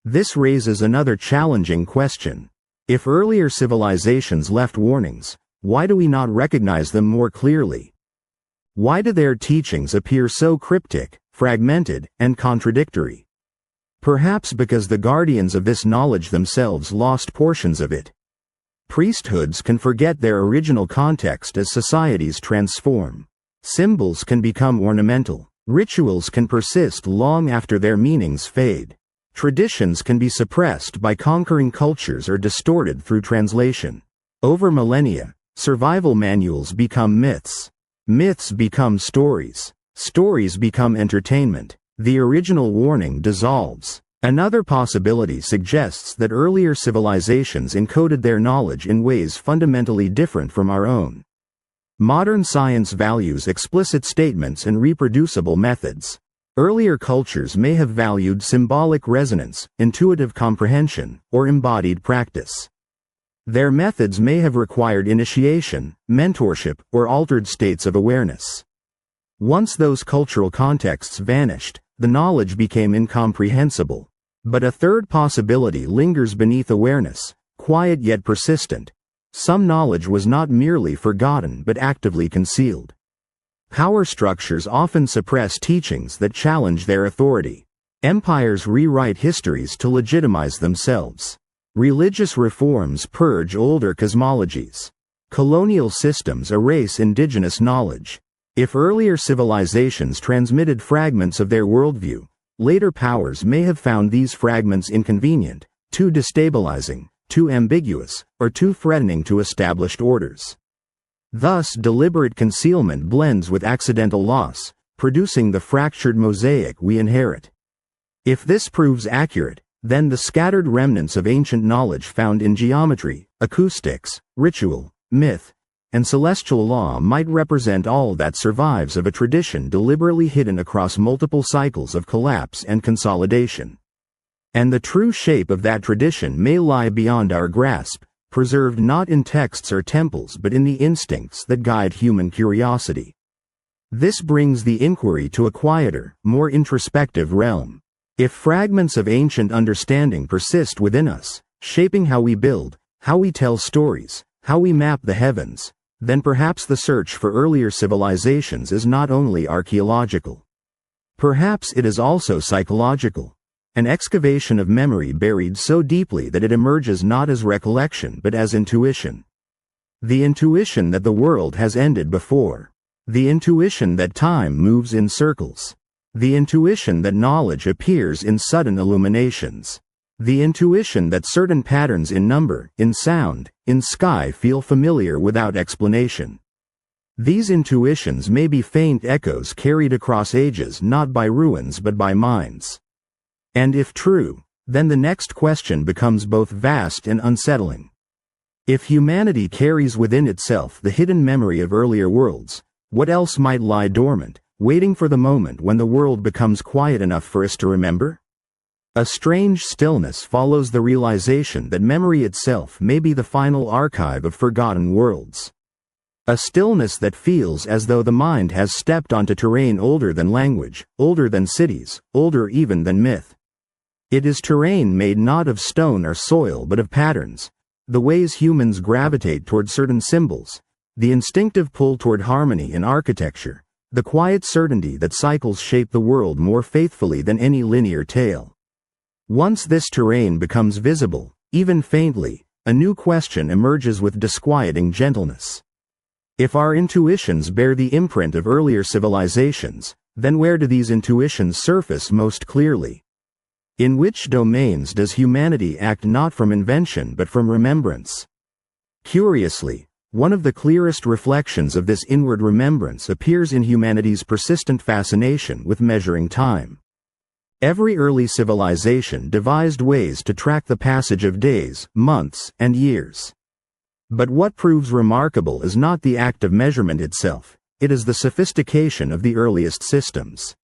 This raises another challenging question. If earlier civilizations left warnings, why do we not recognize them more clearly? Why do their teachings appear so cryptic, fragmented, and contradictory? Perhaps because the guardians of this knowledge themselves lost portions of it. Priesthoods can forget their original context as societies transform. Symbols can become ornamental. Rituals can persist long after their meanings fade. Traditions can be suppressed by conquering cultures or distorted through translation. Over millennia, survival manuals become myths. Myths become stories. Stories become entertainment. The original warning dissolves. Another possibility suggests that earlier civilizations encoded their knowledge in ways fundamentally different from our own. Modern science values explicit statements and reproducible methods. Earlier cultures may have valued symbolic resonance, intuitive comprehension, or embodied practice. Their methods may have required initiation, mentorship, or altered states of awareness. Once those cultural contexts vanished, the knowledge became incomprehensible. But a third possibility lingers beneath awareness, quiet yet persistent. Some knowledge was not merely forgotten but actively concealed. Power structures often suppress teachings that challenge their authority. Empires rewrite histories to legitimize themselves. Religious reforms purge older cosmologies. Colonial systems erase indigenous knowledge. If earlier civilizations transmitted fragments of their worldview, later powers may have found these fragments inconvenient, too destabilizing, too ambiguous, or too threatening to established orders. Thus, deliberate concealment blends with accidental loss, producing the fractured mosaic we inherit. If this proves accurate, then the scattered remnants of ancient knowledge found in geometry, acoustics, ritual, myth, and celestial law might represent all that survives of a tradition deliberately hidden across multiple cycles of collapse and consolidation. And the true shape of that tradition may lie beyond our grasp, preserved not in texts or temples but in the instincts that guide human curiosity. This brings the inquiry to a quieter, more introspective realm. If fragments of ancient understanding persist within us, shaping how we build, how we tell stories, how we map the heavens, then perhaps the search for earlier civilizations is not only archaeological. Perhaps it is also psychological. An excavation of memory buried so deeply that it emerges not as recollection but as intuition. The intuition that the world has ended before. The intuition that time moves in circles. The intuition that knowledge appears in sudden illuminations. The intuition that certain patterns in number, in sound, in sky feel familiar without explanation. These intuitions may be faint echoes carried across ages not by ruins but by minds. And if true, then the next question becomes both vast and unsettling. If humanity carries within itself the hidden memory of earlier worlds, what else might lie dormant, waiting for the moment when the world becomes quiet enough for us to remember? A strange stillness follows the realization that memory itself may be the final archive of forgotten worlds. A stillness that feels as though the mind has stepped onto terrain older than language, older than cities, older even than myth. It is terrain made not of stone or soil but of patterns, the ways humans gravitate toward certain symbols, the instinctive pull toward harmony in architecture, the quiet certainty that cycles shape the world more faithfully than any linear tale. Once this terrain becomes visible, even faintly, a new question emerges with disquieting gentleness. If our intuitions bear the imprint of earlier civilizations, then where do these intuitions surface most clearly? In which domains does humanity act not from invention but from remembrance? Curiously, one of the clearest reflections of this inward remembrance appears in humanity's persistent fascination with measuring time. Every early civilization devised ways to track the passage of days, months, and years. But what proves remarkable is not the act of measurement itself, it is the sophistication of the earliest systems.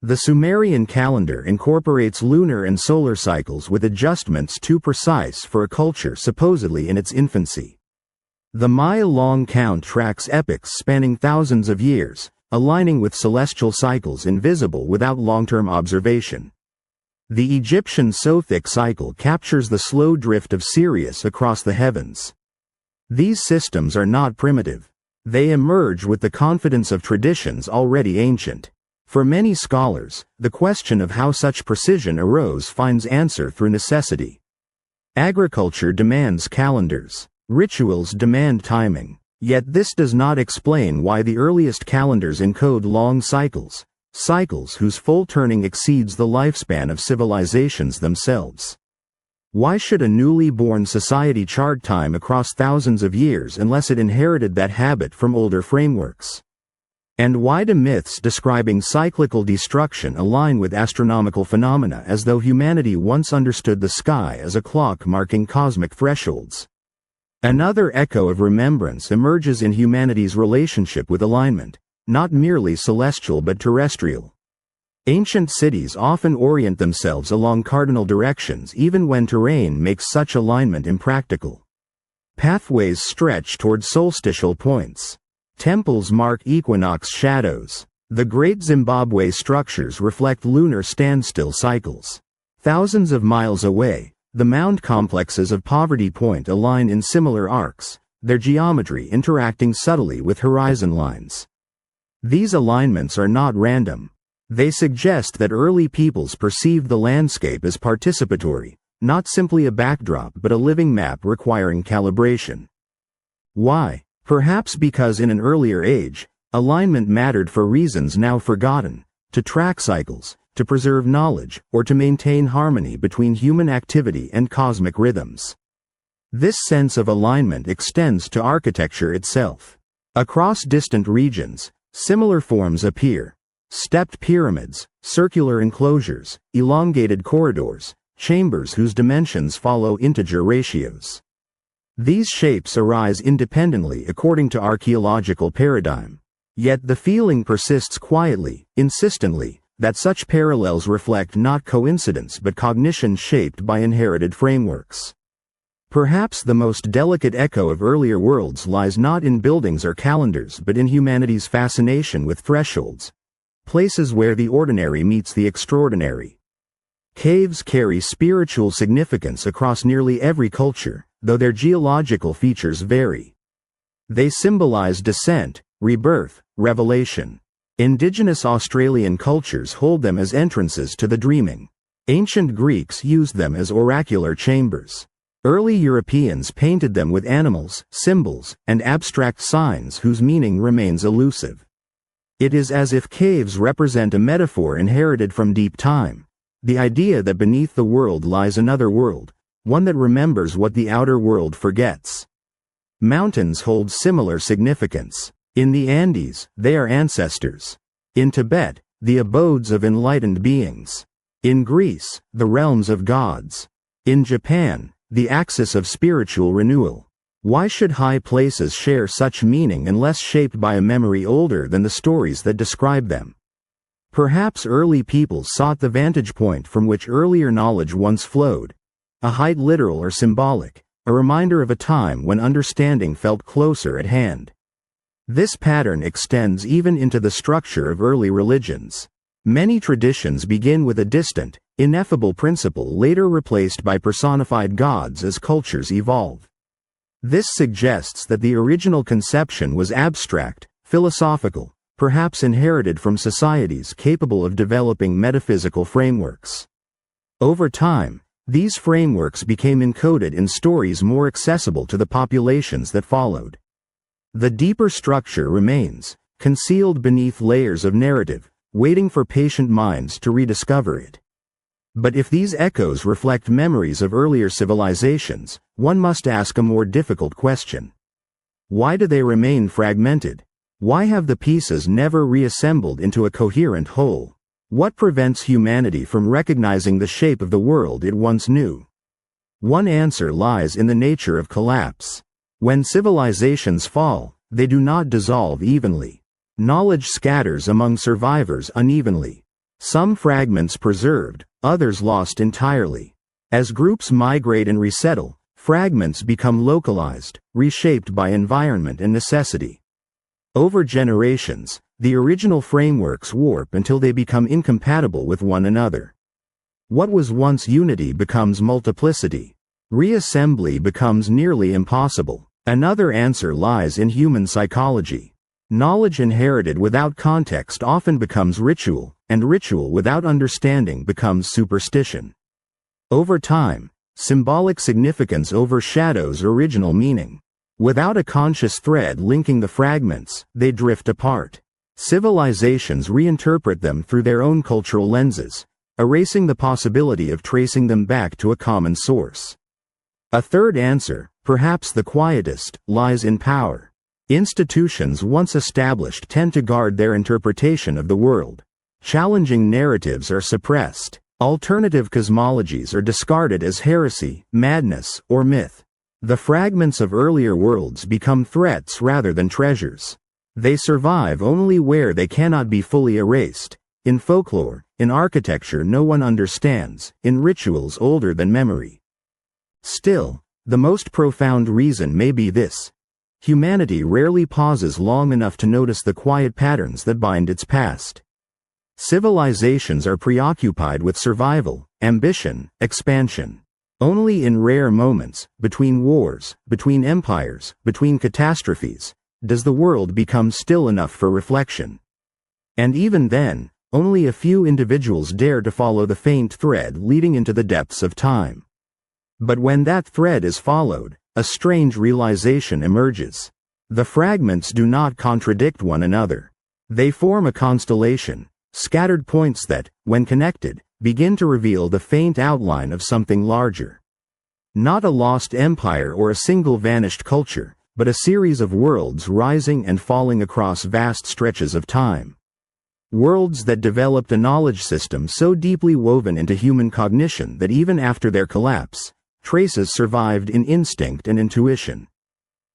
The Sumerian calendar incorporates lunar and solar cycles with adjustments too precise for a culture supposedly in its infancy. The Maya-long count tracks epochs spanning thousands of years, aligning with celestial cycles invisible without long-term observation. The Egyptian Sothic cycle captures the slow drift of Sirius across the heavens. These systems are not primitive. They emerge with the confidence of traditions already ancient. For many scholars, the question of how such precision arose finds answer through necessity. Agriculture demands calendars. Rituals demand timing. Yet this does not explain why the earliest calendars encode long cycles, cycles whose full turning exceeds the lifespan of civilizations themselves. Why should a newly born society chart time across thousands of years unless it inherited that habit from older frameworks? And why do myths describing cyclical destruction align with astronomical phenomena as though humanity once understood the sky as a clock marking cosmic thresholds? Another echo of remembrance emerges in humanity's relationship with alignment, not merely celestial but terrestrial. Ancient cities often orient themselves along cardinal directions even when terrain makes such alignment impractical. Pathways stretch toward solstitial points. Temples mark equinox shadows. The great Zimbabwe structures reflect lunar standstill cycles. Thousands of miles away, the mound complexes of Poverty Point align in similar arcs, their geometry interacting subtly with horizon lines. These alignments are not random. They suggest that early peoples perceived the landscape as participatory, not simply a backdrop but a living map requiring calibration. Why? Perhaps because in an earlier age, alignment mattered for reasons now forgotten: to track cycles, to preserve knowledge, or to maintain harmony between human activity and cosmic rhythms. This sense of alignment extends to architecture itself. Across distant regions, similar forms appear: stepped pyramids, circular enclosures, elongated corridors, chambers whose dimensions follow integer ratios. These shapes arise independently according to archaeological paradigm. Yet the feeling persists quietly, insistently, that such parallels reflect not coincidence but cognition shaped by inherited frameworks. Perhaps the most delicate echo of earlier worlds lies not in buildings or calendars but in humanity's fascination with thresholds, places where the ordinary meets the extraordinary. Caves carry spiritual significance across nearly every culture, though their geological features vary. They symbolize descent, rebirth, revelation. Indigenous Australian cultures hold them as entrances to the dreaming. Ancient Greeks used them as oracular chambers. Early Europeans painted them with animals, symbols, and abstract signs whose meaning remains elusive. It is as if caves represent a metaphor inherited from deep time, the idea that beneath the world lies another world, one that remembers what the outer world forgets. Mountains hold similar significance. In the Andes, they are ancestors. In Tibet, the abodes of enlightened beings. In Greece, the realms of gods. In Japan, the axis of spiritual renewal. Why should high places share such meaning unless shaped by a memory older than the stories that describe them? Perhaps early peoples sought the vantage point from which earlier knowledge once flowed, a height literal or symbolic, a reminder of a time when understanding felt closer at hand. This pattern extends even into the structure of early religions. Many traditions begin with a distant, ineffable principle later replaced by personified gods as cultures evolve. This suggests that the original conception was abstract, philosophical, perhaps inherited from societies capable of developing metaphysical frameworks. Over time, these frameworks became encoded in stories more accessible to the populations that followed. The deeper structure remains, concealed beneath layers of narrative, waiting for patient minds to rediscover it. But if these echoes reflect memories of earlier civilizations, one must ask a more difficult question. Why do they remain fragmented? Why have the pieces never reassembled into a coherent whole? What prevents humanity from recognizing the shape of the world it once knew? One answer lies in the nature of collapse. When civilizations fall, they do not dissolve evenly. Knowledge scatters among survivors unevenly. Some fragments preserved, others lost entirely. As groups migrate and resettle, fragments become localized, reshaped by environment and necessity. Over generations, the original frameworks warp until they become incompatible with one another. What was once unity becomes multiplicity. Reassembly becomes nearly impossible. Another answer lies in human psychology. Knowledge inherited without context often becomes ritual, and ritual without understanding becomes superstition. Over time, symbolic significance overshadows original meaning. Without a conscious thread linking the fragments, they drift apart. Civilizations reinterpret them through their own cultural lenses, erasing the possibility of tracing them back to a common source. A third answer, perhaps the quietest, lies in power. Institutions once established tend to guard their interpretation of the world. Challenging narratives are suppressed. Alternative cosmologies are discarded as heresy, madness, or myth. The fragments of earlier worlds become threats rather than treasures. They survive only where they cannot be fully erased. In folklore, in architecture no one understands, in rituals older than memory. Still, the most profound reason may be this. Humanity rarely pauses long enough to notice the quiet patterns that bind its past. Civilizations are preoccupied with survival, ambition, expansion. Only in rare moments, between wars, between empires, between catastrophes, does the world become still enough for reflection. And even then, only a few individuals dare to follow the faint thread leading into the depths of time. But when that thread is followed, a strange realization emerges. The fragments do not contradict one another. They form a constellation, scattered points that, when connected, begin to reveal the faint outline of something larger. Not a lost empire or a single vanished culture, but a series of worlds rising and falling across vast stretches of time. Worlds that developed a knowledge system so deeply woven into human cognition that even after their collapse, traces survived in instinct and intuition.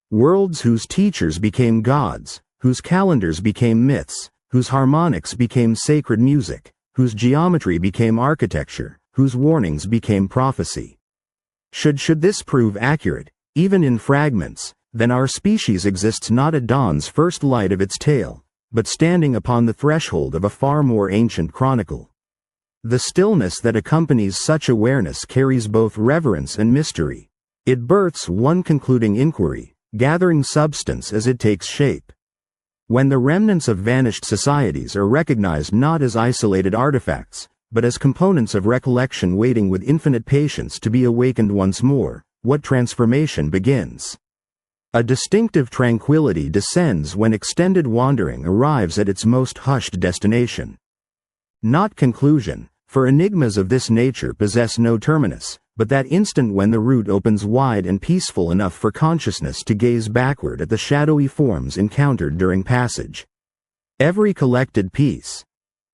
Worlds whose teachers became gods, whose calendars became myths, whose harmonics became sacred music, whose geometry became architecture, whose warnings became prophecy. Should this prove accurate, even in fragments, then our species exists not at dawn's first light of its tale, but standing upon the threshold of a far more ancient chronicle. The stillness that accompanies such awareness carries both reverence and mystery. It births one concluding inquiry, gathering substance as it takes shape. When the remnants of vanished societies are recognized not as isolated artifacts, but as components of recollection waiting with infinite patience to be awakened once more, what transformation begins? A distinctive tranquility descends when extended wandering arrives at its most hushed destination. Not conclusion, for enigmas of this nature possess no terminus, but that instant when the route opens wide and peaceful enough for consciousness to gaze backward at the shadowy forms encountered during passage. Every collected piece,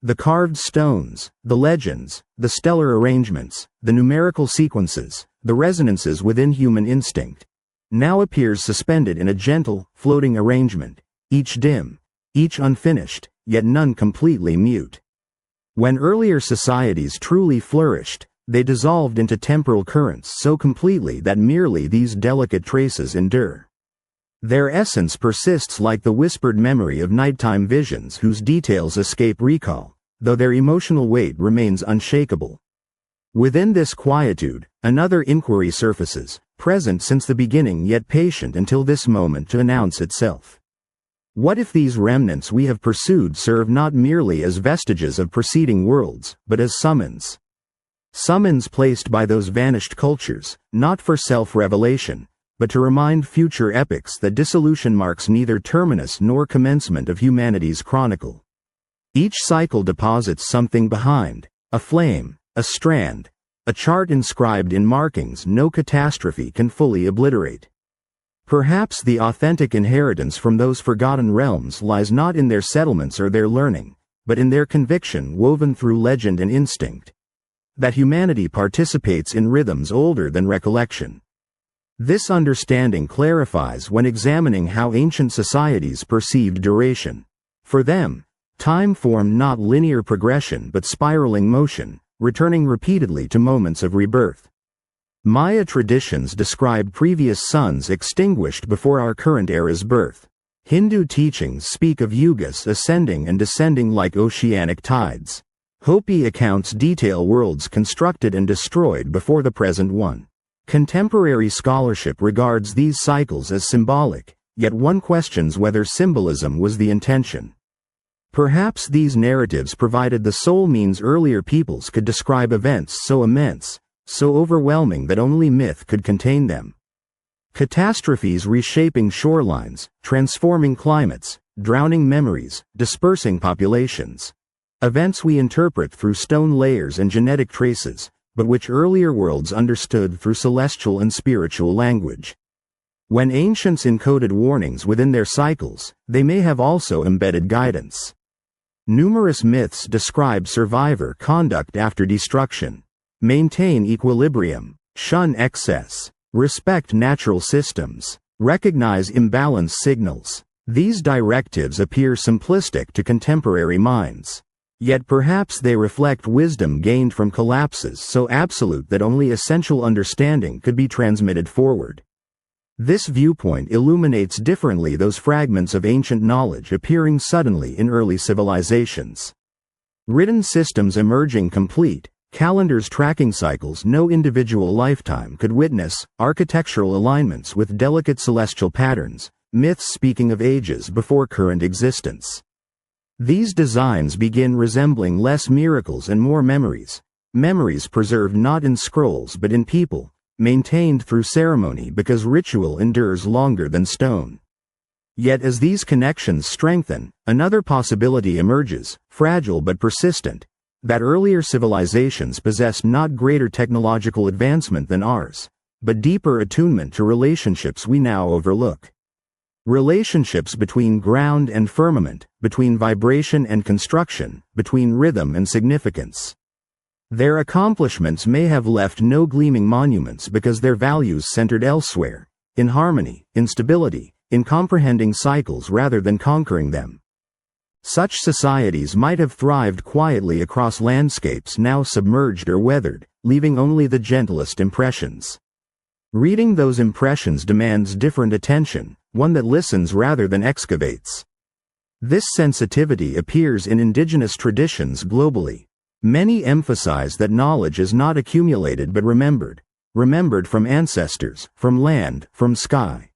the carved stones, the legends, the stellar arrangements, the numerical sequences, the resonances within human instinct, now appears suspended in a gentle, floating arrangement, each dim, each unfinished, yet none completely mute. When earlier societies truly flourished, they dissolved into temporal currents so completely that merely these delicate traces endure. Their essence persists like the whispered memory of nighttime visions whose details escape recall, though their emotional weight remains unshakable. Within this quietude, another inquiry surfaces, present since the beginning yet patient until this moment to announce itself. What if these remnants we have pursued serve not merely as vestiges of preceding worlds, but as summons? Summons placed by those vanished cultures, not for self-revelation, but to remind future epochs that dissolution marks neither terminus nor commencement of humanity's chronicle. Each cycle deposits something behind, a flame, a strand, a chart inscribed in markings no catastrophe can fully obliterate. Perhaps the authentic inheritance from those forgotten realms lies not in their settlements or their learning, but in their conviction woven through legend and instinct, that humanity participates in rhythms older than recollection. This understanding clarifies when examining how ancient societies perceived duration. For them, time formed not linear progression but spiraling motion, returning repeatedly to moments of rebirth. Maya traditions describe previous suns extinguished before our current era's birth. Hindu teachings speak of yugas ascending and descending like oceanic tides. Hopi accounts detail worlds constructed and destroyed before the present one. Contemporary scholarship regards these cycles as symbolic, yet one questions whether symbolism was the intention. Perhaps these narratives provided the sole means earlier peoples could describe events so immense, so overwhelming that only myth could contain them. Catastrophes reshaping shorelines, transforming climates, drowning memories, dispersing populations. Events we interpret through stone layers and genetic traces, but which earlier worlds understood through celestial and spiritual language. When ancients encoded warnings within their cycles, they may have also embedded guidance. Numerous myths describe survivor conduct after destruction. Maintain equilibrium, shun excess, respect natural systems, recognize imbalance signals. These directives appear simplistic to contemporary minds. Yet perhaps they reflect wisdom gained from collapses so absolute that only essential understanding could be transmitted forward. This viewpoint illuminates differently those fragments of ancient knowledge appearing suddenly in early civilizations. Written systems emerging complete, calendars tracking cycles no individual lifetime could witness, architectural alignments with delicate celestial patterns, myths speaking of ages before current existence. These designs begin resembling less miracles and more memories, memories preserved not in scrolls but in people, maintained through ceremony because ritual endures longer than stone. Yet as these connections strengthen, another possibility emerges, fragile but persistent, that earlier civilizations possessed not greater technological advancement than ours, but deeper attunement to relationships we now overlook. Relationships between ground and firmament, between vibration and construction, between rhythm and significance. Their accomplishments may have left no gleaming monuments because their values centered elsewhere, in harmony, in stability, in comprehending cycles rather than conquering them. Such societies might have thrived quietly across landscapes now submerged or weathered, leaving only the gentlest impressions. Reading those impressions demands different attention, one that listens rather than excavates. This sensitivity appears in indigenous traditions globally. Many emphasize that knowledge is not accumulated but remembered from ancestors, from land, from sky.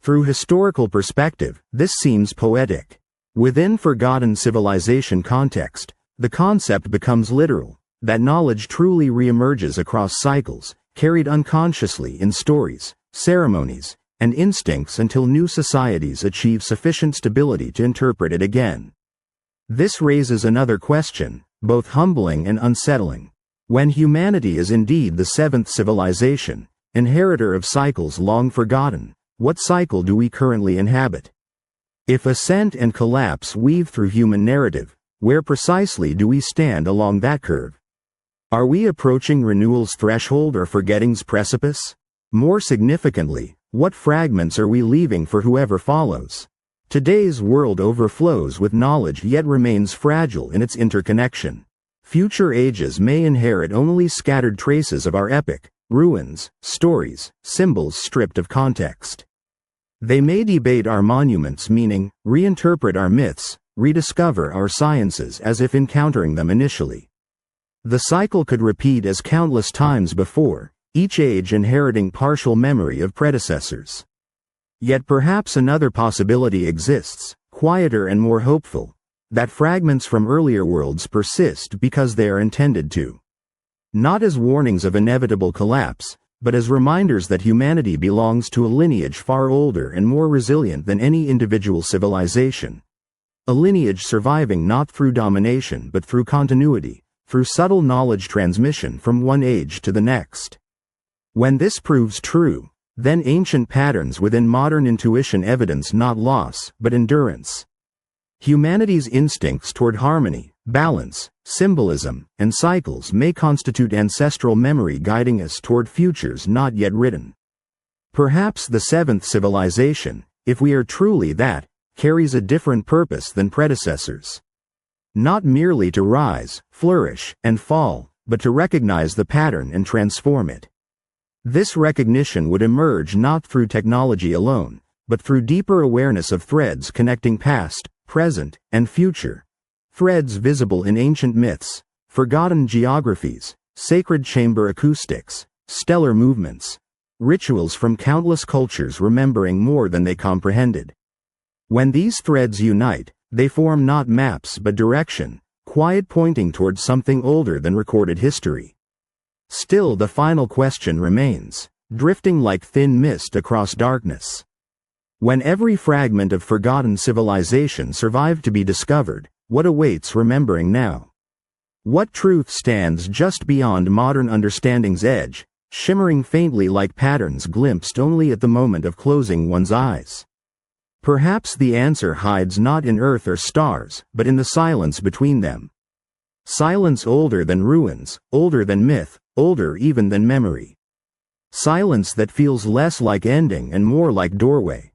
Through historical perspective, this seems poetic. Within forgotten civilization context, the concept becomes literal, that knowledge truly reemerges across cycles, carried unconsciously in stories, ceremonies, and instincts until new societies achieve sufficient stability to interpret it again. This raises another question, both humbling and unsettling. When humanity is indeed the seventh civilization, inheritor of cycles long forgotten, what cycle do we currently inhabit? If ascent and collapse weave through human narrative, where precisely do we stand along that curve? Are we approaching renewal's threshold or forgetting's precipice? More significantly, what fragments are we leaving for whoever follows? Today's world overflows with knowledge yet remains fragile in its interconnection. Future ages may inherit only scattered traces of our epic, ruins, stories, symbols stripped of context. They may debate our monuments' meaning, reinterpret our myths, rediscover our sciences as if encountering them initially. The cycle could repeat as countless times before, each age inheriting partial memory of predecessors. Yet perhaps another possibility exists, quieter and more hopeful, that fragments from earlier worlds persist because they are intended to. Not as warnings of inevitable collapse, but as reminders that humanity belongs to a lineage far older and more resilient than any individual civilization. A lineage surviving not through domination but through continuity, through subtle knowledge transmission from one age to the next. When this proves true, then ancient patterns within modern intuition evidence not loss, but endurance. Humanity's instincts toward harmony, balance, symbolism, and cycles may constitute ancestral memory guiding us toward futures not yet written. Perhaps the seventh civilization, if we are truly that, carries a different purpose than predecessors. Not merely to rise, flourish, and fall, but to recognize the pattern and transform it. This recognition would emerge not through technology alone, but through deeper awareness of threads connecting past, present, and future. Threads visible in ancient myths, forgotten geographies, sacred chamber acoustics, stellar movements, rituals from countless cultures remembering more than they comprehended. When these threads unite, they form not maps but direction, quiet pointing toward something older than recorded history. Still the final question remains, drifting like thin mist across darkness. When every fragment of forgotten civilization survived to be discovered, what awaits remembering now? What truth stands just beyond modern understanding's edge, shimmering faintly like patterns glimpsed only at the moment of closing one's eyes. Perhaps the answer hides not in earth or stars, but in the silence between them. Silence older than ruins, older than myth, older even than memory. Silence that feels less like ending and more like doorway.